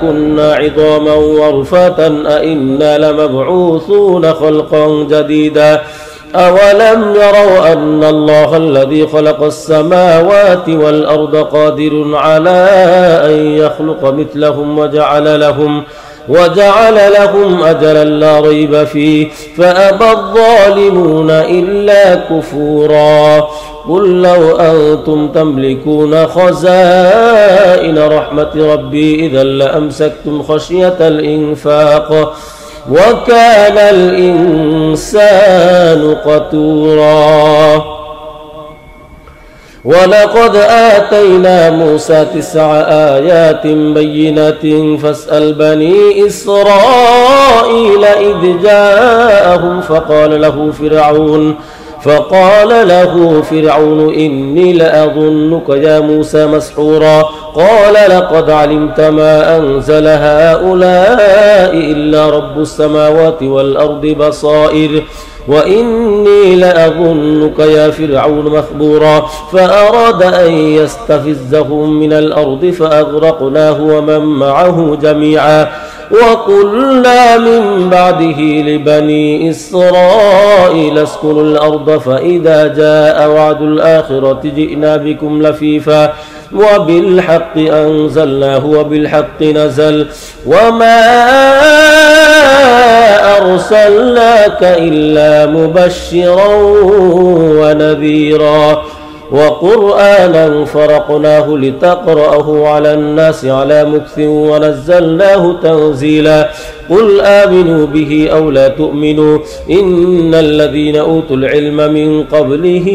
كنا عظاما ورفاتا أئنا لمبعوثون خلقا جديدا أولم يروا أن الله الذي خلق السماوات والأرض قادر على أن يخلق مثلهم وجعل لهم أجلا لا ريب فيه فأبى الظالمون إلا كفورا قل لو أنتم تملكون خزائن رحمة ربي إذا لأمسكتم خشية الإنفاق وكان الإنسان قتورا ولقد آتينا موسى 9 آيات بينات فاسأل بني إسرائيل إذ جاءهم فقال له فرعون إني لأظنك يا موسى مسحورا قال لقد علمت ما أنزل هؤلاء إلا رب السماوات والأرض بصائر وإني لأظنك يا فرعون مثبورا فأراد أن يستفزهم من الأرض فأغرقناه ومن معه جميعا وقلنا من بعده لبني إسرائيل اسكنوا الأرض فإذا جاء وعد الآخرة جئنا بكم لفيفا وبالحق أنزلناه وبالحق نزل وما أرسلناك إلا مبشرا ونذيرا وقرآنا فرقناه لتقرأه على الناس على مكث ونزلناه تنزيلا قل آمنوا به أو لا تؤمنوا إن الذين أوتوا العلم من قبله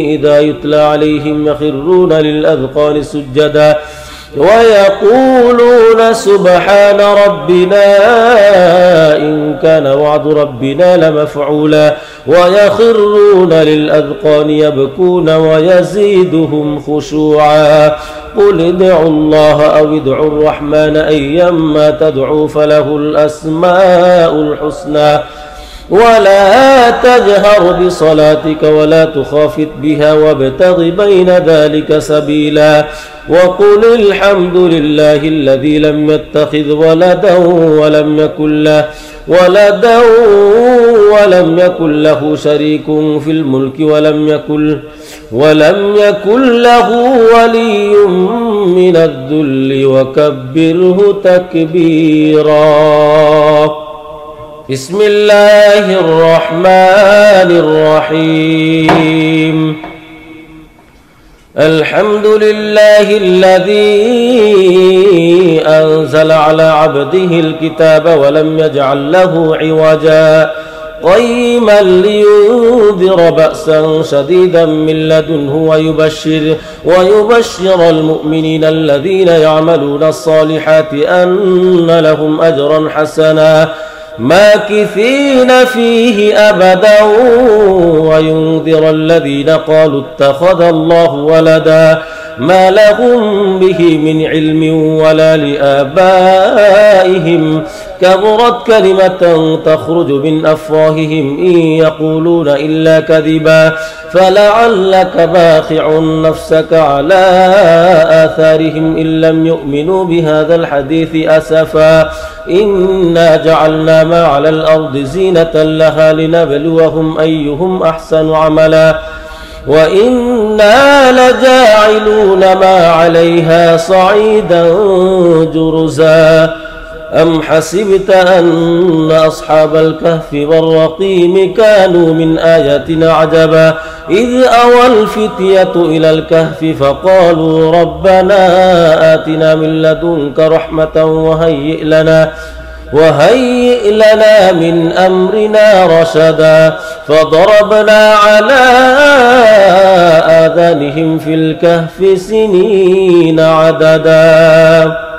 إذا يتلى عليهم يخرون للأذقان سجدا ويقولون سبحان ربنا إن كان وعد ربنا لمفعولا ويخرون للأذقان يبكون ويزيدهم خشوعا قل ادعوا الله أو ادعوا الرحمن أيما تدعوا فله الأسماء الحسنى ولا تجهر بصلاتك ولا تخافت بها وابتغ بين ذلك سبيلا وقل الحمد لله الذي لم يتخذ ولدا ولم يكن له شريك في الملك ولم يكن له ولي من الذل وكبره تكبيرا بسم الله الرحمن الرحيم الحمد لله الذي أنزل على عبده الكتاب ولم يجعل له عوجا قيما لينذر بأسا شديدا من لدنه ويبشر المؤمنين الذين يعملون الصالحات أن لهم أجرا حسنا ماكثين فيه أبدا وينذر الذين قالوا اتخذ الله ولدا ما لهم به من علم ولا لآبائهم كبرت كلمة تخرج من أفواههم إن يقولون إلا كذبا فلعلك باخع نفسك على آثارهم إن لم يؤمنوا بهذا الحديث أسفا إنا جعلنا ما على الأرض زينة لها لنبلوهم أيهم أحسن عملا وإنا لجاعلون ما عليها صعيدا جرزا أم حسبت أن أصحاب الكهف والرقيم كانوا من آياتنا عجبا إذ أوى الفتية إلى الكهف فقالوا ربنا آتنا من لدنك رحمة وهيئ لنا من أمرنا رشدا فضربنا على آذانهم في الكهف سنين عددا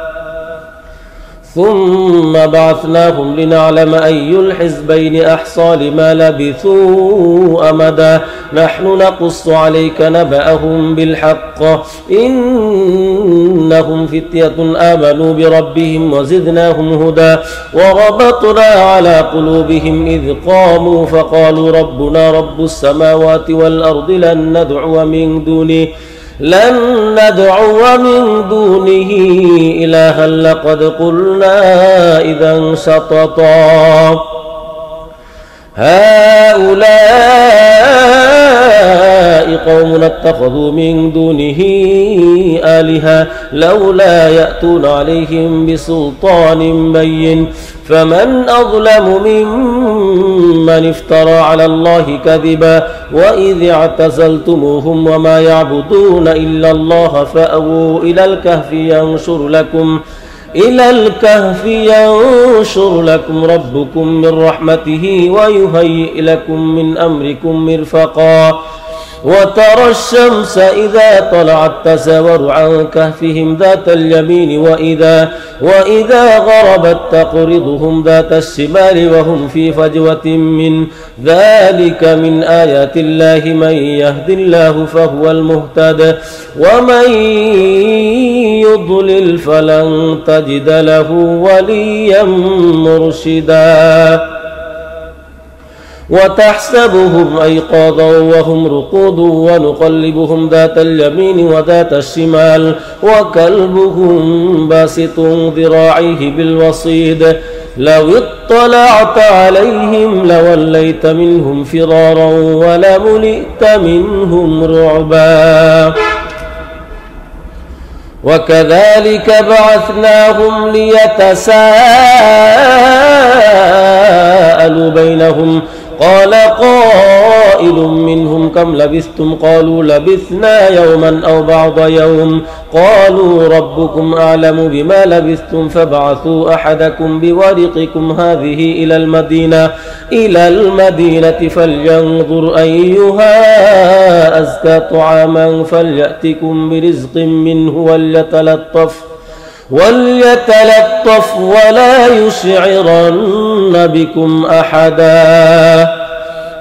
ثم بعثناهم لنعلم أي الحزبين أحصى لما لبثوا أمدا نحن نقص عليك نبأهم بالحق إنهم فتية آمنوا بربهم وزدناهم هدى وربطنا على قلوبهم إذ قاموا فقالوا ربنا رب السماوات والأرض لن ندعو من دونه إلها لقد قلنا إذا شططا هؤلاء قوم اتخذوا من دونه آلهة لولا يأتون عليهم بسلطان بين فمن أظلم ممن افترى على الله كذبا وإذ اعتزلتموهم وما يعبدون إلا الله فأووا إلى الكهف ينشر لكم ربكم من رحمته ويهيئ لكم من أمركم مرفقا وترى الشمس إذا طلعت تزاور عن كهفهم ذات اليمين وإذا غربت تقرضهم ذات الشمال وهم في فجوة من ذلك من آيات الله من يهد الله فهو المهتد ومن يضلل فلن تجد له وليا مرشدا وتحسبهم أيقاظا وهم رقود ونقلبهم ذات اليمين وذات الشمال وكلبهم باسط ذراعيه بالوصيد لو اطلعت عليهم لوليت منهم فرارا ولملئت منهم رعبا وكذلك بعثناهم ليتساءلوا بينهم قال قائل منهم كم لبثتم قالوا لبثنا يوما أو بعض يوم قالوا ربكم أعلم بما لبثتم فابعثوا أحدكم بورقكم هذه إلى المدينة فلينظر أيها أزكى طعاما فليأتكم برزق منه وليتلطف ولا يشعرن بكم أحدا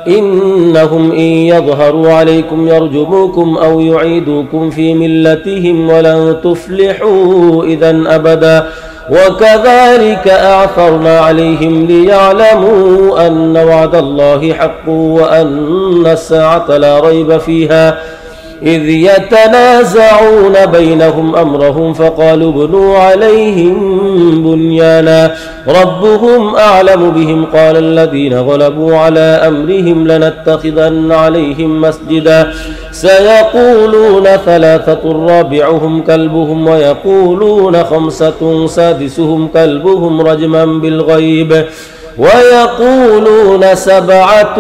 إنهم إن يظهروا عليكم يرجموكم أو يعيدوكم في ملتهم ولن تفلحوا إذا أبدا وكذلك أعثرنا عليهم ليعلموا أن وعد الله حق وأن الساعة لا ريب فيها إذ يتنازعون بينهم أمرهم فقالوا ابنوا عليهم بنيانا ربهم أعلم بهم قال الذين غلبوا على أمرهم لنتخذن عليهم مسجدا سيقولون ثلاثة رابعهم كلبهم ويقولون خمسة سادسهم كلبهم رجما بالغيب ويقولون سبعة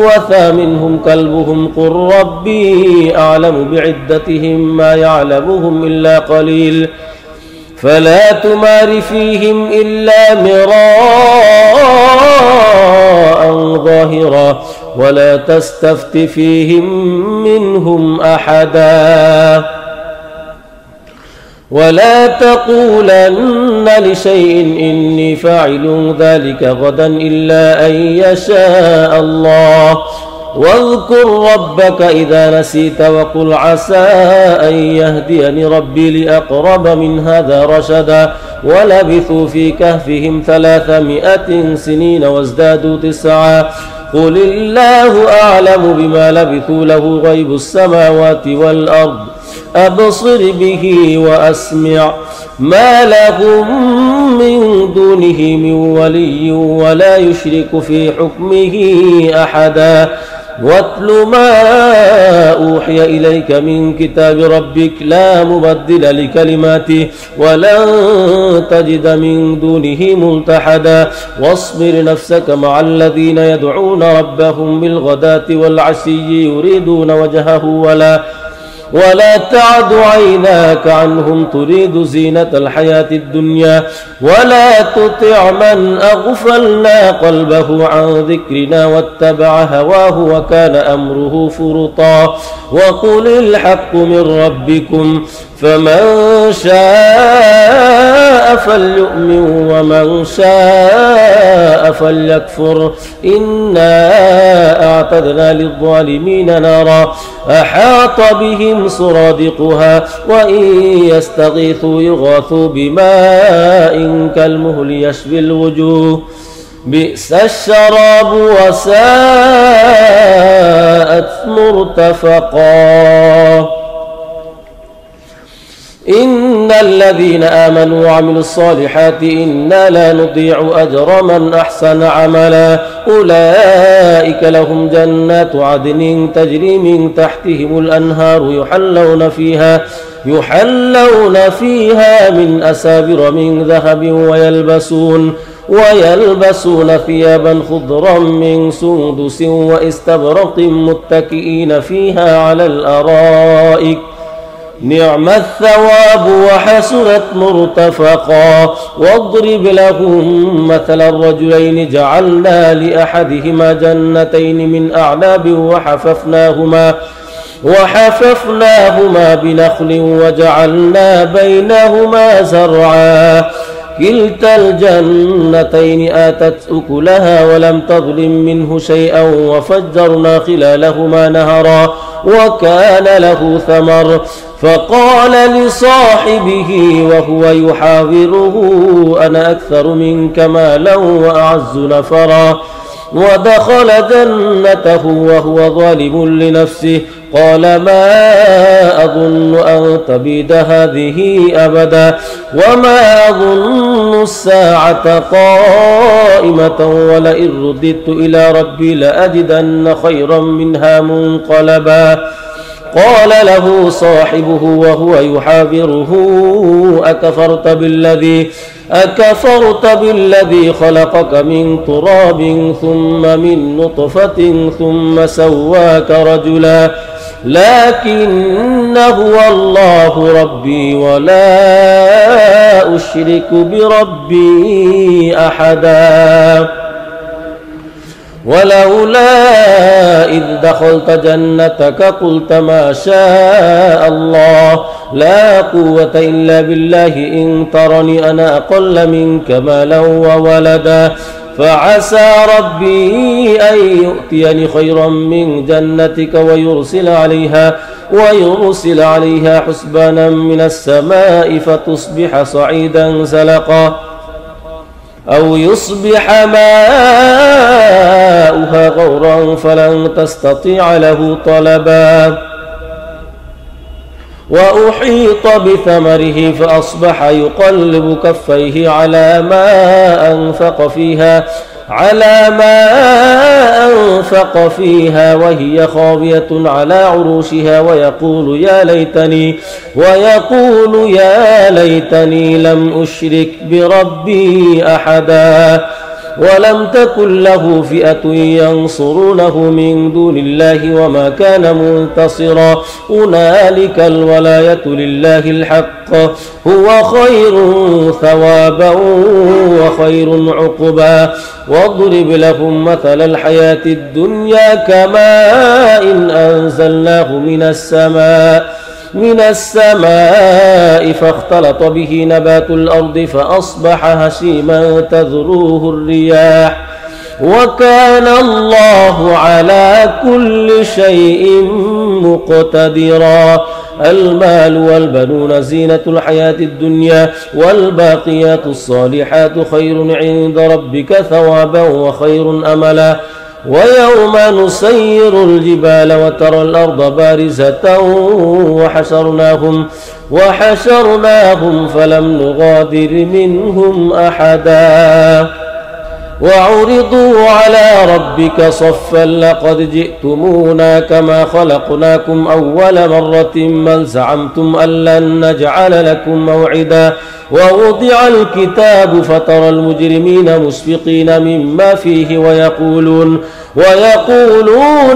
وثامنهم كلبهم قل ربي أعلم بعدتهم ما يعلمهم إلا قليل فلا تمار فيهم إلا مراء ظاهرا ولا تستفت فيهم منهم أحدا ولا تقولن لشيء إني فاعل ذلك غدا إلا أن يشاء الله واذكر ربك إذا نسيت وقل عسى أن يهديني ربي لأقرب من هذا رشدا ولبثوا في كهفهم 300 سنين وازدادوا 9 قل الله أعلم بما لبثوا له غيب السماوات والأرض أبصر به وأسمع ما لهم من دونه من ولي ولا يشرك في حكمه أحدا واتل ما أوحي إليك من كتاب ربك لا مبدل لكلماته ولن تجد من دونه ملتحدا واصبر نفسك مع الذين يدعون ربهم بالغداة والعشي يريدون وجهه ولا تعد عيناك عنهم تريد زينة الحياة الدنيا ولا تطع من أغفلنا قلبه عن ذكرنا واتبع هواه وكان أمره فرطا وقل الحق من ربكم فمن شاء فليؤمن ومن شاء فليكفر إنا أعتدنا للظالمين نارا أحاط بهم سرادقها وإن يستغيثوا يغاثوا بماء كالمهل يشوي الوجوه بئس الشراب وساءت مرتفقا إن الذين آمنوا وعملوا الصالحات إنا لا نضيع أجر من أحسن عملا أولئك لهم جنات عدن تجري من تحتهم الأنهار يحلون فيها من أسابر من ذهب ويلبسون ثيابا خضرا من سندس واستبرق متكئين فيها على الأرائك نعم الثواب وحسنت مرتفقا واضرب لهم مثل الرجلين جعلنا لأحدهما جنتين من أعناب وحففناهما بنخل وجعلنا بينهما زرعا كلتا الجنتين آتت أكلها ولم تظلم منه شيئا وفجرنا خلالهما نهرا وكان له ثمر فقال لصاحبه وهو يحاوره أنا أكثر منك مالا وأعز نفرا ودخل جنته وهو ظالم لنفسه قال ما أظن أن تبيد هذه أبدا وما أظن الساعة قائمة ولئن رددت إلى ربي لأجدن خيرا منها منقلبا قال له صاحبه وهو يحاوره أكفرت بالذي خلقك من تراب ثم من نطفة ثم سواك رجلا لكن هو الله ربي ولا أشرك بربي أحدا ولولا إذ دخلت جنتك قلت ما شاء الله لا قوة إلا بالله إن ترني أنا أقل منك مالا وولدا فعسى ربي أن يؤتيني خيرا من جنتك ويرسل عليها حسبانا من السماء فتصبح صعيدا زلقا أو يصبح ماؤها غورا فلن تستطيع له طلبا وأحيط بثمره فأصبح يقلب كفيه على ما أنفق فيها وهي خاوية على عروشها ويقول يا ليتني لم أشرك بربي أحدا ولم تكن له فئة ينصرونه من دون الله وما كان منتصرا هنالك الولاية لله الحق هو خير ثوابا وخير عقبا واضرب لهم مثل الحياة الدنيا كماء إن أنزلناه من السماء فاختلط به نبات الأرض فأصبح هشيما تذروه الرياح وكان الله على كل شيء مقتدرا المال والبنون زينة الحياة الدنيا والباقيات الصالحات خير عند ربك ثوابا وخير أملا ويوم نسير الجبال وترى الأرض بارزة وحشرناهم فلم نغادر منهم أحدا وعرضوا على ربك صفا لقد جئتمونا كما خلقناكم أول مرة بل زعمتم أن لن نجعل لكم موعدا ووضع الكتاب فترى المجرمين مشفقين مما فيه ويقولون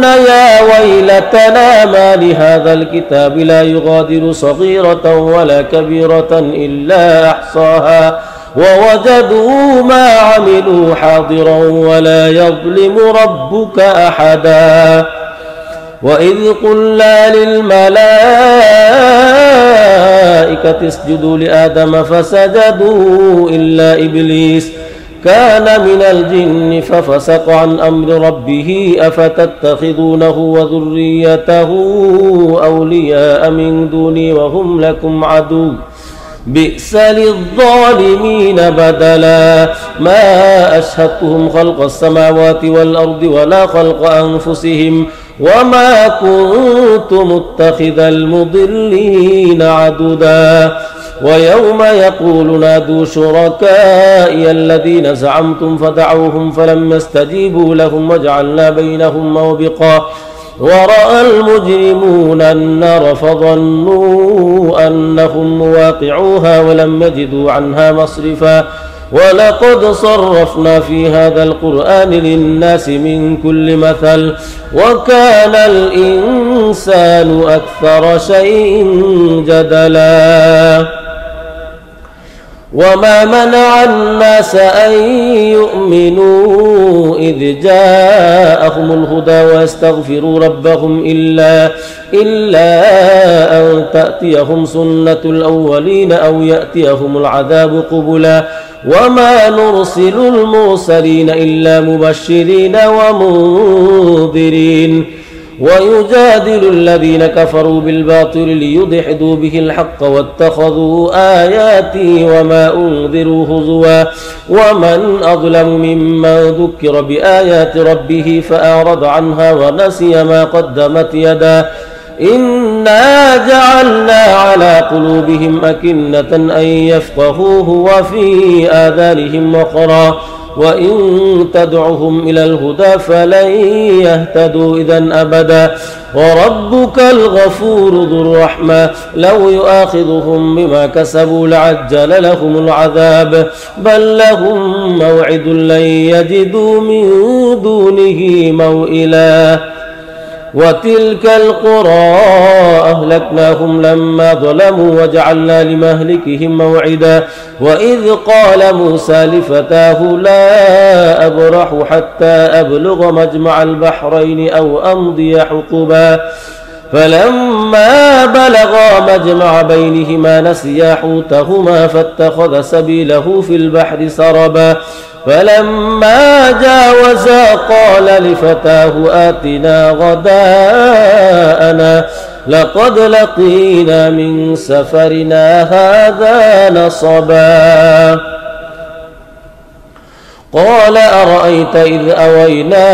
يا ويلتنا ما لهذا الكتاب لا يغادر صغيرة ولا كبيرة إلا أحصاها ووجدوا ما عملوا حاضرا ولا يظلم ربك أحدا وإذ قلنا للملائكة اسجدوا لآدم فسجدوا إلا إبليس كان من الجن ففسق عن أمر ربه أفتتخذونه وذريته أولياء من دوني وهم لكم عدو بئس للظالمين بدلا ما أشهدتهم خلق السماوات والأرض ولا خلق أنفسهم وما كنت متخذ المضلين عددا ويوم يقول نادوا شركائي الذين زعمتم فدعوهم فلم يستجيبوا لهم وجعلنا بينهم موبقا ورأى المجرمون النار فظنوا أنهم مواقعوها ولم يجدوا عنها مصرفا ولقد صرفنا في هذا القرآن للناس من كل مثل وكان الإنسان أكثر شيء جدلا وما منع الناس أن يؤمنوا إذ جاءهم الهدى ويستغفروا ربهم إلا أن تأتيهم سنة الأولين أو يأتيهم العذاب قبلا وما نرسل المرسلين إلا مبشرين ومنذرين ويجادل الذين كفروا بالباطل ليدحضوا به الحق واتخذوا آياتي وما أنذروا هزوا ومن أظلم ممن ذكر بآيات ربه فأعرض عنها ونسي ما قدمت يداه إنا جعلنا على قلوبهم أكنة أن يفقهوه وفي آذانهم وقرا وإن تدعهم إلى الهدى فلن يهتدوا إذا أبدا وربك الغفور ذو الرحمة لو يؤاخذهم بما كسبوا لعجل لهم العذاب بل لهم موعد لن يجدوا من دونه موئلا وتلك القرى أهلكناهم لما ظلموا وجعلنا لمهلكهم موعدا وإذ قال موسى لفتاه لا أبرح حتى أبلغ مجمع البحرين أو أمضي حقبا فلما بلغا مجمع بينهما نسيا حوتهما فاتخذ سبيله في البحر سربا فلما جاوزا قال لفتاه آتنا غداءنا لقد لقينا من سفرنا هذا نصبا قال أرأيت إذ أوينا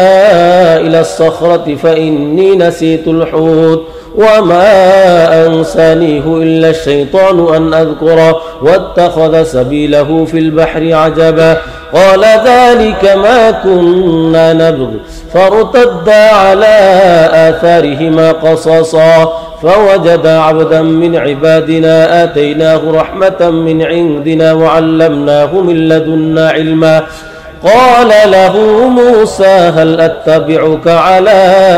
إلى الصخرة فإني نسيت الحوت وما أنسانيه إلا الشيطان أن أذكره واتخذ سبيله في البحر عجبا قال ذلك ما كنا نبغي فارتدا على آثارهما قصصا فوجد عبدا من عبادنا آتيناه رحمة من عندنا وعلمناه من لدنا علما قال له موسى هل أتبعك على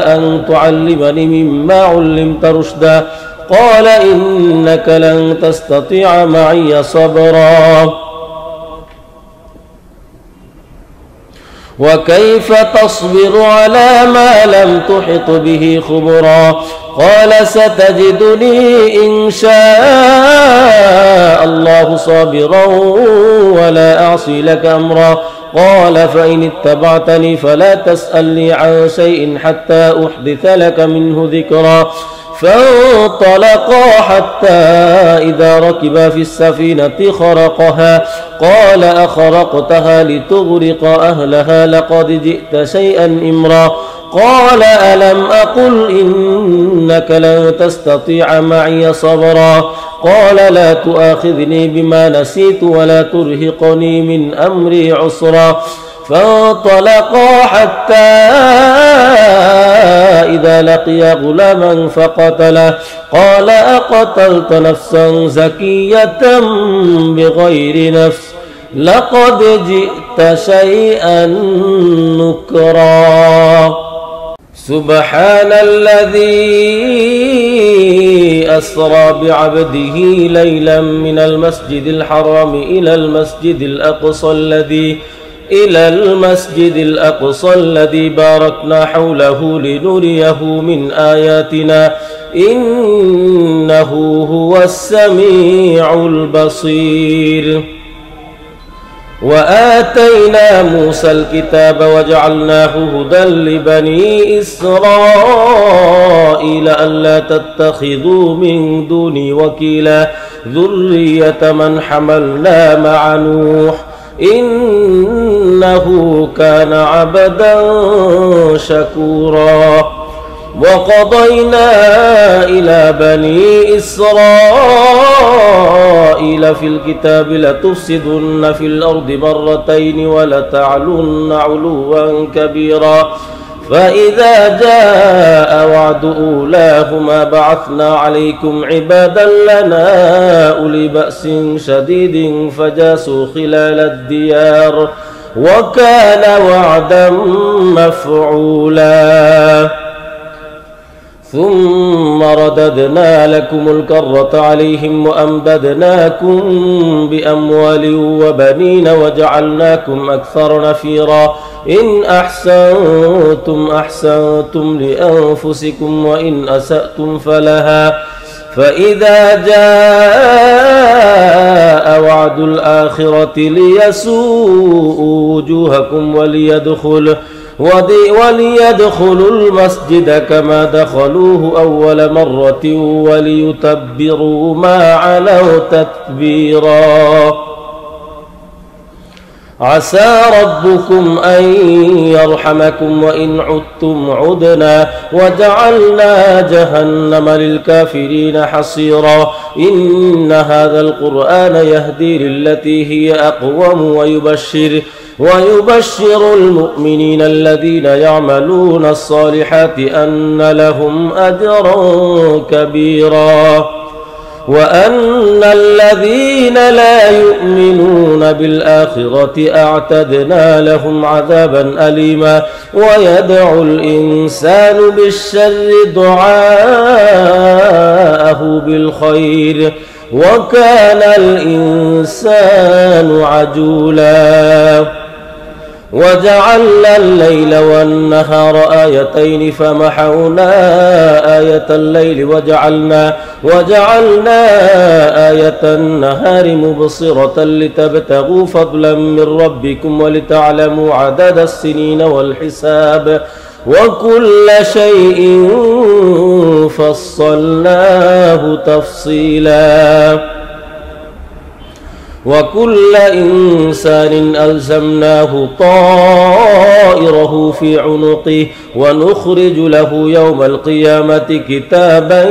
أن تعلمني مما علمت رشدا قال إنك لن تستطيع معي صبرا وكيف تصبر على ما لم تحط به خبرا قال ستجدني إن شاء الله صابرا ولا أعصي لك أمرا قال فإن اتبعتني فلا تسألني عن شيء حتى أحدث لك منه ذكرا فانطلقا حتى إذا ركبا في السفينة خرقها قال أخرقتها لتغرق أهلها لقد جئت شيئا إمرا قال ألم أقل إنك لن تستطيع معي صبرا قال لا تؤاخذني بما نسيت ولا ترهقني من أمري عسرا فانطلقا حتى إذا لقيا غلاما فقتله قال أقتلت نفسا زكية بغير نفس لقد جئت شيئا نكرا سبحان الذي أسرى بعبده ليلا من المسجد الحرام إلى المسجد الأقصى الذي باركنا حوله لنريه من آياتنا إنه هو السميع البصير وآتينا موسى الكتاب وجعلناه هدى لبني إسرائيل ألا تتخذوا من دوني وكيلا ذرية من حملنا مع نوح إنه كان عبدا شكورا وقضينا إلى بني إسرائيل في الكتاب لتفسدن في الأرض مرتين ولتعلن علوا كبيرا فإذا جاء وعد أولاهما بعثنا عليكم عبادا لنا أولي بأس شديد فجاسوا خلال الديار وكان وعدا مفعولا ثم رددنا لكم الكرة عليهم وأمددناكم بأموال وبنين وجعلناكم أكثر نفيرا إن أحسنتم أحسنتم لأنفسكم وإن أسأتم فلها فإذا جاء وعد الآخرة ليسوءوا وجوهكم وليدخلوا المسجد كما دخلوه أول مرة وليتبروا ما علوا تتبيرا عسى ربكم أن يرحمكم وإن عدتم عدنا وجعلنا جهنم للكافرين حصيرا إن هذا القرآن يهدي للتي هي أقوم ويبشر المؤمنين الذين يعملون الصالحات أن لهم أجرا كبيرا وأن الذين لا يؤمنون بالآخرة أعتدنا لهم عذابا أليما ويدعو الإنسان بالشر دعاءه بالخير وكان الإنسان عجولا وجعلنا الليل والنهار آيتين فمحونا آية الليل وجعلنا آية النهار مبصرة لتبتغوا فضلا من ربكم ولتعلموا عدد السنين والحساب وكل شيء فصلناه تفصيلا وكل إنسان ألزمناه طائره في عنقه ونخرج له يوم القيامة كتابا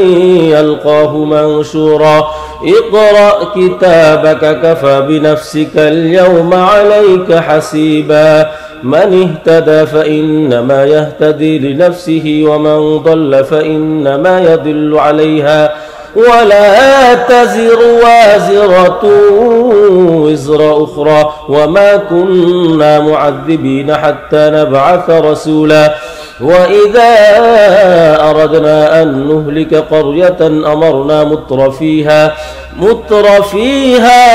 يلقاه منشورا اقرأ كتابك كفى بنفسك اليوم عليك حسيبا من اهتدى فإنما يهتدي لنفسه ومن ضل فإنما يضل عليها ولا تزر وازرة وزر أخرى وما كنا معذبين حتى نبعث رسولا وإذا أردنا أن نهلك قرية أمرنا مترفيها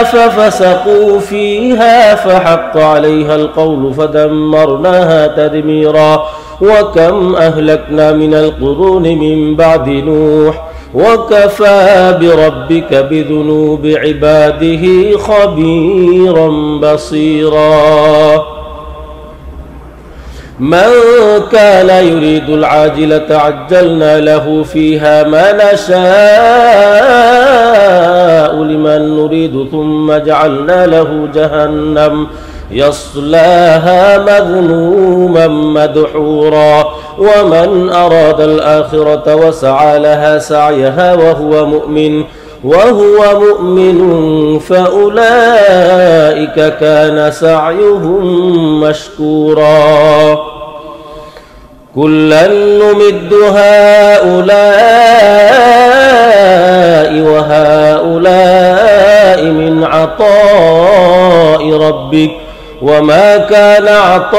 ففسقوا فيها فحق عليها القول فدمرناها تدميرا وكم أهلكنا من القرون من بعد نوح وكفى بربك بذنوب عباده خبيرا بصيرا من كان يريد العاجلة عجلنا له فيها ما نشاء لمن نريد ثم جعلنا له جهنم يصلاها مذموما مدحورا ومن أراد الآخرة وسعى لها سعيها وهو مؤمن فأولئك كان سعيهم مشكورا كلا نمد هؤلاء وهؤلاء من عطاء ربك وما كان عطاء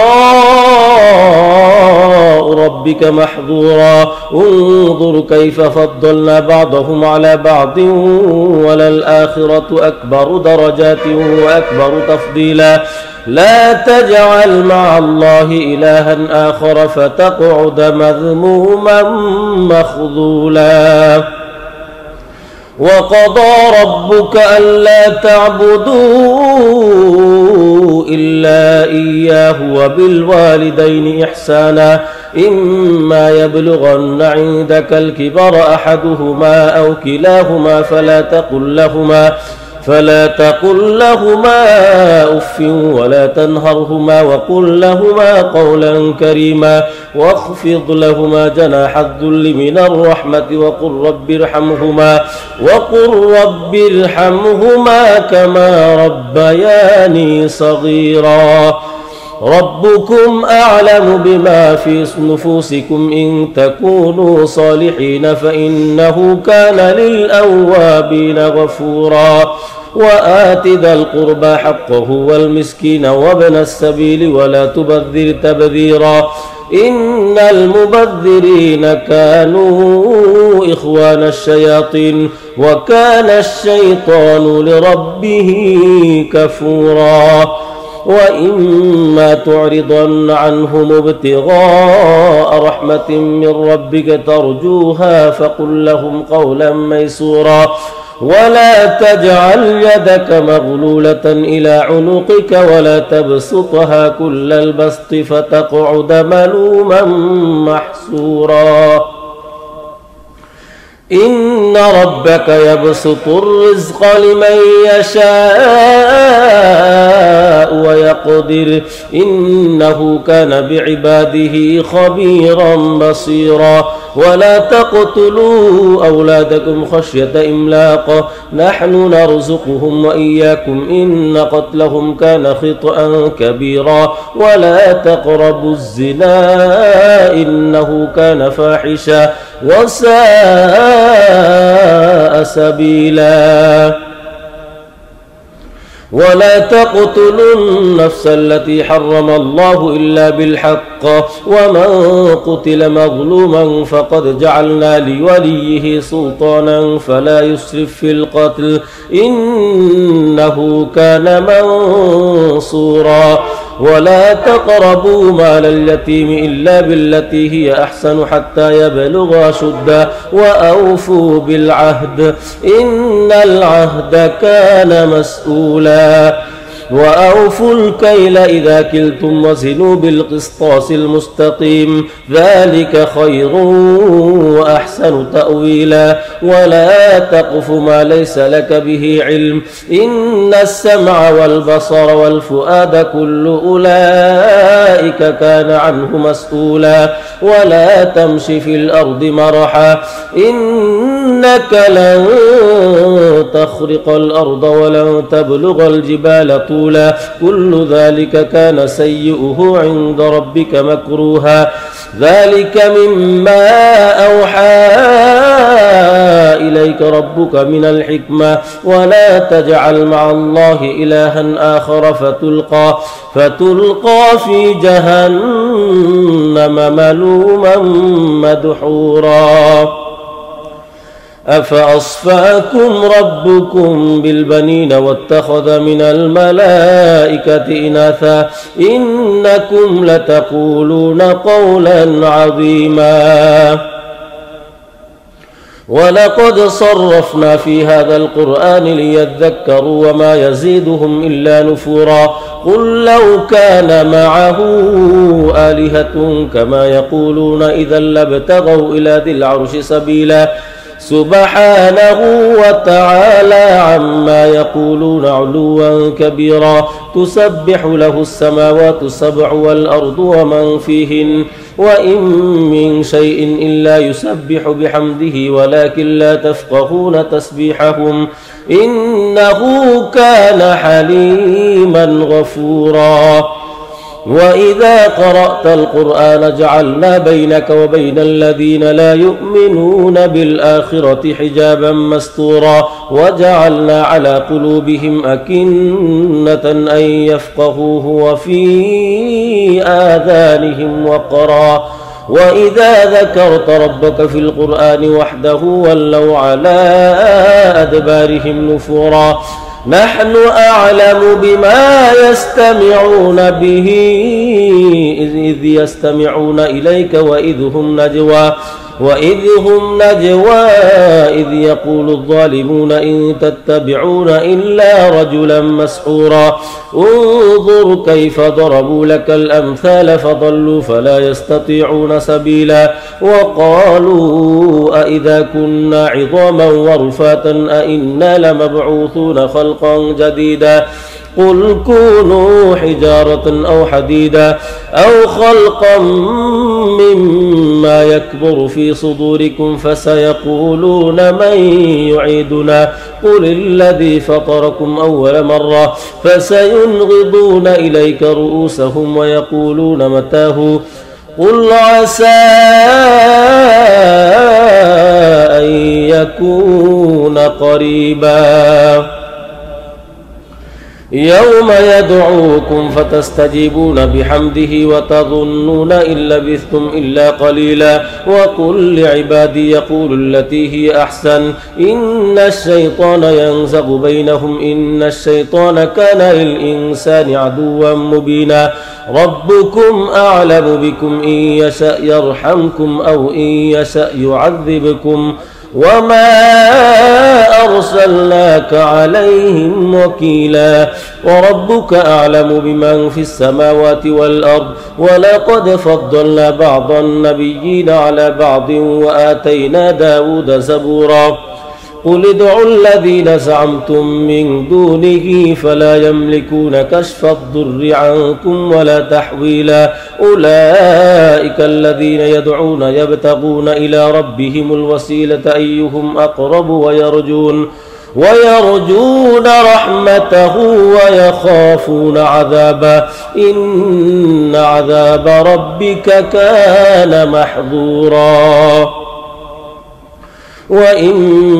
ربك محظورا انظر كيف فضلنا بعضهم على بعض وللآخرة أكبر درجات وأكبر تفضيلا لا تجعل مع الله إلها آخر فتقعد مذموما مخذولا وقضى ربك ألا تعبدوا إلا إياه وبالوالدين إحسانا إما يبلغن عندك الكبر أحدهما أو كلاهما فلا تقل لهما أف ولا تنهرهما وقل لهما قولا كريما واخفض لهما جناح الذل من الرحمة وقل رب ارحمهما كما ربياني صغيرا ربكم أعلم بما في نفوسكم إن تكونوا صالحين فإنه كان للأوابين غفورا وآت ذا القربى حقه والمسكين وابن السبيل ولا تبذر تبذيرا إن المبذرين كانوا إخوان الشياطين وكان الشيطان لربه كفورا وإما تعرضن عنهم ابتغاء رحمة من ربك ترجوها فقل لهم قولا ميسورا ولا تجعل يدك مغلولة إلى عنقك ولا تبسطها كل البسط فتقعد ملوما محسورا إن ربك يبسط الرزق لمن يشاء يشاء ويقدر إنه كان بعباده خبيرا بصيرا ولا تقتلوا أولادكم خشية إملاق نحن نرزقهم وإياكم إن قتلهم كان خطأ كبيرا ولا تقربوا الزنا إنه كان فاحشا وساء سبيلا ولا تقتلوا النفس التي حرم الله إلا بالحق ومن قتل مظلوما فقد جعلنا لوليه سلطانا فلا يسرف في القتل إنه كان منصورا ولا تقربوا مال اليتيم إلا بالتي هي أحسن حتى يبلغ أشده وأوفوا بالعهد إن العهد كان مسؤولا وأوفوا الكيل إذا كلتم وزنوا بالقسطاس المستقيم ذلك خير وأحسن تأويلا ولا تقف ما ليس لك به علم إن السمع والبصر والفؤاد كل أولئك كان عنه مسؤولا ولا تمش في الأرض مرحا إنك لن تخرق الأرض ولن تبلغ الجبال طولا كل ذلك كان سيئه عند ربك مكروها ذلك مما أوحى إليك ربك من الحكمة ولا تجعل مع الله إلها آخر فتلقى في جهنم ملوما مدحورا أفأصفاكم ربكم بالبنين واتخذ من الملائكة إناثا إنكم لتقولون قولا عظيما ولقد صرفنا في هذا القرآن ليذكروا وما يزيدهم إلا نفورا قل لو كان معه آلهة كما يقولون إذا لابتغوا إلى ذي العرش سبيلا سبحانه وتعالى عما يقولون علوا كبيرا تسبح له السماوات السبع والأرض ومن فيهن وإن من شيء إلا يسبح بحمده ولكن لا تفقهون تسبيحهم إنه كان حليما غفورا وإذا قرأت القرآن جعلنا بينك وبين الذين لا يؤمنون بالآخرة حجابا مستورا وجعلنا على قلوبهم أكنة أن يفقهوه وفي آذانهم وقرا وإذا ذكرت ربك في القرآن وحده ولوا على أدبارهم نفورا نحن أعلم بما يستمعون به إذ يستمعون إليك وإذ هم نجوى إذ يقول الظالمون إن تتبعون إلا رجلا مسحورا انظر كيف ضربوا لك الأمثال فضلوا فلا يستطيعون سبيلا وقالوا أئذا كنا عظاما ورفاتا أئنا لمبعوثون خلقا جديدا قل كونوا حجارة أو حديدا أو خلقا مما يكبر في صدوركم فسيقولون من يعيدنا قل الذي فطركم أول مرة فسينغضون إليك رؤوسهم ويقولون متاه قل عسى أن يكون قريبا يوم يدعوكم فتستجيبون بحمده وتظنون إن لبثتم إلا قليلا وقل لعبادي يقول التي هي أحسن إن الشيطان ينزغ بينهم إن الشيطان كان للإنسان عدوا مبينا ربكم أعلم بكم إن يشأ يرحمكم أو إن يشأ يعذبكم وما أرسلناك عليهم وكيلا وربك أعلم بمن في السماوات والأرض ولقد فضلنا بعض النبيين على بعض وآتينا داود زبورا قل ادعوا الذين زعمتم من دونه فلا يملكون كشف الضر عنكم ولا تحويلا أولئك الذين يدعون يبتغون إلى ربهم الوسيلة أيهم أقرب ويرجون رحمته ويخافون عذابه إن عذاب ربك كان محذورا وإن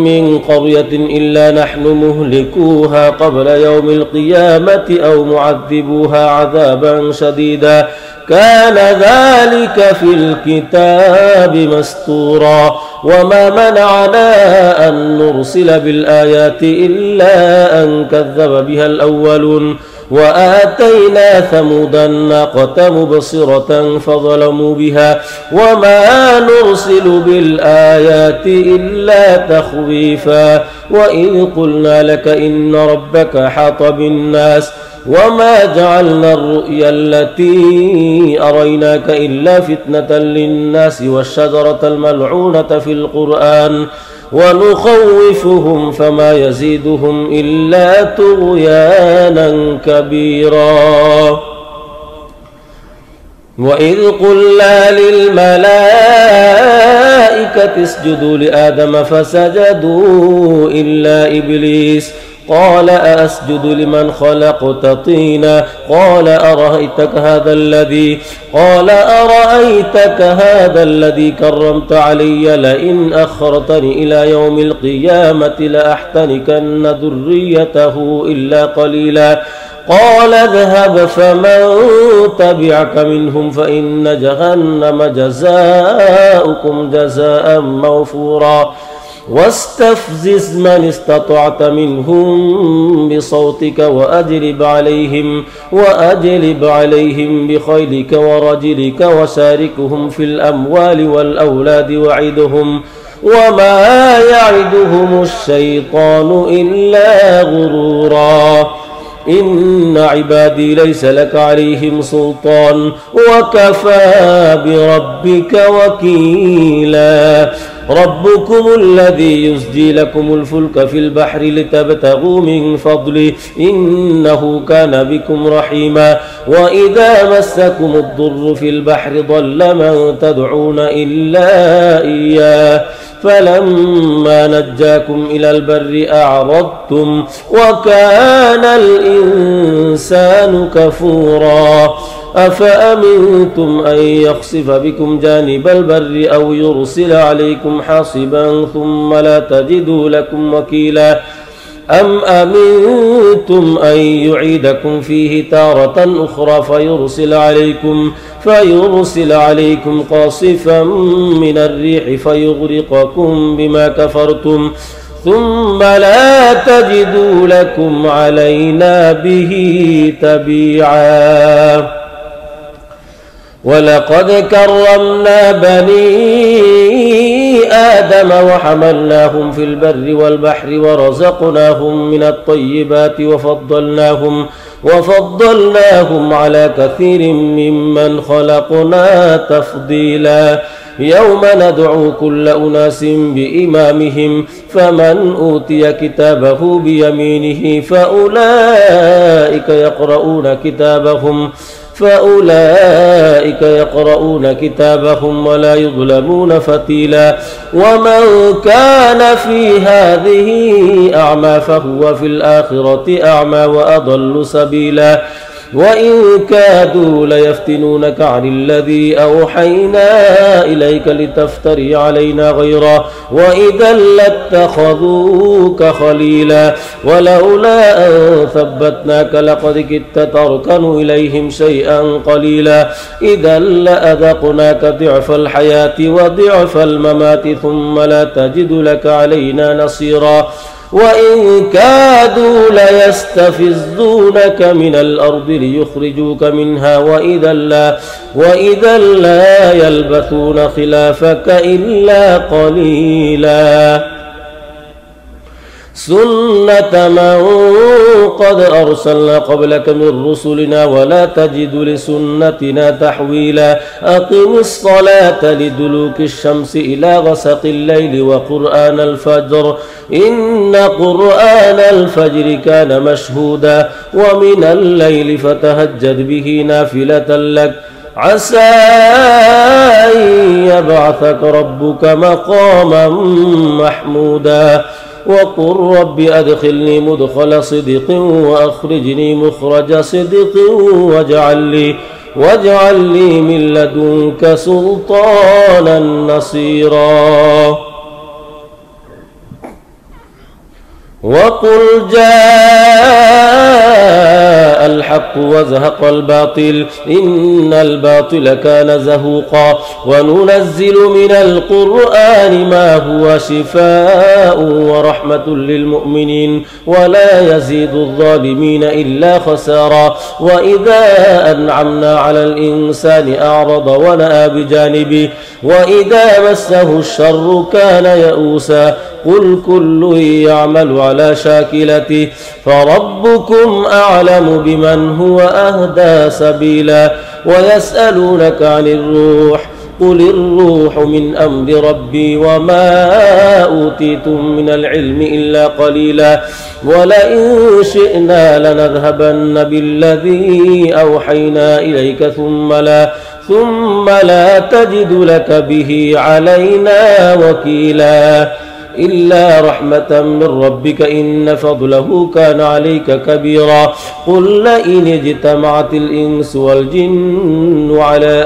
من قرية إلا نحن مهلكوها قبل يوم القيامة أو معذبوها عذابا شديدا كان ذلك في الكتاب مسطورا وما منعنا أن نرسل بالآيات إلا أن كذب بها الأولون وآتينا ثمود الناقة مبصرة فظلموا بها وما نرسل بالآيات إلا تخويفا وإذ قلنا لك إن ربك حاط بالناس وما جعلنا الرؤيا التي أريناك إلا فتنة للناس والشجرة الملعونة في القرآن ونخوفهم فما يزيدهم إلا طغيانا كبيرا وإذ قلنا للملائكة اسجدوا لآدم فسجدوا إلا إبليس قال أأسجد لمن خلقت طينا قال أرأيتك هذا الذي كرمت علي لئن أخرتني إلى يوم القيامة لأحتنكن ذريته إلا قليلا قال اذهب فمن تبعك منهم فإن جهنم جزاؤكم جزاء موفورا واستفزز من استطعت منهم بصوتك وأجلب عليهم بخيلك ورجلك وشاركهم في الأموال والأولاد وعدهم وما يعدهم الشيطان إلا غرورا إن عبادي ليس لك عليهم سلطان وكفى بربك وكيلا ربكم الذي يزجي لكم الفلك في البحر لتبتغوا من فضله إنه كان بكم رحيما وإذا مسكم الضر في البحر ضل من تدعون إلا إياه فلما نجاكم إلى البر أعرضتم وكان الإنسان كفورا أفأمنتم أن يخسف بكم جانب البر أو يرسل عليكم حاصبا ثم لا تجدوا لكم وكيلا أم أمنتم أن يعيدكم فيه تارة أخرى فيرسل عليكم قاصفا من الريح فيغرقكم بما كفرتم ثم لا تجدوا لكم علينا به تبيعا ولقد كرمنا بني آدم وحملناهم في البر والبحر ورزقناهم من الطيبات وفضلناهم على كثير ممن خلقنا تفضيلا يوم ندعو كل أناس بإمامهم فمن أوتي كتابه بيمينه فأولئك يقرؤون كتابهم ولا يظلمون فتيلا ومن كان في هذه أعمى فهو في الآخرة أعمى وأضل سبيلا وإن كادوا ليفتنونك عن الذي أوحينا إليك لتفتري علينا غيره وإذا لاتخذوك خليلا ولولا أن ثبتناك لقد كدت تركن إليهم شيئا قليلا إذا لأذقناك ضعف الحياة وضعف الممات ثم لا تجد لك علينا نصيرا وإن كادوا ليستفزونك من الأرض ليخرجوك منها وإذا لا يلبثون خلافك إلا قليلا سنة من قد أرسلنا قبلك من رسلنا ولا تجد لسنتنا تحويلا أقم الصلاة لدلوك الشمس إلى غسق الليل وقرآن الفجر إن قرآن الفجر كان مشهودا ومن الليل فتهجد به نافلة لك عسى أن يبعثك ربك مقاما محمودا وقل رب أدخلني مدخل صدق وأخرجني مخرج صدق واجعل لي من لدنك سلطانا نصيرا وقل جاء الحق وزهق الباطل إن الباطل كان زهوقا وننزل من القرآن ما هو شفاء ورحمة للمؤمنين ولا يزيد الظالمين إلا خسارا وإذا أنعمنا على الإنسان أعرض ونأى بجانبه وإذا مسه الشر كان يئوسا قل كل يعمل على شاكلته فربكم أعلم بمن هو أهدى سبيلا ويسألونك عن الروح قل الروح من أمر ربي وما أوتيتم من العلم إلا قليلا ولئن شئنا لنذهبن بالذي أوحينا إليك ثم لا تجد لك به علينا وكيلا إلا رحمة من ربك إن فضله كان عليك كبيرا قل لئن اجتمعت الإنس والجن على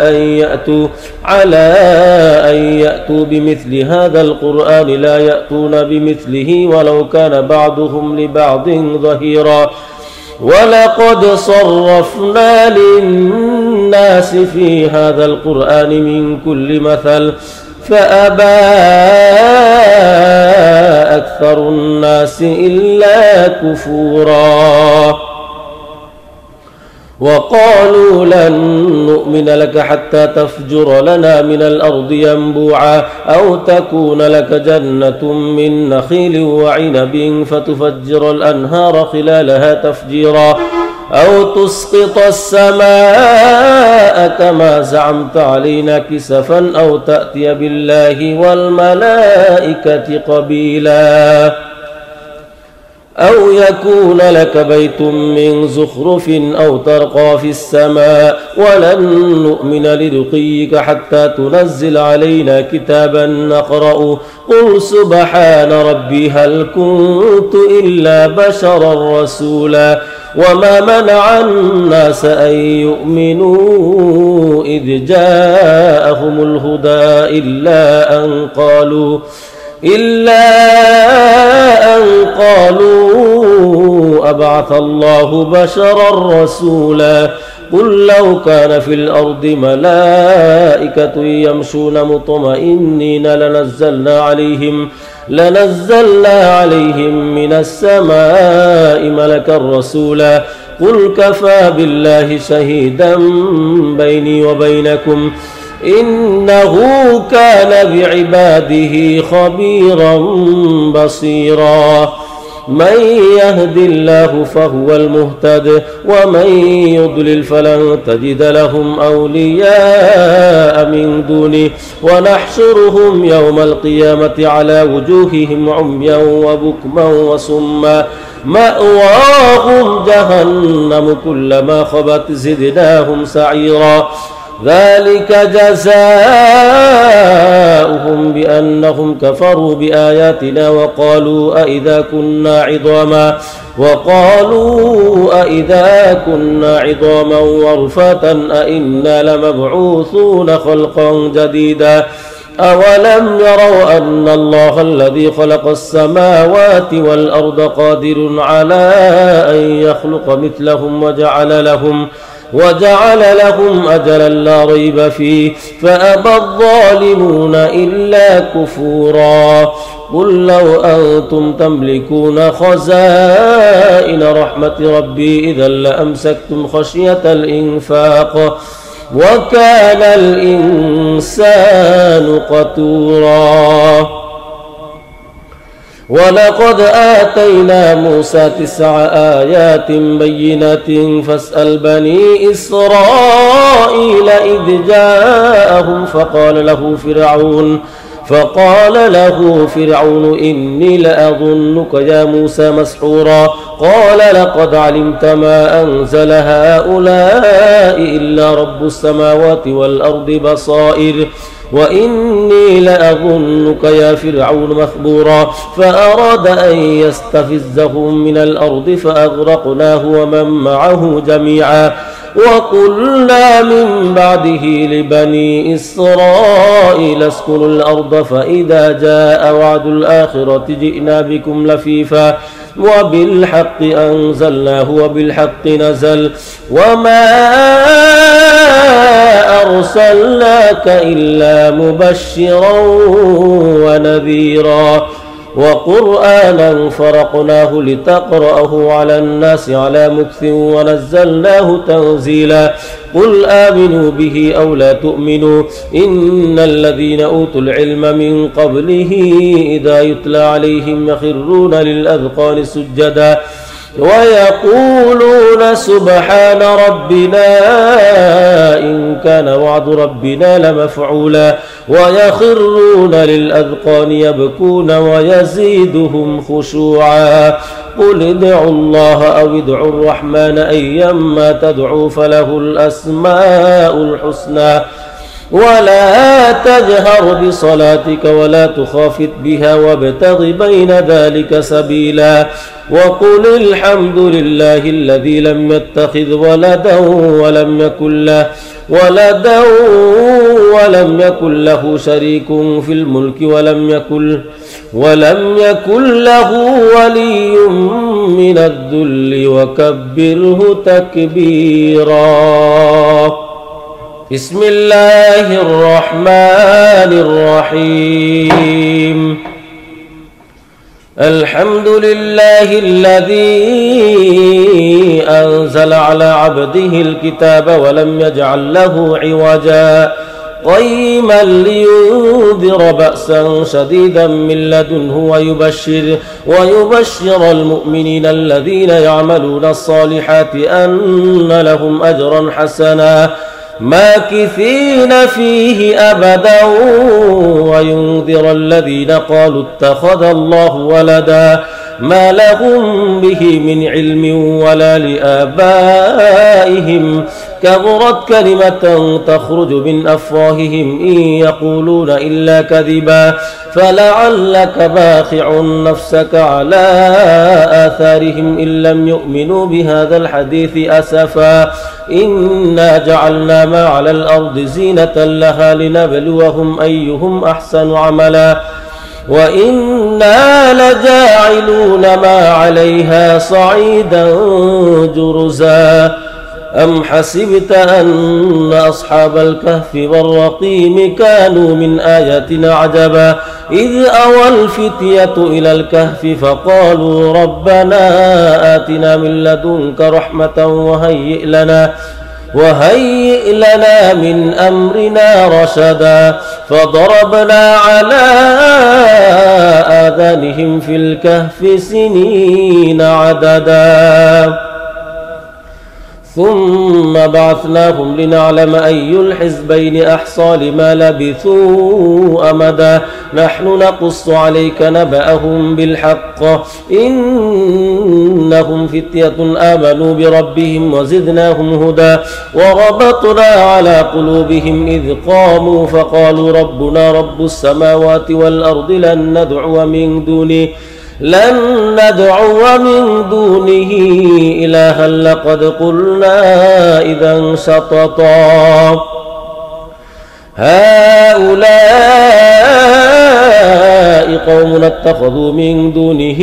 أن يأتوا بمثل هذا القرآن لا يأتون بمثله ولو كان بعضهم لبعض ظهيرا ولقد صرفنا للناس في هذا القرآن من كل مثل فأبى أكثر الناس إلا كفورا وقالوا لن نؤمن لك حتى تفجر لنا من الأرض ينبوعا أو تكون لك جنة من نخيل وعنب فتفجر الأنهار خلالها تفجيرا أو تسقط السماء كما زعمت علينا كسفا أو تأتي بالله والملائكة قبيلا أو يكون لك بيت من زخرف أو ترقى في السماء ولن نؤمن لرقيك حتى تنزل علينا كتابا نقرأ قل سبحان ربي هل كنت إلا بشرا رسولا وما منع الناس أن يؤمنوا إذ جاءهم الهدى إلا أن قالوا أبعث الله بشرا رسولا قل لو كان في الأرض ملائكة يمشون مطمئنين لنزلنا عليهم من السماء ملكا رسولا قل كفى بالله شهيدا بيني وبينكم إنه كان بعباده خبيرا بصيرا من يهد الله فهو المهتد ومن يضلل فلن تجد لهم أولياء من دونه ونحشرهم يوم القيامة على وجوههم عميا وبكما وصما مأواهم جهنم كلما خبت زدناهم سعيرا ذلك جزاؤهم بأنهم كفروا بآياتنا وقالوا أئذا كنا عظاما ورفاتا أئنا لمبعوثون خلقا جديدا أولم يروا أن الله الذي خلق السماوات والأرض قادر على أن يخلق مثلهم وجعل لهم أجلا لا ريب فيه فأبى الظالمون إلا كفورا قل لو أنتم تملكون خزائن رحمة ربي إذا لأمسكتم خشية الإنفاق وكان الإنسان قتورا ولقد آتينا موسى 9 آيات بينات فاسأل بني إسرائيل إذ جاءهم فقال له فرعون إني لأظنك يا موسى مسحورا قال لقد علمت ما أنزل هؤلاء إلا رب السماوات والأرض بصائر وإني لأظنك يا فرعون مثبورا فأراد أن يستفزهم من الأرض فأغرقناه ومن معه جميعا وقلنا من بعده لبني إسرائيل اسكنوا الأرض فإذا جاء وعد الآخرة جئنا بكم لفيفا وبالحق أنزلناه وبالحق نزل وما أرسلناك إلا مبشرا ونذيرا وقرآنا فرقناه لتقرأه على الناس على مكث ونزلناه تنزيلا قل آمنوا به أو لا تؤمنوا إن الذين أوتوا العلم من قبله إذا يتلى عليهم يخرون للأذقان سجدا ويقولون سبحان ربنا إن كان وعد ربنا لمفعولا ويخرون للأذقان يبكون ويزيدهم خشوعا قل ادعوا الله أو ادعوا الرحمن أيما تدعوا فله الأسماء الحسنى ولا تجهر بصلاتك ولا تخافت بها وابتغ بين ذلك سبيلا وقل الحمد لله الذي لم يتخذ ولدا ولم يكن له شريك في الملك ولم يكن له ولي من الذل وكبره تكبيرا بسم الله الرحمن الرحيم الحمد لله الذي أنزل على عبده الكتاب ولم يجعل له عوجا قيما لينذر بأسا شديدا من لدنه ويبشر المؤمنين الذين يعملون الصالحات أن لهم أجرا حسنا ماكثين فيه أبدا وينذر الذين قالوا اتخذ الله ولدا ما لهم به من علم ولا لآبائهم كبرت كلمة تخرج من أفواههم إن يقولون إلا كذبا فلعلك باخع نفسك على آثارهم إن لم يؤمنوا بهذا الحديث أسفا إنا جعلنا ما على الأرض زينة لها لنبلوهم أيهم أحسن عملا وإنا لجاعلون ما عليها صعيدا جرزا أم حسبت أن أصحاب الكهف والرقيم كانوا من آياتنا عجبا إذ أوى الفتية إلى الكهف فقالوا ربنا آتنا من لدنك رحمة وهيئ لنا من أمرنا رشدا فضربنا على آذانهم في الكهف سنين عددا ثم بعثناهم لنعلم أي الحزبين أحصى لما لبثوا أمدا نحن نقص عليك نبأهم بالحق إنهم فتية آمنوا بربهم وزدناهم هدى وربطنا على قلوبهم إذ قاموا فقالوا ربنا رب السماوات والأرض لن ندعو من دونه إلها لقد قلنا إذا شططا هؤلاء قوم اتخذوا من دونه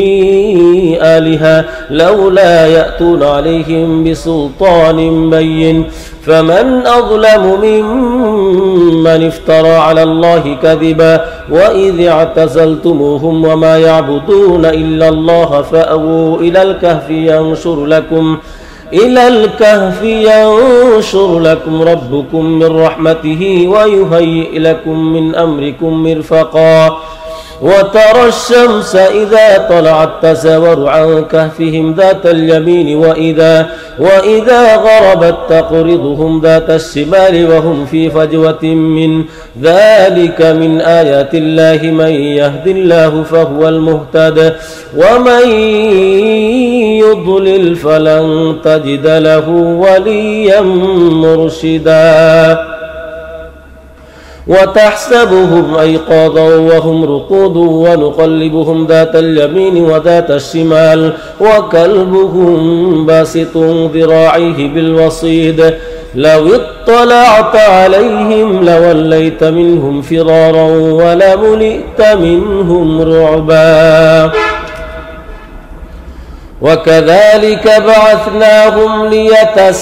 آلهة لولا يأتون عليهم بسلطان بين فمن أظلم ممن افترى على الله كذبا وإذ اعتزلتموهم وما يعبدون إلا الله فأووا إلى الكهف ينشر لكم ربكم من رحمته ويهيئ لكم من أمركم مرفقا وترى الشمس إذا طلعت تزاور عن كهفهم ذات اليمين وإذا غربت تقرضهم ذات الشمال وهم في فجوة من ذلك من آيات الله من يهد الله فهو المهتد ومن يضلل فلن تجد له وليا مرشدا وتحسبهم أيقاظا وهم رقود ونقلبهم ذات اليمين وذات الشمال وكلبهم باسط ذراعيه بالوصيد لو اطلعت عليهم لوليت منهم فرارا ولملئت منهم رعبا وكذلك بعثناهم ليتساءلوا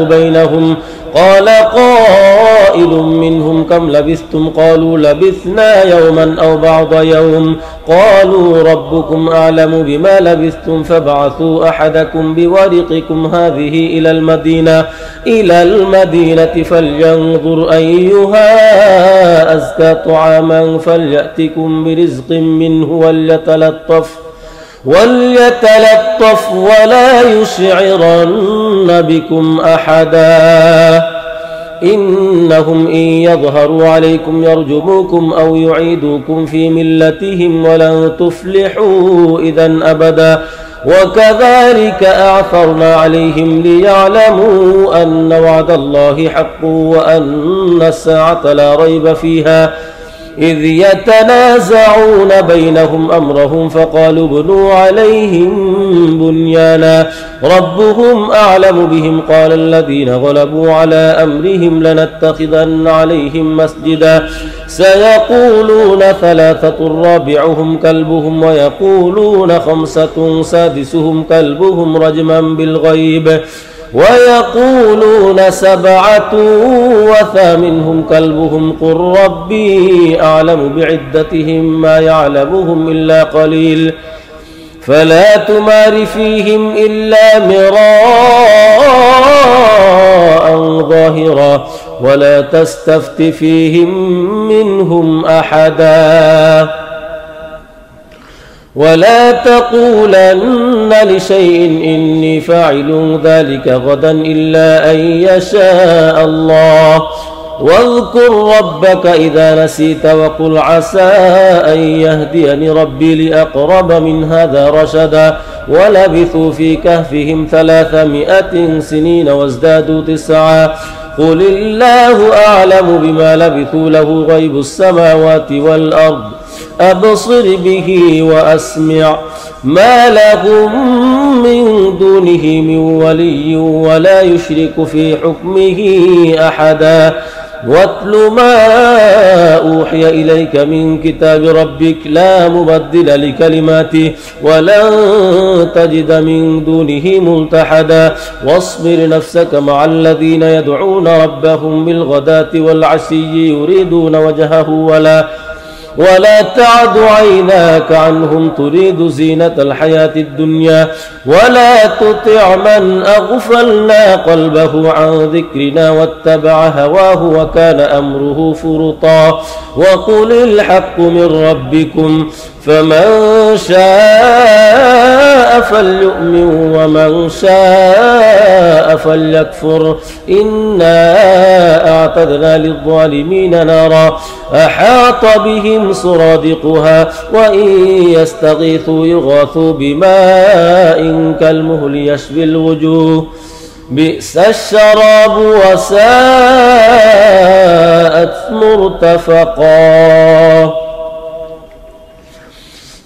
بينهم قال قائل منهم كم لبثتم قالوا لبثنا يوما أو بعض يوم قالوا ربكم أعلم بما لبثتم فابعثوا أحدكم بورقكم هذه إلى المدينة فلينظر أيها أزكى طعاما فليأتكم برزق منه وليتلطف ولا يشعرن بكم أحدا إنهم إن يظهروا عليكم يرجموكم أو يعيدوكم في ملتهم ولن تفلحوا إذا أبدا وكذلك أعثرنا عليهم ليعلموا أن وعد الله حق وأن الساعة لا ريب فيها إذ يتنازعون بينهم أمرهم فقالوا ابنوا عليهم بنيانا ربهم أعلم بهم قال الذين غلبوا على أمرهم لنتخذن عليهم مسجدا سيقولون ثلاثة رابعهم كلبهم ويقولون خمسة سادسهم كلبهم رجما بالغيب ويقولون سبعة وثامنهم كلبهم قل ربي أعلم بعدتهم ما يعلمهم إلا قليل فلا تمار فيهم إلا مراء ظاهرا ولا تستفت فيهم منهم أحدا ولا تقولن لشيء إني فاعل ذلك غدا إلا أن يشاء الله واذكر ربك إذا نسيت وقل عسى أن يهديني ربي لأقرب من هذا رشدا ولبثوا في كهفهم 300 سنين وازدادوا 9 قل الله أعلم بما لبثوا له غيب السماوات والأرض أبصر به وأسمع ما لهم من دونه من ولي ولا يشرك في حكمه أحدا واتل ما أوحي إليك من كتاب ربك لا مبدل لكلماته ولن تجد من دونه ملتحدا واصبر نفسك مع الذين يدعون ربهم بالغداة والعشي يريدون وجهه ولا تعد عيناك عنهم تريد زينة الحياة الدنيا ولا تطع من أغفلنا قلبه عن ذكرنا واتبع هواه وكان أمره فرطا وقل الحق من ربكم فمن شاء فليؤمن ومن شاء فليكفر إنا أعتدنا للظالمين نارا أحاط بهم سرادقها وإن يستغيثوا يغاثوا بماء كالمهل يشوي الوجوه بئس الشراب وساءت مرتفقا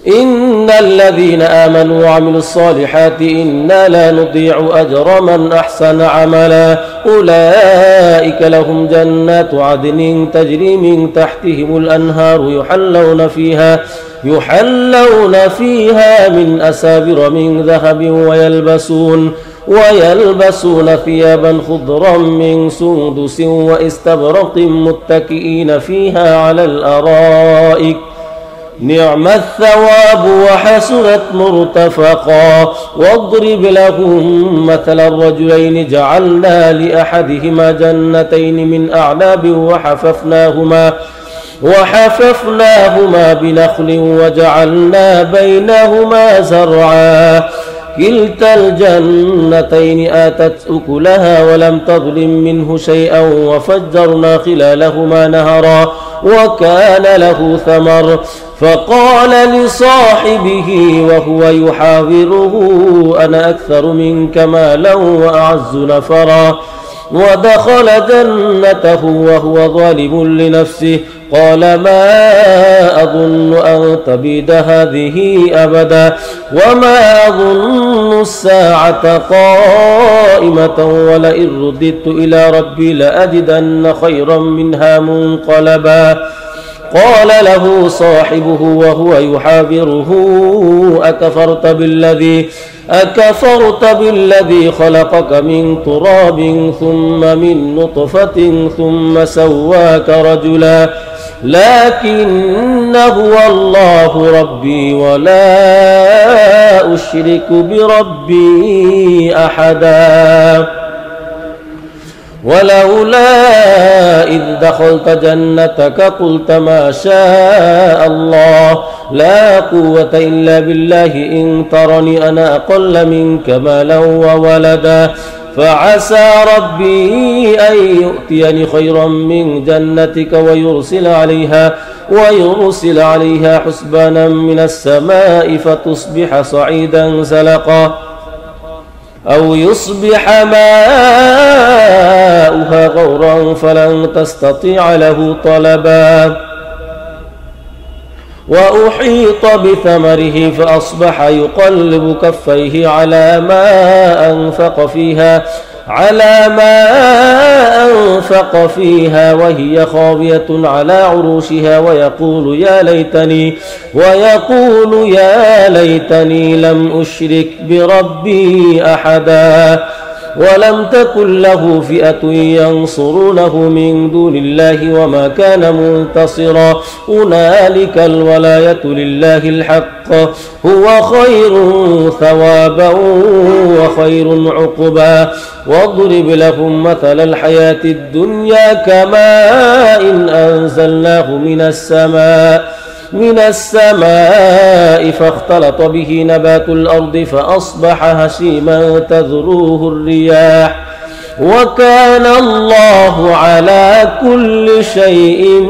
إن الذين آمنوا وعملوا الصالحات إنا لا نضيع أجر من أحسن عملا أولئك لهم جنات عدن تجري من تحتهم الأنهار يحلون فيها من أسابر من ذهب ويلبسون ثيابا خضرا من سندس واستبرق متكئين فيها على الأرائك نعم الثواب وحسنت مرتفقا واضرب لهم مثل الرجلين جعلنا لأحدهما جنتين من أعناب وحففناهما بنخل وجعلنا بينهما زرعا كلتا الجنتين آتت أكلها ولم تظلم منه شيئا وفجرنا خلالهما نهرا وكان له ثمر فقال لصاحبه وهو يحاوره أنا أكثر منك مالا وأعز نفرا ودخل جنته وهو ظالم لنفسه قال ما أظن أن تبيد هذه أبدا وما أظن الساعة قائمة ولئن رددت إلى ربي لأجدن خيرا منها منقلبا قال له صاحبه وهو يحاوره أكفرت بالذي خلقك من تراب ثم من نطفة ثم سواك رجلا لكن هو الله ربي ولا أشرك بربي أحدا ولولا إذ دخلت جنتك قلت ما شاء الله لا قوة إلا بالله إن ترني أنا أقل منك مالا وولدا فعسى ربي أن يؤتيني خيرا من جنتك ويرسل عليها حسبانا من السماء فتصبح صعيدا زلقا أو يصبح ماؤها غورا فلن تستطيع له طلبا وأحيط بثمره فأصبح يقلب كفيه على ما أنفق فيها وهي خاوية على عروشها ويقول يا ليتني لم أشرك بربي أحدا ولم تكن له فئة ينصرونه من دون الله وما كان منتصرا هنالك الولاية لله الحق هو خير ثوابا وخير عقبا واضرب لهم مثل الحياة الدنيا كماء إن أنزلناه من السماء فاختلط به نبات الأرض فأصبح هشيما تذروه الرياح وكان الله على كل شيء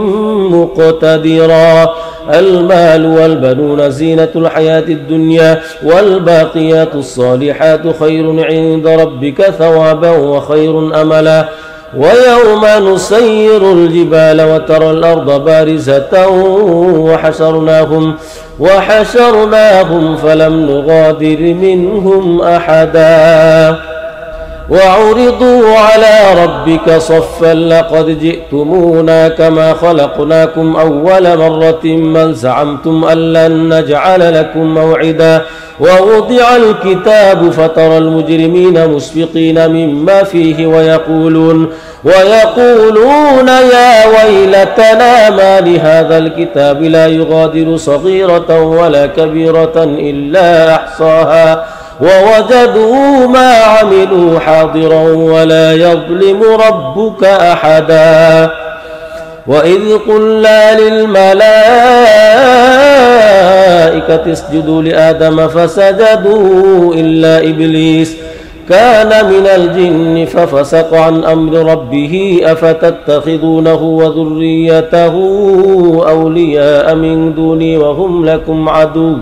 مقتدرا المال والبنون زينة الحياة الدنيا والباقيات الصالحات خير عند ربك ثوابا وخير أملا ويوم نسير الجبال وترى الأرض بارزة وحشرناهم فلم نغادر منهم أحدا وعرضوا على ربك صفا لقد جئتمونا كما خلقناكم أول مرة بل زعمتم أن لن نجعل لكم موعدا ووضع الكتاب فترى المجرمين مشفقين مما فيه ويقولون يا ويلتنا ما لهذا الكتاب لا يغادر صغيرة ولا كبيرة إلا أحصاها ووجدوا ما عملوا حاضرا ولا يظلم ربك أحدا وإذ قلنا للملائكة اسجدوا لآدم فسجدوا إلا إبليس كان من الجن ففسق عن أمر ربه أفتتخذونه وذريته أولياء من دوني وهم لكم عدو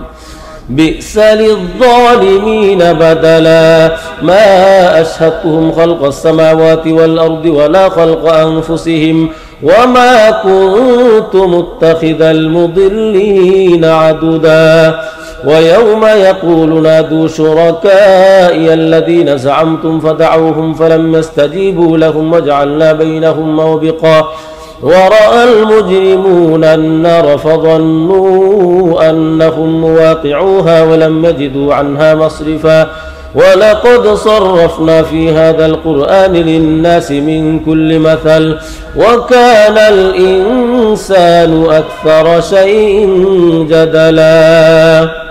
بئس للظالمين بدلا ما أشهدتهم خلق السماوات والأرض ولا خلق أنفسهم وما كنت متخذ المضلين عددا ويوم يقول نادوا شركائي الذين زعمتم فدعوهم فلم يستجيبوا لهم وجعلنا بينهم موبقا ورأى المجرمون النار فظنوا أنهم مواقعوها ولم يجدوا عنها مصرفا ولقد صرفنا في هذا القرآن للناس من كل مثل وكان الإنسان أكثر شيء جدلا.